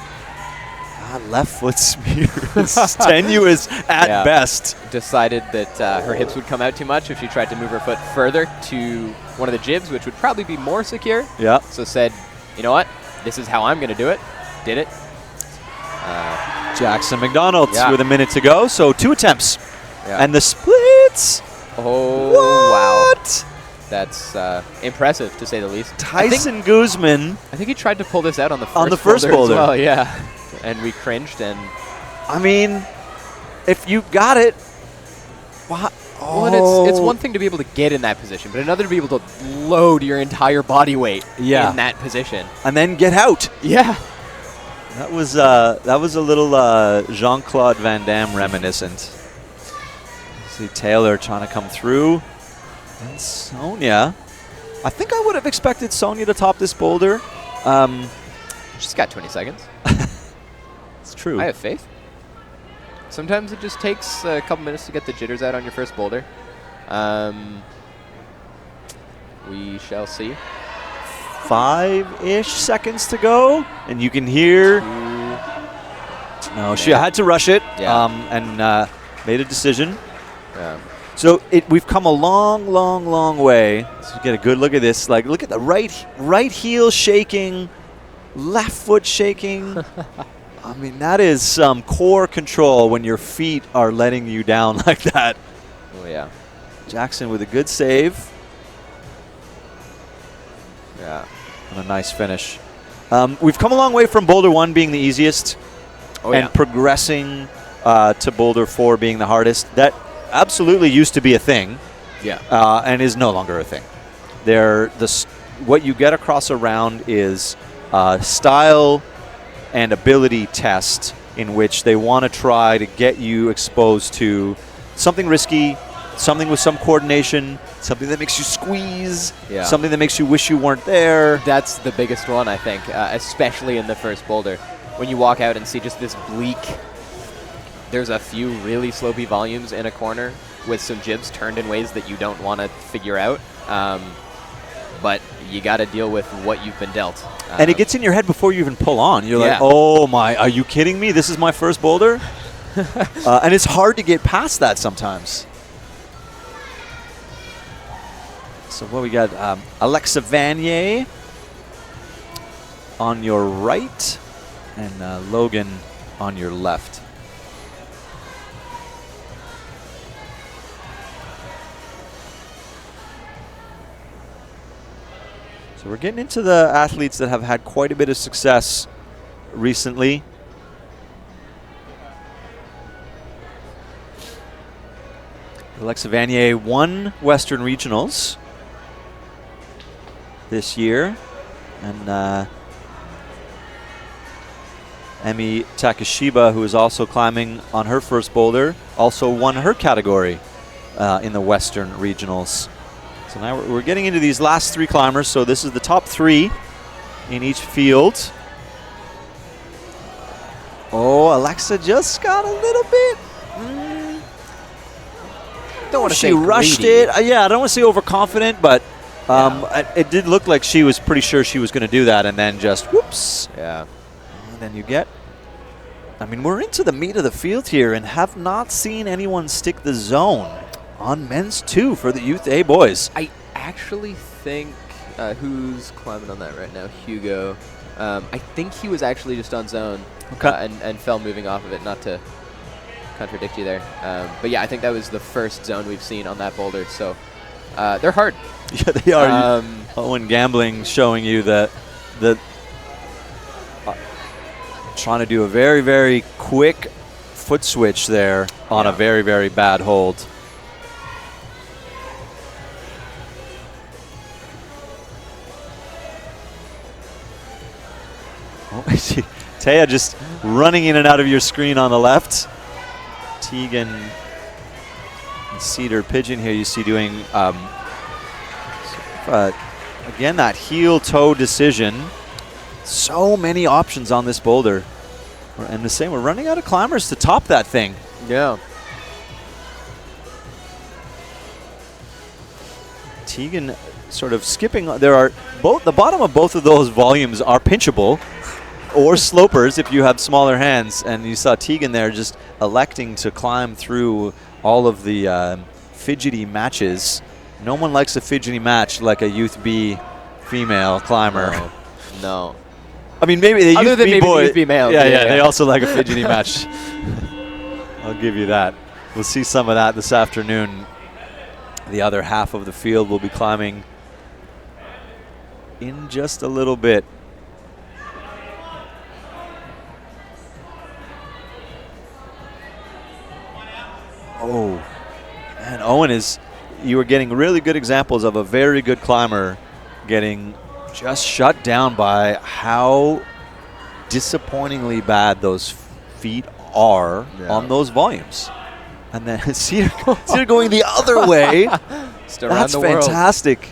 left foot smears. Tenuous at best. Decided that her hips would come out too much if she tried to move her foot further to one of the jibs, which would probably be more secure. Yeah. So said, you know what? This is how I'm going to do it. Did it. Jackson McDonald with a minute to go. So 2 attempts. Yeah. And the splits. Oh, what? Wow. That's impressive, to say the least. Tyson Guzman. I think he tried to pull this out on the first boulder. as well, yeah. And we cringed. And I mean, if you got it, what? Well, and it's one thing to be able to get in that position, but another to be able to load your entire body weight in that position. And then get out. Yeah. That was a little Jean-Claude Van Damme reminiscent. See Taylor trying to come through. And Sonia. I think I would have expected Sonia to top this boulder. She's got 20 seconds. It's true. I have faith. Sometimes it just takes a couple minutes to get the jitters out on your first boulder. We shall see. 5-ish seconds to go, and you can hear. No, she had to rush it, and made a decision. So we've come a long way. So get a good look at this. Like, look at the right heel shaking, left foot shaking. I mean, that is some core control when your feet are letting you down like that. Oh yeah. Jackson with a good save. Yeah. And a nice finish. We've come a long way from Boulder 1 being the easiest and progressing to Boulder 4 being the hardest. That absolutely used to be a thing and is no longer a thing. What you get across a round is style and ability test in which they want to try to get you exposed to something risky, something with some coordination, something that makes you squeeze, something that makes you wish you weren't there. That's the biggest one, I think, especially in the first boulder. When you walk out and see just this bleak, there's a few really slopey volumes in a corner with some jibs turned in ways that you don't want to figure out. But you got to deal with what you've been dealt. And it gets in your head before you even pull on. You're like, oh my, are you kidding me? This is my first boulder? And it's hard to get past that sometimes. So what we got? Alexa Vanier on your right and Logan on your left. So we're getting into the athletes that have had quite a bit of success recently. Alexa Vanier won Western Regionals this year, and Emi Takashiba, who is also climbing on her first boulder, also won her category in the Western Regionals. So now we're getting into these last 3 climbers. So this is the top 3 in each field. Oh, Alexa just got a little bit. Don't want to say she rushed greedy. it. Yeah, I don't want to say overconfident, but it did look like she was pretty sure she was going to do that, and then just whoops. Yeah. And then you get. I mean, we're into the meat of the field here, and have not seen anyone stick the zone on men's 2 for the Youth A boys. I actually think who's climbing on that right now? Hugo. I think he was actually just on zone and fell moving off of it. Not to contradict you there, but yeah, I think that was the first zone we've seen on that boulder. So they're hard. Yeah, they are. Owen Gambling showing you that trying to do a very, very quick foot switch there on a very, very bad hold. Oh, Taya just running in and out of your screen on the left. Tegan and Cedar Pigeon here you see doing, again, that heel-toe decision. So many options on this boulder. And the same, we're running out of climbers to top that thing. Yeah. Tegan sort of skipping. There are the bottom of both of those volumes are pinchable or slopers if you have smaller hands. And you saw Tegan there just electing to climb through all of the fidgety matches. No one likes a fidgety match like a Youth B female climber. No. I mean, maybe the Other Youth than B maybe boy. the Youth B male. Yeah, they also like a fidgety match. I'll give you that. We'll see some of that this afternoon. The other half of the field will be climbing in just a little bit. Oh, and Owen you were getting really good examples of a very good climber getting just shut down by how disappointingly bad those feet are on those volumes. And then Cedar going the other way. Just around That's the world. fantastic.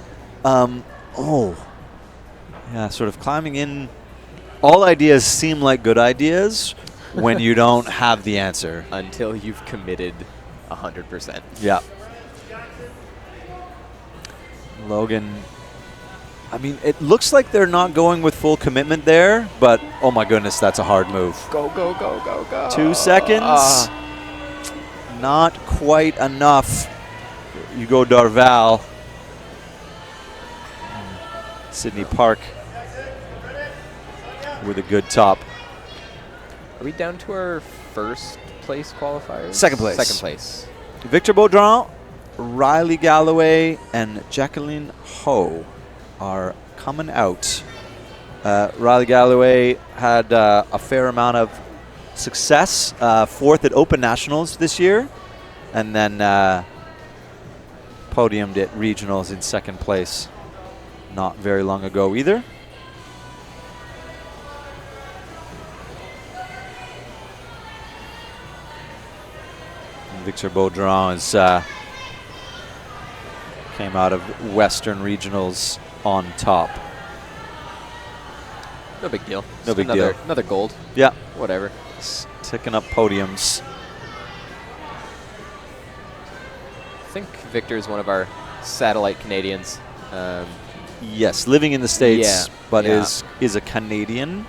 Yeah, sort of climbing in. All ideas seem like good ideas when you don't have the answer. Until you've committed 100%. Yeah. Logan, I mean, it looks like they're not going with full commitment there, but oh my goodness, that's a hard move. Go, go, go, go, go. 2 seconds. Not quite enough. You go Darval. Sydney Park with a good top. Are we down to our first place qualifiers? Second place. Second place. Victor Baudron, Riley Galloway, and Jacqueline Ho are coming out. Riley Galloway had a fair amount of success, 4th at Open Nationals this year, and then podiumed at regionals in 2nd place not very long ago either. And Victor Baudron came out of Western regionals on top. No big deal. No big deal. Another gold. Yeah. Whatever. Ticking up podiums. I think Victor is one of our satellite Canadians. Yes, living in the States, but yeah. is a Canadian.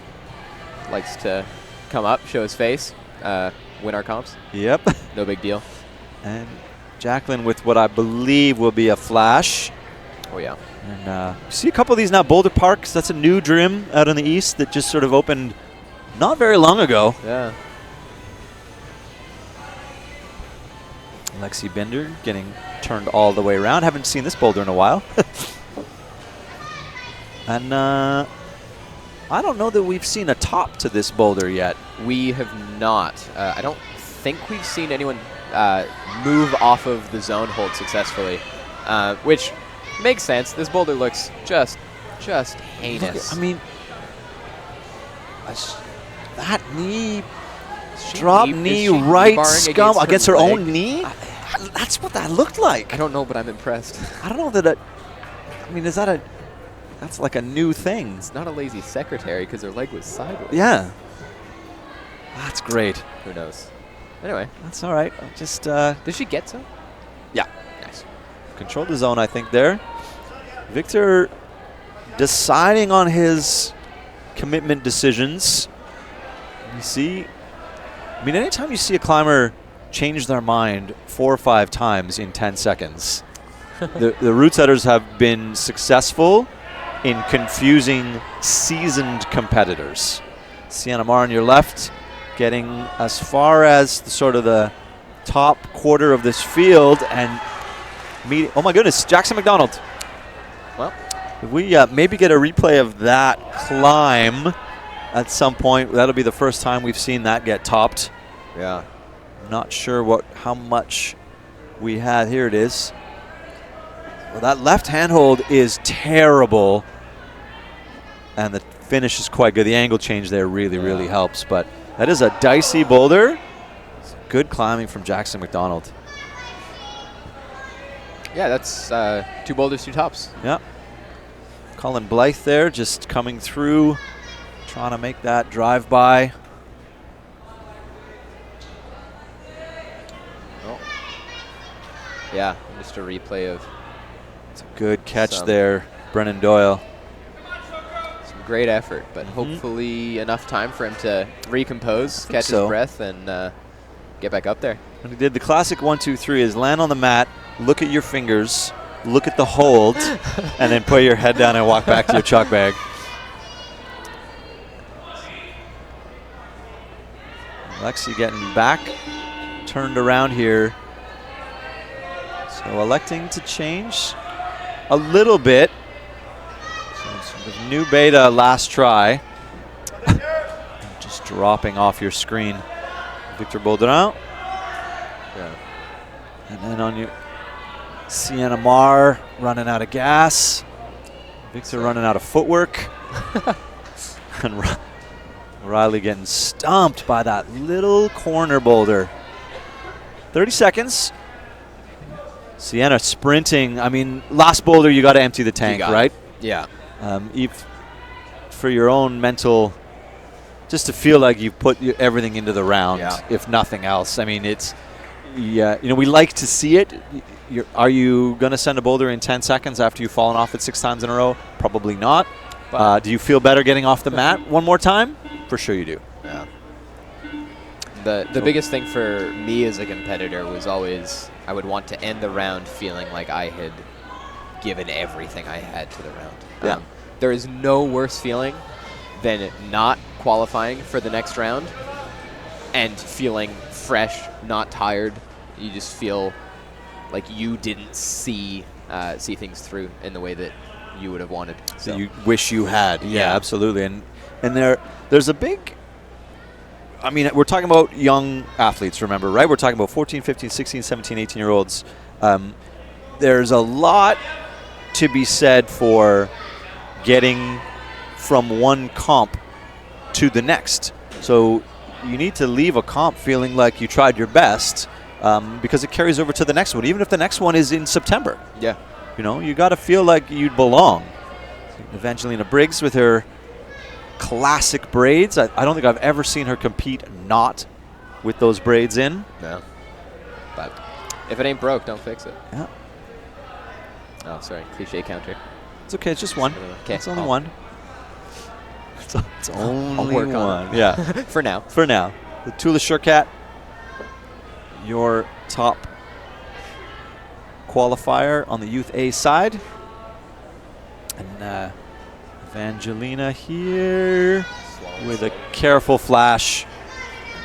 Likes to come up, show his face, win our comps. Yep. No big deal. And Jacqueline with what I believe will be a flash. Oh, yeah. And you see a couple of these now. Boulder Parks, that's a new DRIM out in the east that just sort of opened not very long ago. Yeah. Lexi Binder getting turned all the way around. Haven't seen this boulder in a while. And I don't know that we've seen a top to this boulder yet. We have not. I don't think we've seen anyone move off of the zone hold successfully, which makes sense. This boulder looks just heinous. I mean, that knee, drop knee, right scum against her own knee. That's what that looked like. I don't know, but I'm impressed. I don't know that. I mean, is that a? That's like a new thing. It's not a lazy secretary because her leg was sideways. Yeah. That's great. Who knows? Anyway. That's all right. Just. Did she get some? Yeah. Nice. Controlled the zone, I think, there. Victor deciding on his commitment decisions. You see, I mean, anytime you see a climber change their mind 4 or 5 times in 10 seconds, the route setters have been successful in confusing seasoned competitors. Sienna Mar on your left, getting as far as the top quarter of this field and meeting. Oh my goodness, Jackson McDonald. Well, if we maybe get a replay of that climb at some point, that'll be the first time we've seen that get topped. Yeah. I'm not sure how much we had. Here it is. Well, that left handhold is terrible, and the finish is quite good. The angle change there really helps, but that is a dicey boulder. It's good climbing from Jackson McDonald. Yeah, that's 2 boulders, 2 tops. Yeah. Colin Blythe there just coming through, trying to make that drive by. Oh. Yeah, just a replay of. It's a good catch there, Brennan Doyle. Some great effort, but hopefully enough time for him to recompose, catch his breath, and get back up there. What he did the classic 1, 2, 3 is land on the mat, look at your fingers, look at the hold, and then put your head down and walk back to your chalk bag. Lexi getting back, turned around here. So electing to change a little bit. So sort of new beta last try. Just dropping off your screen. Victor Boulderin. Yeah. And then on you, Sienna Mar running out of gas. Victor running out of footwork. And Riley getting stomped by that little corner boulder. 30 seconds. Sienna sprinting. I mean, last boulder, you got to empty the tank, right? Yeah. For your own mental, just to feel like you've put everything into the round, if nothing else. I mean, it's, we like to see it. Are you going to send a boulder in 10 seconds after you've fallen off it 6 times in a row? Probably not. Do you feel better getting off the mat one more time? For sure you do. Yeah. The biggest thing for me as a competitor was always I would want to end the round feeling like I had given everything I had to the round. Yeah. There is no worse feeling than not qualifying for the next round and feeling fresh, not tired. You just feel like you didn't see things through in the way that you would have wanted. So you wish you had. Yeah, absolutely. And there's a big, I mean, we're talking about young athletes, remember, right? We're talking about 14, 15, 16, 17, 18-year-olds. There's a lot to be said for getting from one comp to the next. So you need to leave a comp feeling like you tried your best because it carries over to the next one, even if the next one is in September. Yeah. You got to feel like you belong. Evangelina Briggs with her classic braids. I don't think I've ever seen her compete not with those braids in. No. But if it ain't broke, don't fix it. Yeah. Oh, sorry. Cliche counter. It's okay. It's just one. Okay. It's only one. It's only I'll work one. on it. Yeah. For now. For now. The Tula Surecat, your top qualifier on the Youth A side. And Evangelina here with a careful flash,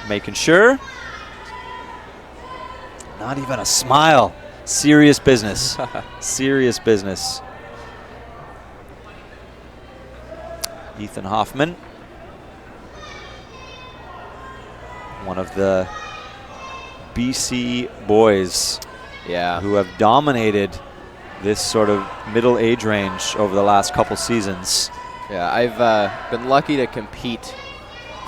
making sure. Not even a smile. Serious business. Serious business. Ethan Hoffman, one of the BC boys who have dominated this sort of middle age range over the last couple seasons. Yeah, I've been lucky to compete.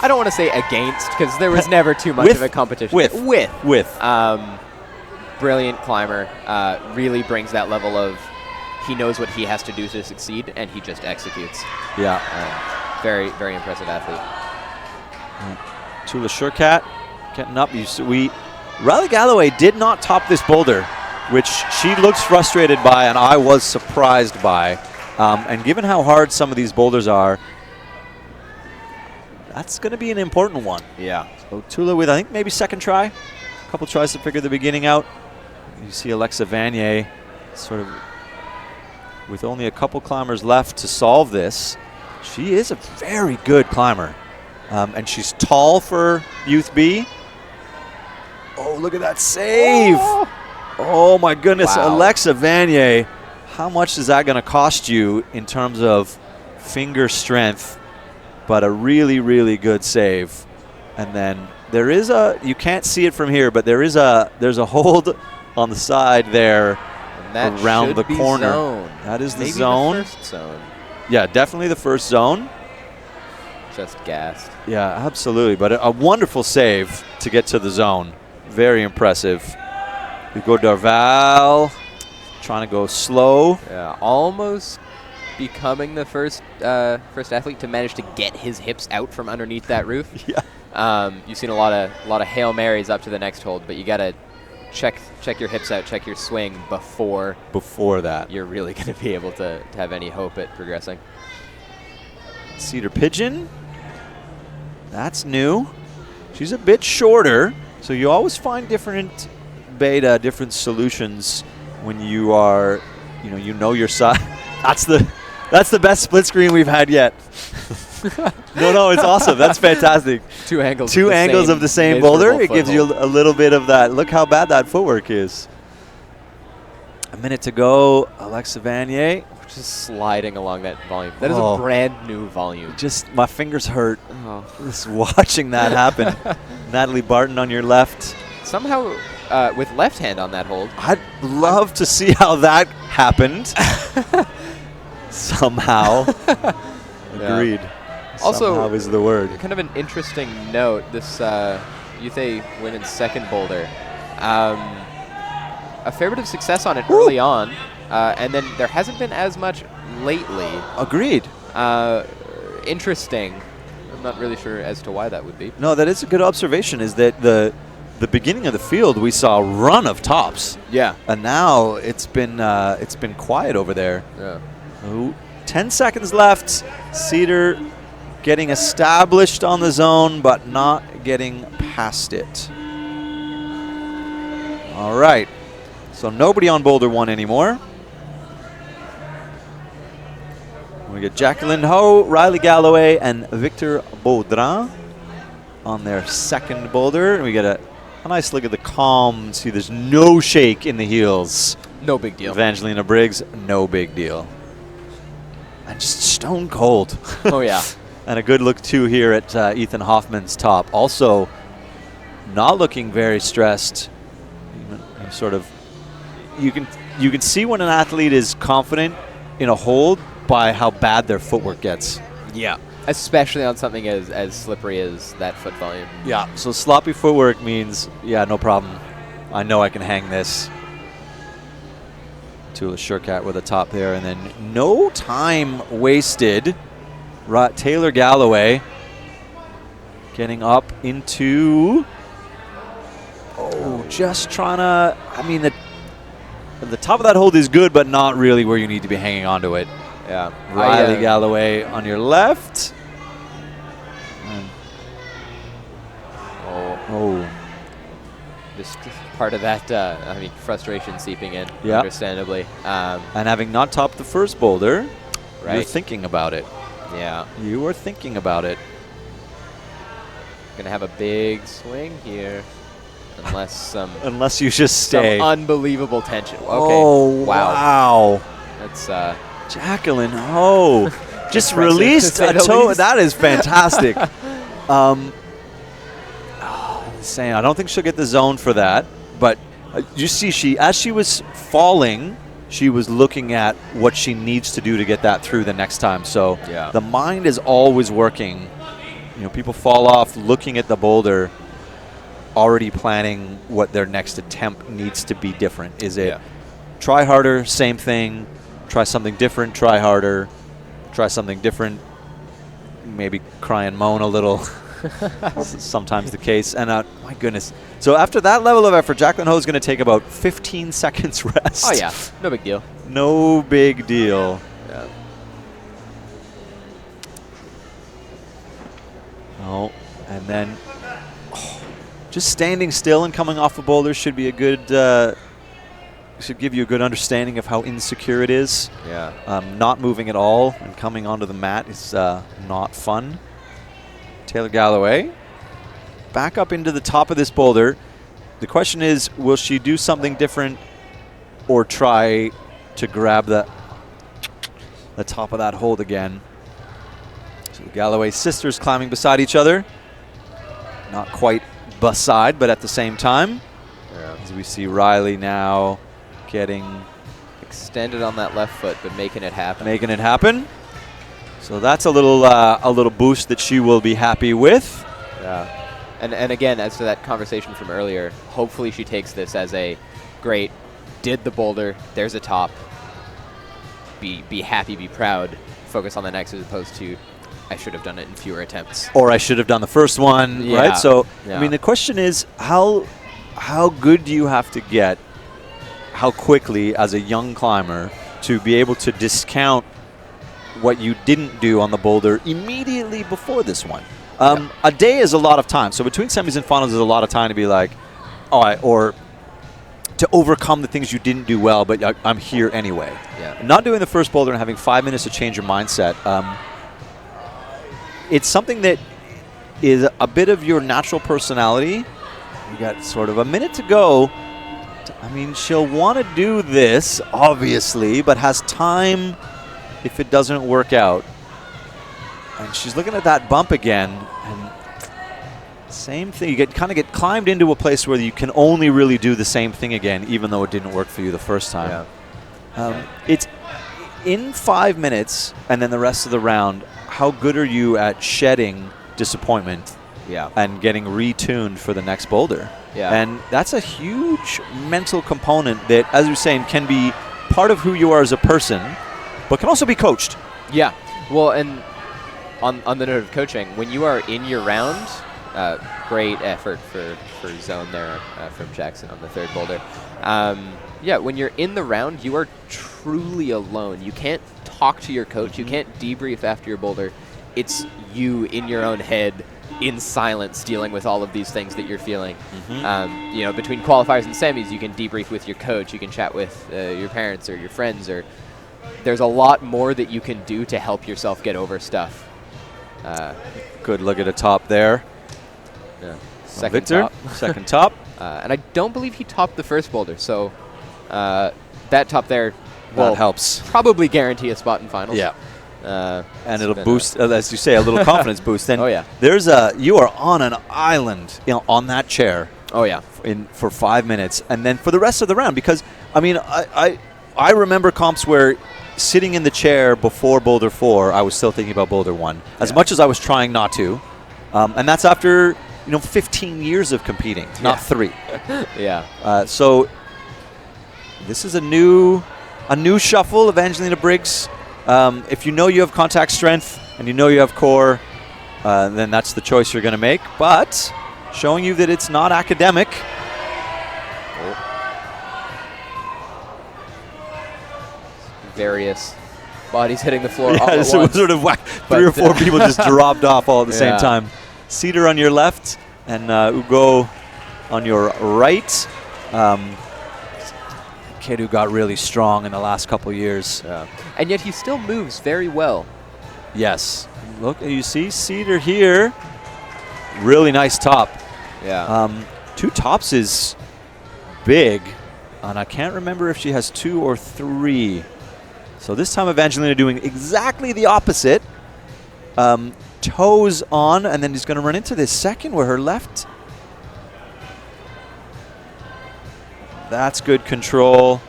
I don't want to say against, because there was never too much of a competition. With. Brilliant climber. Really brings that level of he knows what he has to do to succeed, and he just executes. Yeah. Very, very impressive athlete. Tula Shurkat getting up. Riley Galloway did not top this boulder, which she looks frustrated by, and I was surprised by. And given how hard some of these boulders are, that's going to be an important one. Yeah. So Tula with, I think, maybe second try. A couple tries to figure the beginning out. You see Alexa Vanier sort of with only a couple climbers left to solve this. She is a very good climber. And she's tall for Youth B. Oh, look at that save. Oh my goodness. Wow. Alexa Vanier, how much is that going to cost you in terms of finger strength? But a really, really good save. And then there is you can't see it from here, but there's a hold on the side there around the corner. Zone. That is the Maybe zone. The first zone. Yeah, definitely the first zone. Just gassed. Yeah, absolutely. But a wonderful save to get to the zone. Very impressive. Hugo Darval trying to go slow. Yeah, almost becoming the first athlete to manage to get his hips out from underneath that roof. Yeah. You've seen a lot of Hail Marys up to the next hold, but you gotta check your hips out, check your swing before that. You're really gonna be able to have any hope at progressing. Cedar Pigeon. That's new. She's a bit shorter, so you always find different beta, different solutions when you are, you know your size. That's the best split screen we've had yet. No, it's awesome. That's fantastic. Two angles of the same boulder. It gives you a little bit of that. Look how bad that footwork is. A minute to go. Alexa Vanier. Just sliding along that volume. That is a brand new volume. Just my fingers hurt just watching that happen. Natalie Barton on your left. Somehow with left hand on that hold. I'd love to see how that happened. Somehow. Agreed. Also, somehow is the word. Kind of an interesting note, this Youth A women's second boulder. A fair bit of success on it early on, and then there hasn't been as much lately. Agreed. Interesting. I'm not really sure as to why that would be. No, that is a good observation, is that the beginning of the field we saw a run of tops. Yeah. And now it's been quiet over there. Yeah. 10 seconds left. Cedar getting established on the zone, but not getting past it. All right. So nobody on Boulder 1 anymore. We get Jacqueline Ho, Riley Galloway, and Victor Baudrin on their second boulder. And we get a nice look at the calm. See, there's no shake in the heels. No big deal. Evangelina Briggs, no big deal. And just stone cold. Oh, yeah. And a good look, too, here at Ethan Hoffman's top. Also, not looking very stressed. Sort of, you can see when an athlete is confident in a hold by how bad their footwork gets. Yeah. Especially on something as slippery as that foot volume. Yeah. So sloppy footwork means, yeah, no problem. I know I can hang this. Tula Shurkat with a top there, and then no time wasted. Taylor Galloway getting up into, just trying to, I mean, the top of that hold is good, but not really where you need to be hanging on to it. Yeah. Riley Galloway on your left. Just part of that, frustration seeping in, understandably. And having not topped the first boulder, right. You're thinking about it. Yeah. You are thinking about it. Gonna have a big swing here. Unless you just stay. Some unbelievable tension. Okay. Oh, wow. That's Jacqueline Ho just released a toe. That is fantastic. Insane. I don't think she'll get the zone for that, but you see, as she was falling, she was looking at what she needs to do to get that through the next time. So the mind is always working. People fall off looking at the boulder, already planning what their next attempt needs to be different. Is it try harder, same thing, try something different, try harder, try something different, maybe cry and moan a little. Sometimes the case. And my goodness. So after that level of effort, Jacqueline Ho is going to take about 15 seconds rest. Oh, yeah. No big deal. No big deal. Yeah. Oh, and then just standing still and coming off a boulder should be a good, should give you a good understanding of how insecure it is. Yeah. Not moving at all and coming onto the mat is not fun. Taylor Galloway back up into the top of this boulder. The question is, will she do something different or try to grab the top of that hold again? So the Galloway sisters climbing beside each other. Not quite beside, but at the same time. Yeah. As we see Riley now getting extended on that left foot, but making it happen. Making it happen. So that's a little boost that she will be happy with. Yeah. And again, as to that conversation from earlier, hopefully she takes this as a great, did the boulder, there's a top, be happy, be proud, focus on the next as opposed to I should have done it in fewer attempts. Or I should have done the first one, right? So, yeah. I mean, the question is how good do you have to get, how quickly as a young climber to be able to discount what you didn't do on the boulder immediately before this one. A day is a lot of time. So between semis and finals is a lot of time to be like, or to overcome the things you didn't do well, but I'm here anyway. Yeah. Not doing the first boulder and having 5 minutes to change your mindset. It's something that is a bit of your natural personality. You got sort of a minute to go. I mean, she'll want to do this, obviously, but has time if it doesn't work out. And she's looking at that bump again, and same thing. You kind of get climbed into a place where you can only really do the same thing again, even though it didn't work for you the first time. Yeah. It's in 5 minutes, and then the rest of the round. How good are you at shedding disappointment? Yeah. And getting retuned for the next boulder? Yeah. And that's a huge mental component that, as you're saying, can be part of who you are as a person, but can also be coached. Yeah. Well, and on the note of coaching, when you are in your round, great effort for zone there from Jackson on the third boulder. Yeah, when you're in the round, you are truly alone. You can't talk to your coach. You can't debrief after your boulder. It's you in your own head, in silence, dealing with all of these things that you're feeling. Between qualifiers and semis, you can debrief with your coach. You can chat with your parents or your friends, or there's a lot more that you can do to help yourself get over stuff. Good look at a top there. Yeah. Second top. Second top. And I don't believe he topped the first boulder, so that top there will helps. Probably guarantee a spot in finals. Yeah. And it'll boost, as you say, a little confidence boost. And you are on an island, on that chair. Oh yeah. For 5 minutes, and then for the rest of the round. Because I mean, I remember comps where sitting in the chair before Boulder 4, I was still thinking about Boulder 1, as much as I was trying not to. And that's after 15 years of competing, not 3. Yeah. So this is a new shuffle of Angelina Briggs. If you know you have contact strength and you know you have core, then that's the choice you're going to make. But showing you that it's not academic. Various bodies hitting the floor all at so once. Sort of whack. 3 or 4 people just dropped off all at the same time. Cedar on your left and Ugo on your right. Kid who got really strong in the last couple years. Yeah. And yet he still moves very well. Yes. Look, you see Cedar here. Really nice top. Yeah. 2 tops is big, and I can't remember if she has 2 or 3. So this time Evangelina doing exactly the opposite. Toes on, and then he's going to run into this second where her left. That's good control.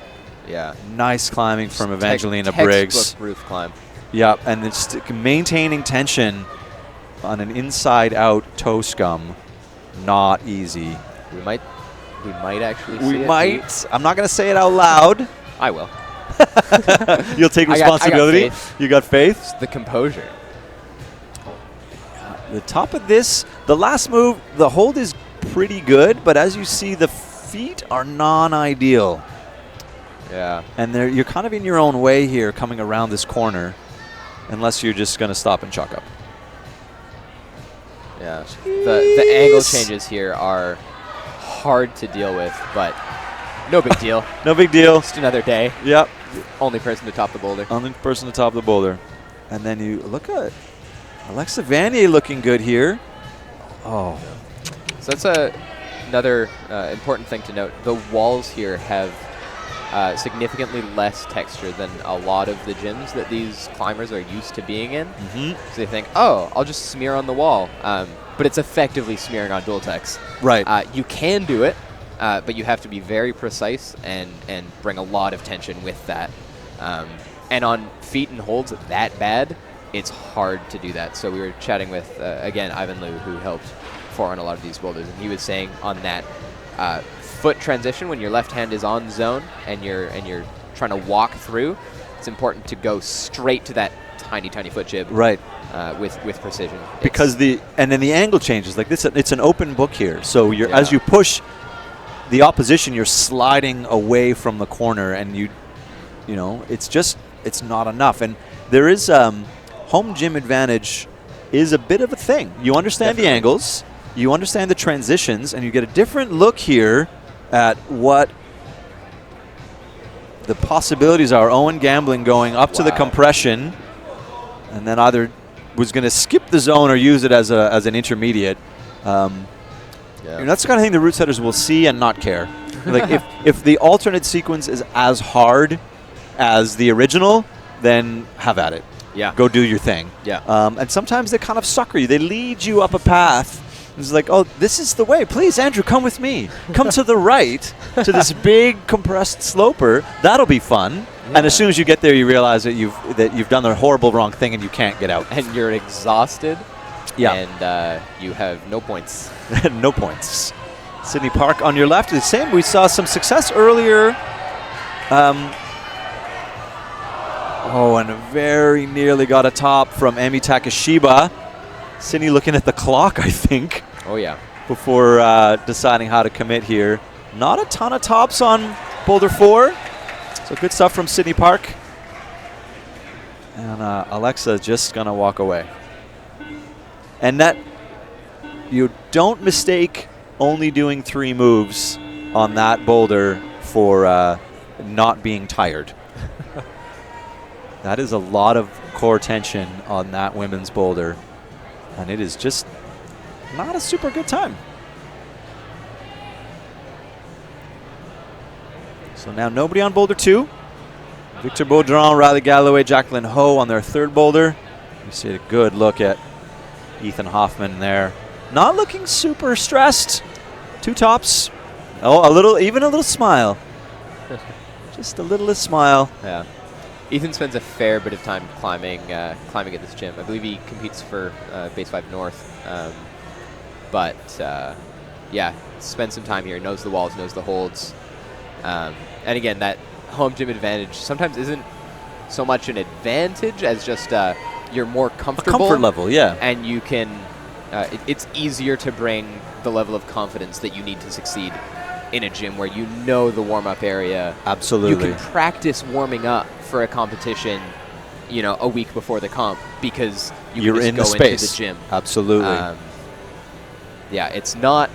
Yeah. Nice climbing from Evangelina textbook Briggs. roof climb. Yep, and it's maintaining tension on an inside-out toe scum. Not easy. We might actually see it. We might. I'm not going to say it out loud. I will. You'll take responsibility. I got faith. You got faith? It's the composure. The top of this, the last move, the hold is pretty good, but as you see, the feet are non-ideal. Yeah. And you're kind of in your own way here coming around this corner, unless you're just going to stop and chalk up. Yeah. The angle changes here are hard to deal with, but no big deal. No big deal. Just another day. Yep. Only person to top the boulder. Only person to top the boulder. And then you look at Alexa Vanier looking good here. Oh. So that's another important thing to note. The walls here have significantly less texture than a lot of the gyms that these climbers are used to being in. Mm-hmm. So they think, oh, I'll just smear on the wall. But it's effectively smearing on dual techs. Right. You can do it, but you have to be very precise and bring a lot of tension with that. And on feet and holds that bad, it's hard to do that. So we were chatting with, again, Ivan Liu, who helped on a lot of these boulders, and he was saying on that foot transition, when your left hand is on zone and you're trying to walk through, it's important to go straight to that tiny foot jib. Right. With precision. Because and then the angle changes. Like this, it's an open book here. So Yeah. as you push the opposition, you're sliding away from the corner, and you know, it's not enough. And there is home gym advantage is a bit of a thing. You understand Definitely. the angles, you understand the transitions, and you get a different look here at what the possibilities are. Owen Gambling going up to the compression, and then either was going to skip the zone or use it as an intermediate. And that's the kind of thing the route setters will see and not care. Like if the alternate sequence is as hard as the original, then have at it. Yeah. Go do your thing. Yeah. And sometimes they kind of sucker you. They lead you up a path. It's like, oh, this is the way. Please, Andrew, come with me. Come to the right to this big compressed sloper. That'll be fun. Yeah. And as soon as you get there, you realize that you've done the horrible wrong thing and you can't get out. And you're exhausted. Yeah. And you have no points. No points. Sydney Park on your left. The same. We saw some success earlier. And very nearly got a top from Emi Takashiba. Sydney looking at the clock, I think. Oh, yeah. Before deciding how to commit here. Not a ton of tops on Boulder 4. So good stuff from Sydney Park. And Alexa just going to walk away. And that, you don't mistake only doing 3 moves on that boulder for not being tired. That is a lot of core tension on that women's boulder. And it is just not a super good time. So now nobody on boulder 2. Victor Baudron, Riley Galloway, Jacqueline Ho on their 3rd boulder. You see a good look at Ethan Hoffman there. Not looking super stressed. 2 tops. Oh, even a little smile. Just a little smile. Yeah. Ethan spends a fair bit of time climbing at this gym. I believe he competes for Base 5 North. Yeah, spends some time here, knows the walls, knows the holds. And again, that home gym advantage sometimes isn't so much an advantage as just you're more comfortable. A comfort level, yeah. And you can, it's easier to bring the level of confidence that you need to succeed in a gym where you know the warm-up area. Absolutely. You can practice warming up for a competition, a week before the comp because you're in go the space. Into the gym. Absolutely. Yeah, it's not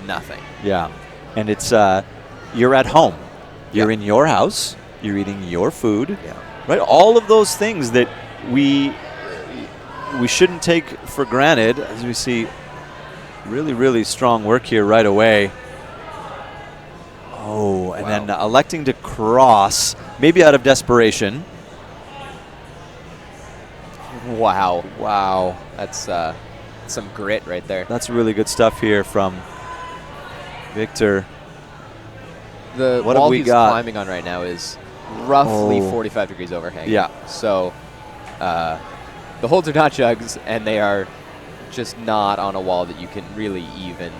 nothing. Yeah, and it's you're at home. You're in your house. You're eating your food. Yeah. Right. All of those things that we shouldn't take for granted, as we see really, really strong work here right away. and then electing to cross, maybe out of desperation. Wow. Wow. That's some grit right there. That's really good stuff here from Victor. The what wall have we he's got? climbing on right now is roughly 45 degrees overhang. Yeah. So the holds are not jugs, and they are just not on a wall that you can really even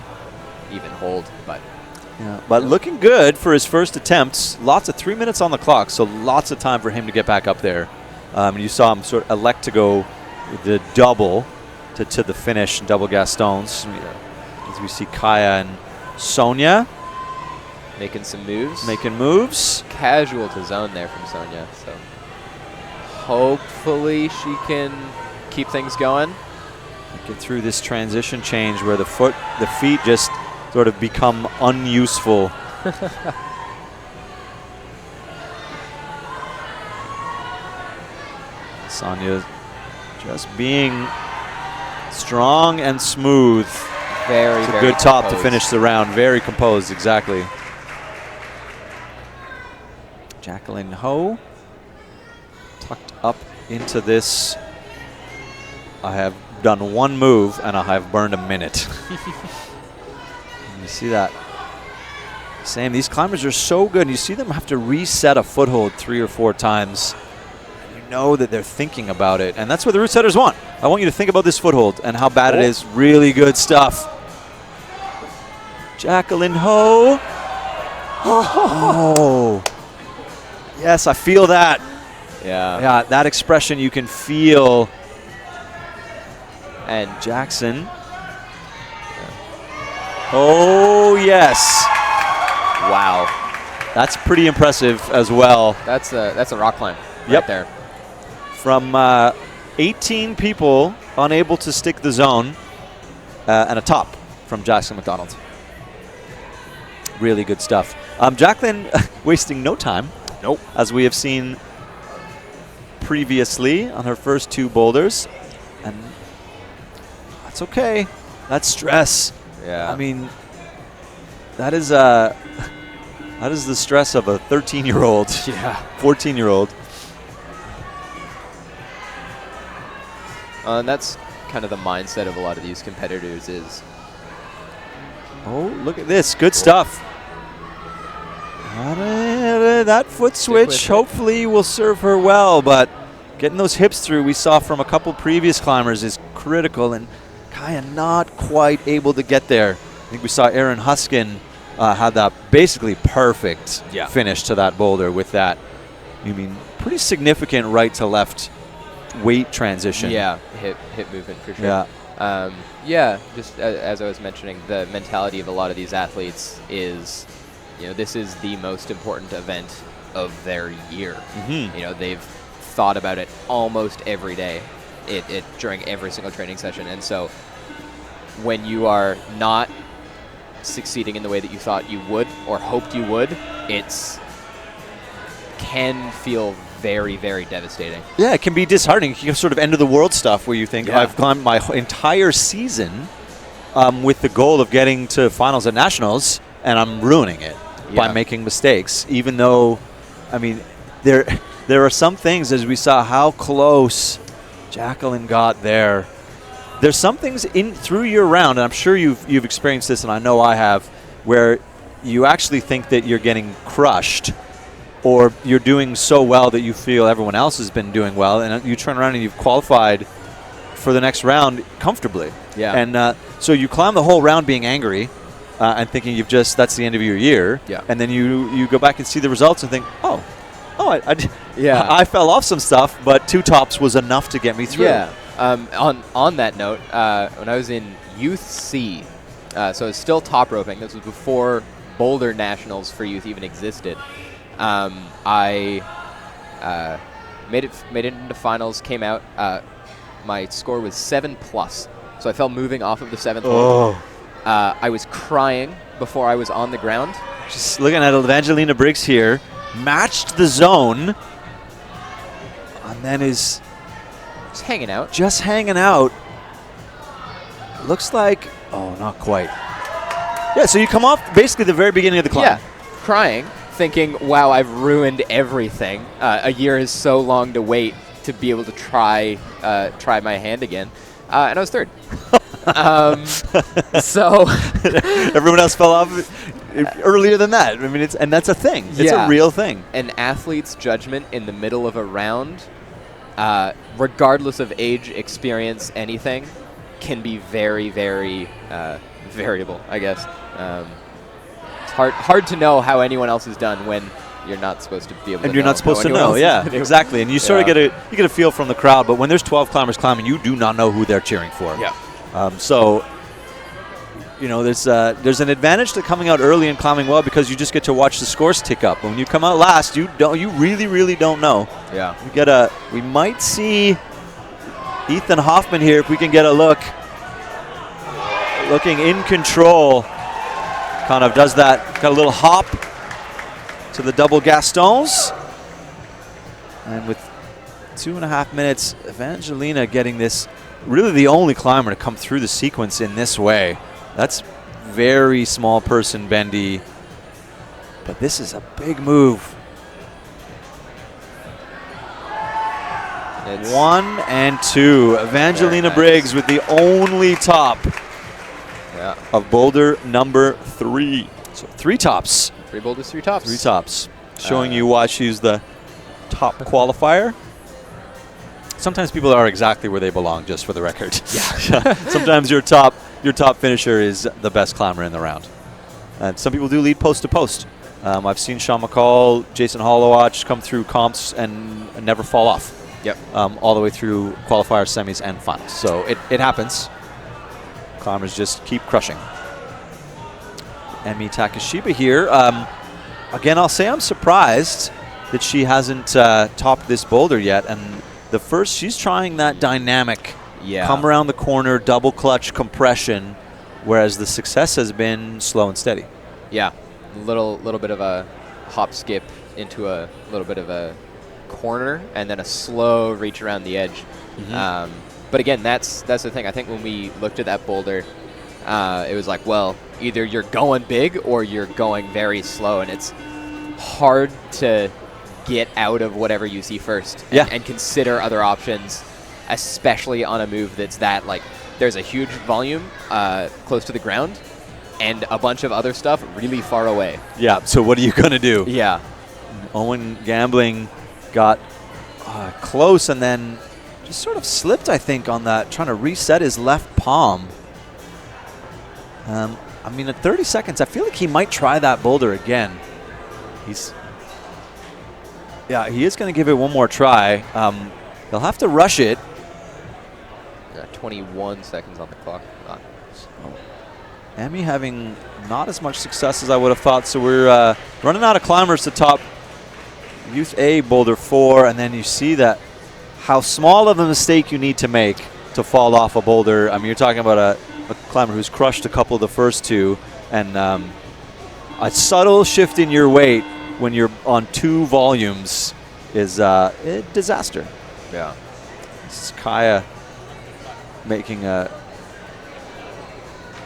hold. But looking good for his first attempts. Lots of 3 minutes on the clock, so lots of time for him to get back up there. And you saw him sort of elect to go with the double to the finish, double Gastons. As we see Kaya and Sonia making some moves. Making moves. Casual to zone there from Sonia. So hopefully she can keep things going. Get through this transition change where the feet just sort of become unuseful. Sonia just being strong and smooth. Very, it's a very good top composed. to finish the round. Very composed, exactly. Jacqueline Ho tucked up into this. I have done one move and I have burned a minute. You see that? Same. These climbers are so good. And you see them have to reset a foothold 3 or 4 times. And you know that they're thinking about it. And that's what the route setters want. I want you to think about this foothold and how bad it is. Really good stuff. Jacqueline Ho. Oh. Yes, I feel that. Yeah, that expression you can feel. And Jackson. Oh, yes. Wow. That's pretty impressive as well. That's a rock climb right there. From 18 people unable to stick the zone and a top from Jackson McDonald. Really good stuff. Jacqueline wasting no time. Nope. As we have seen previously on her first 2 boulders. And that's okay. That's stress. Yeah. I mean, that is the stress of a 13-year-old. Yeah. 14-year-old. And that's kind of the mindset of a lot of these competitors is. Oh, look at this. Good stuff. That foot switch hopefully will serve her well, but getting those hips through we saw from a couple previous climbers is critical, and Kaya not quite able to get there. I think we saw Aaron Huskin had that basically perfect finish to that boulder with that. I mean, pretty significant right to left weight transition. Yeah, hip movement for sure. Yeah. Just as I was mentioning, the mentality of a lot of these athletes is, this is the most important event of their year. Mm-hmm. They've thought about it almost every day, during every single training session. And so when you are not succeeding in the way that you thought you would or hoped you would, can feel very, very devastating. Yeah, it can be disheartening. You have sort of end of the world stuff where you think, I've gone my entire season with the goal of getting to finals at nationals, and I'm ruining it by making mistakes. Even though, I mean, there are some things, as we saw how close Jacqueline got there. There's some things through your round, and I'm sure you've experienced this, and I know I have, where you actually think that you're getting crushed, or you're doing so well that you feel everyone else has been doing well, and you turn around and you've qualified for the next round comfortably. Yeah. And so you climb the whole round being angry and thinking that's the end of your year. Yeah. And then you go back and see the results and think, I fell off some stuff, but 2 tops was enough to get me through. Yeah. On that note, when I was in Youth C, so it's still top roping. This was before Boulder Nationals for youth even existed. I made it into finals. Came out. My score was 7+, so I fell moving off of the 7th hold. I was crying before I was on the ground. Just looking at Evangelina Briggs here, matched the zone, and then is just hanging out. Just hanging out. Looks like, not quite. Yeah, so you come off basically the very beginning of the climb. Yeah, crying, thinking, wow, I've ruined everything. A year is so long to wait to be able to try my hand again. And I was third. So everyone else fell off earlier than that. I mean, and that's a thing. It's a real thing. An athlete's judgment in the middle of a round, regardless of age, experience, anything, can be very, very variable, I guess. It's hard to know how anyone else is done when you're not supposed to be able to know. And you're not supposed to know, yeah, exactly. And you sort of get a feel from the crowd, but when there's 12 climbers climbing, you do not know who they're cheering for. Yeah. So, you know, there's an advantage to coming out early and climbing well because you just get to watch the scores tick up. When you come out last, you really don't know. Yeah. We might see Ethan Hoffman here if we can get a look. Looking in control. Kind of does that, got a little hop to the double Gastons. And with 2.5 minutes, Evangelina getting this, really the only climber to come through the sequence in this way. That's very small person bendy, but this is a big move. 1 and 2. Evangelina Briggs with the only top of Boulder number 3. So 3 tops. 3 boulders, 3 tops. 3 tops. Showing you why she's the top qualifier. Sometimes people are exactly where they belong, just for the record. Yeah. Sometimes your top finisher is the best climber in the round. And some people do lead post to post. I've seen Sean McCall, Jason Hollowatch come through comps and never fall off. Yep. All the way through qualifiers, semis, and finals. So it happens. Climbers just keep crushing. Emi Takashiba here. Again, I'll say I'm surprised that she hasn't topped this boulder yet. And the first, she's trying that dynamic, come around the corner, double clutch compression, whereas the success has been slow and steady. Yeah, a little bit of a hop skip into a little bit of a corner, and then a slow reach around the edge. Mm-hmm. But again, that's the thing. I think when we looked at that boulder, it was like, well, either you're going big or you're going very slow, and it's hard to get out of whatever you see first and consider other options, especially on a move that's that, like, there's a huge volume close to the ground and a bunch of other stuff really far away. Yeah, so what are you going to do? Yeah. Owen Gambling got close and then just sort of slipped, I think, on that, trying to reset his left palm. I mean, at 30 seconds, I feel like he might try that boulder again. He is going to give it one more try. He'll have to rush it. 21 seconds on the clock. Emi having not as much success as I would have thought, so we're running out of climbers to top Youth A Boulder 4, and then you see that how small of a mistake you need to make to fall off a boulder. I mean, you're talking about a climber who's crushed a couple of the first two, and a subtle shift in your weight when you're on 2 volumes is a disaster. Yeah. This is Kaya making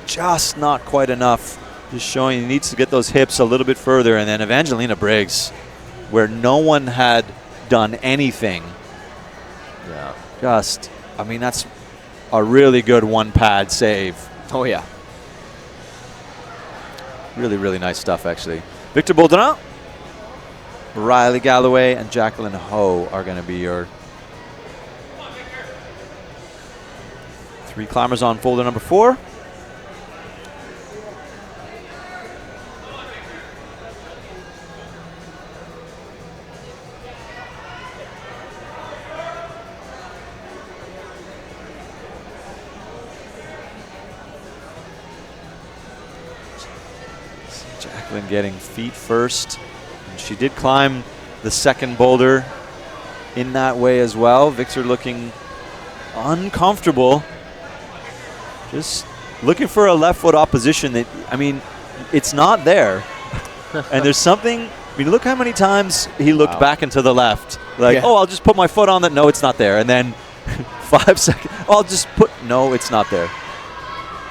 just not quite enough. Just showing he needs to get those hips a little bit further. And then Evangelina Briggs, where no one had done anything. Yeah. I mean, that's a really good one-pad save. Oh, yeah. Really, really nice stuff, actually. Victor Boulderin, Riley Galloway, and Jacqueline Ho are going to be your 3 climbers on folder number 4. Jacqueline getting feet first. And she did climb the second boulder in that way as well. Victor looking uncomfortable. Just looking for a left foot opposition that, I mean, it's not there. And there's something, I mean, look how many times he looked back and to the left. Like, oh, I'll just put my foot on that. No, it's not there. And then 5 seconds, oh, I'll just put, no, it's not there.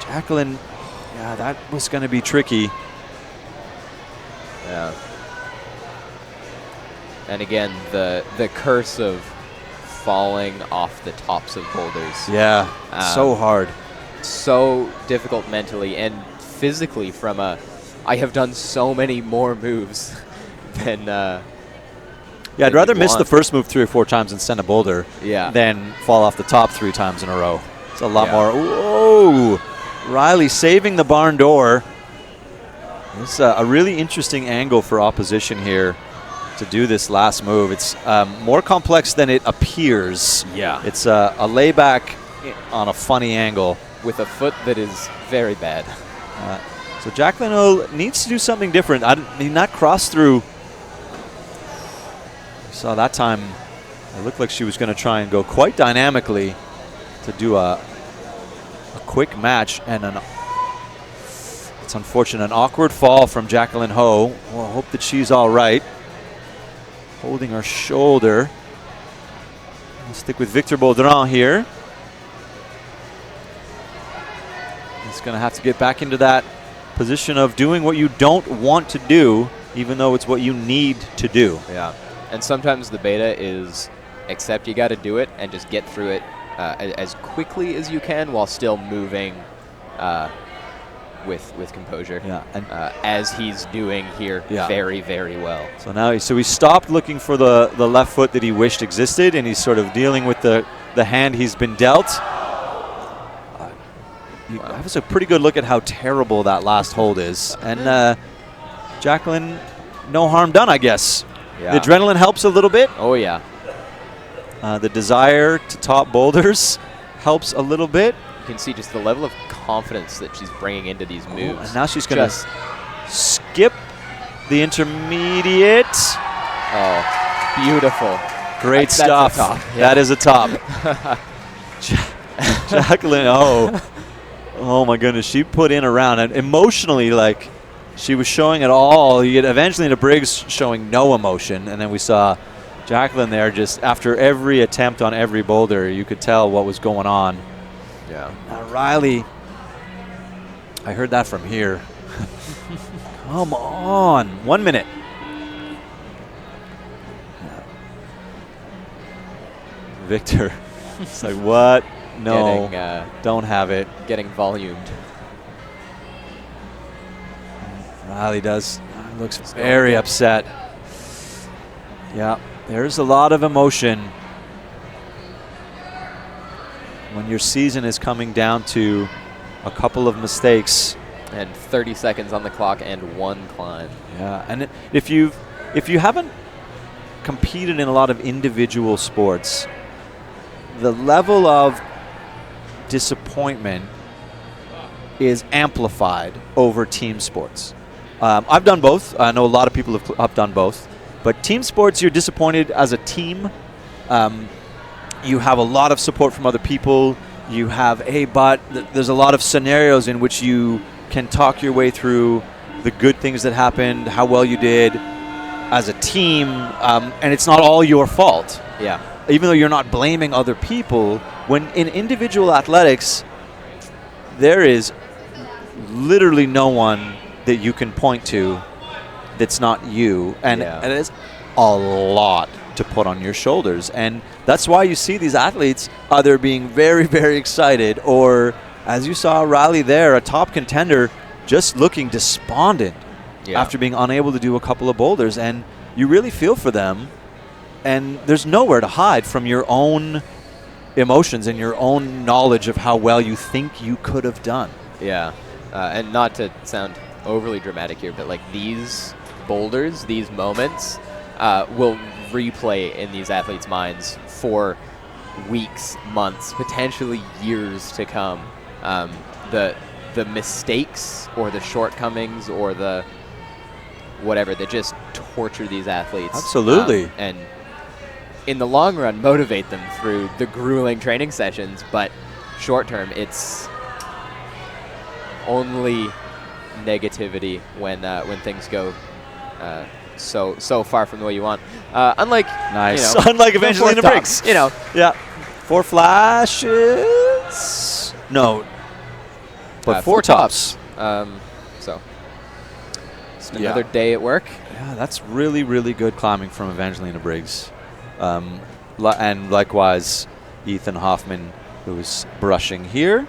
Jacqueline, yeah, that was going to be tricky. Yeah. And again, the curse of falling off the tops of boulders. Yeah, so hard. So difficult mentally and physically from I have done so many more moves than yeah, I'd rather miss the first move 3 or 4 times and send a boulder than fall off the top 3 times in a row. It's a lot more. Whoa! Riley saving the barn door. It's a really interesting angle for opposition here to do this last move. It's more complex than it appears. Yeah. It's a layback on a funny angle. With a foot that is very bad. So Jacqueline O needs to do something different. I mean, that cross through. You saw that time. It looked like she was going to try and go quite dynamically to do a quick match, and it's unfortunate, an awkward fall from Jacqueline Ho. Well, I hope that she's all right. Holding her shoulder. We'll stick with Victor Baudran here. He's going to have to get back into that position of doing what you don't want to do, even though it's what you need to do. Yeah. And sometimes the beta is accept you got to do it and just get through it as quickly as you can while still moving with composure. Yeah. And as he's doing here very, very well. So now he stopped looking for the left foot that he wished existed, and he's sort of dealing with the hand he's been dealt. That was a pretty good look at how terrible that last hold is. And Jacqueline, no harm done, I guess. Yeah. The adrenaline helps a little bit. Oh, yeah. The desire to top boulders helps a little bit. You can see just the level of confidence that she's bringing into these moves. And now she's going to skip the intermediate. Oh, beautiful. Great stuff. Top. Yeah. That is a top. Jacqueline, oh my goodness, she put in a round, and emotionally, like, she was showing it all. You get eventually into Briggs showing no emotion, and then we saw Jacqueline there just after every attempt on every boulder. You could tell what was going on. Yeah. Now Riley, I heard that from here. Come on, 1 minute. Victor, it's like, what? No, don't have it. Getting volumed. Riley looks very upset. Yeah, there's a lot of emotion when your season is coming down to a couple of mistakes. And 30 seconds on the clock and 1 climb. Yeah, and if you haven't competed in a lot of individual sports, the level of disappointment is amplified over team sports. I've done both. I know a lot of people have done both. But team sports, you're disappointed as a team. You have a lot of support from other people. You have there's a lot of scenarios in which you can talk your way through the good things that happened, how well you did as a team, and it's not all your fault. Yeah. Even though you're not blaming other people, when in individual athletics, there is literally no one that you can point to that's not you, and it is a lot to put on your shoulders. And that's why you see these athletes either being very, very excited, or as you saw Riley there, a top contender, just looking despondent after being unable to do a couple of boulders. And you really feel for them, and there's nowhere to hide from your own emotions and your own knowledge of how well you think you could have done. Yeah, and not to sound overly dramatic here, but like these boulders, these moments will replay in these athletes' minds for weeks, months, potentially years to come. The mistakes or the shortcomings or the whatever that just torture these athletes. Absolutely. And in the long run, motivate them through the grueling training sessions, but short term, it's only negativity when things go so far from the way you want. Unlike unlike Evangelina Briggs, yeah, 4 flashes, no, but 4 tops. So Just another day at work. Yeah, that's really, really good climbing from Evangelina Briggs. And likewise, Ethan Hoffman, who's brushing here.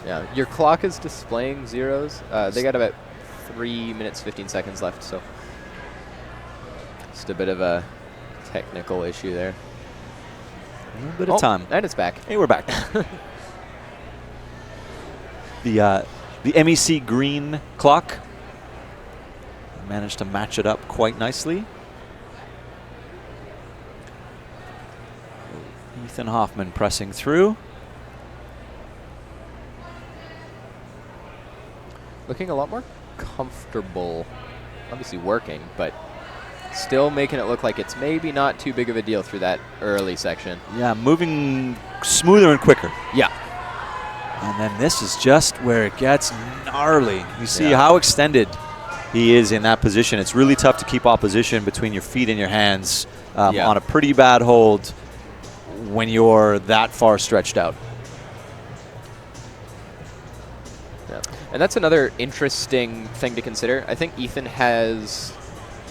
Yeah, your clock is displaying zeros. They got about 3 minutes, 15 seconds left, so just a bit of a technical issue there. A little bit of time. And it's back. Hey, we're back. The MEC green clock managed to match it up quite nicely. Ethan Hoffman pressing through. Looking a lot more comfortable, obviously working, but still making it look like it's maybe not too big of a deal through that early section. Yeah, moving smoother and quicker. Yeah. And then this is just where it gets gnarly. You see how extended he is in that position. It's really tough to keep opposition between your feet and your hands on a pretty bad hold when you're that far stretched out. Yeah. And that's another interesting thing to consider. I think Ethan has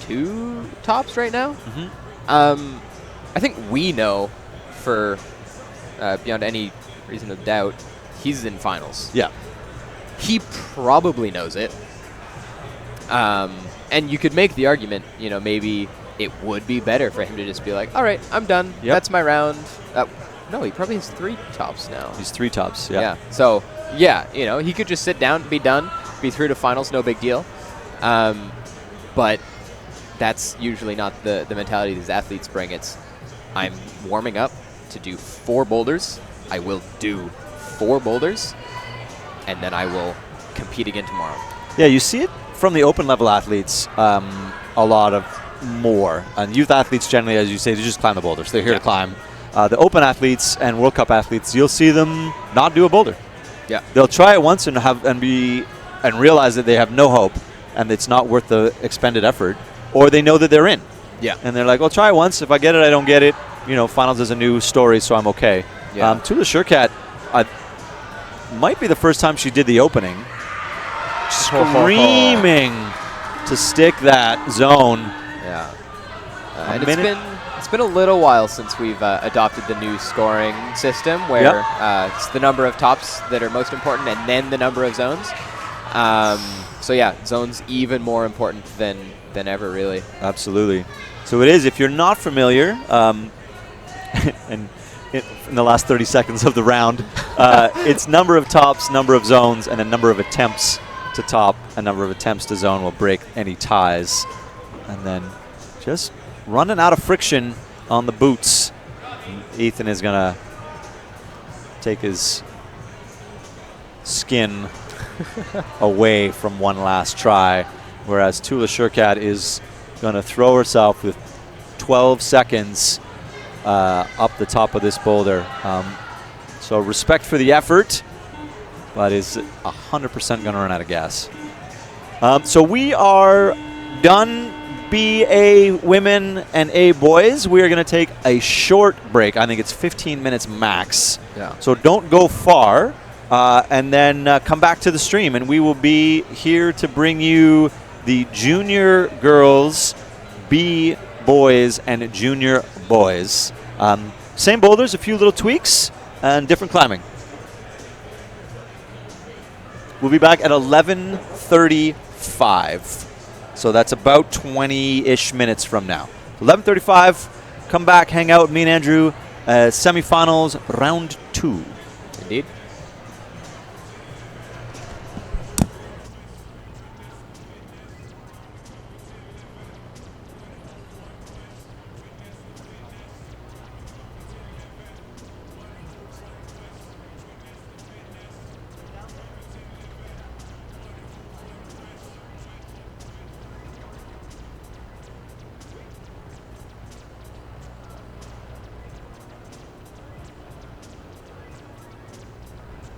2 tops right now. I think we know for beyond any reason of doubt, he's in finals. Yeah. He probably knows it. And you could make the argument, maybe it would be better for him to just be like, all right, I'm done. Yep. That's my round. No, he probably has 3 tops now. He's 3 tops, yeah. So, yeah, he could just sit down, be done, be through to finals, no big deal. But that's usually not the mentality these athletes bring. It's, I'm warming up to do 4 boulders. I will do 4 boulders, and then I will compete again tomorrow. Yeah, you see it from the open level athletes a lot of more. And youth athletes generally, as you say, they just climb the boulders. They're here to climb. The open athletes and World Cup athletes, you'll see them not do a boulder. Yeah. They'll try it once and realize that they have no hope and it's not worth the expended effort, or they know that they're in. Yeah. And they're like, well, try it once. If I get it, I don't get it. Finals is a new story, so I'm okay. Yeah. Tula Sherkat, might be the first time she did the opening. Screaming to stick that zone. Yeah. And it's been a little while since we've adopted the new scoring system where it's the number of tops that are most important and then the number of zones. So yeah, zones even more important than ever, really. Absolutely. So it is, if you're not familiar, and in the last 30 seconds of the round, it's number of tops, number of zones, and a number of attempts to top. A number of attempts to zone will break any ties. And then just running out of friction on the boots. Ethan is going to take his skin away from one last try, whereas Tula Sherkat is going to throw herself with 12 seconds up the top of this boulder. So respect for the effort, but is 100% going to run out of gas. So we are done BA women and A boys. We are going to take a short break. I think it's 15 minutes max. Yeah. So don't go far, and then come back to the stream, and we will be here to bring you the junior girls, B boys, and junior boys. Same boulders, a few little tweaks, and different climbing. We'll be back at 11:35. So that's about 20-ish minutes from now. 11:35, come back, hang out with me and Andrew. Semifinals, round 2. Indeed.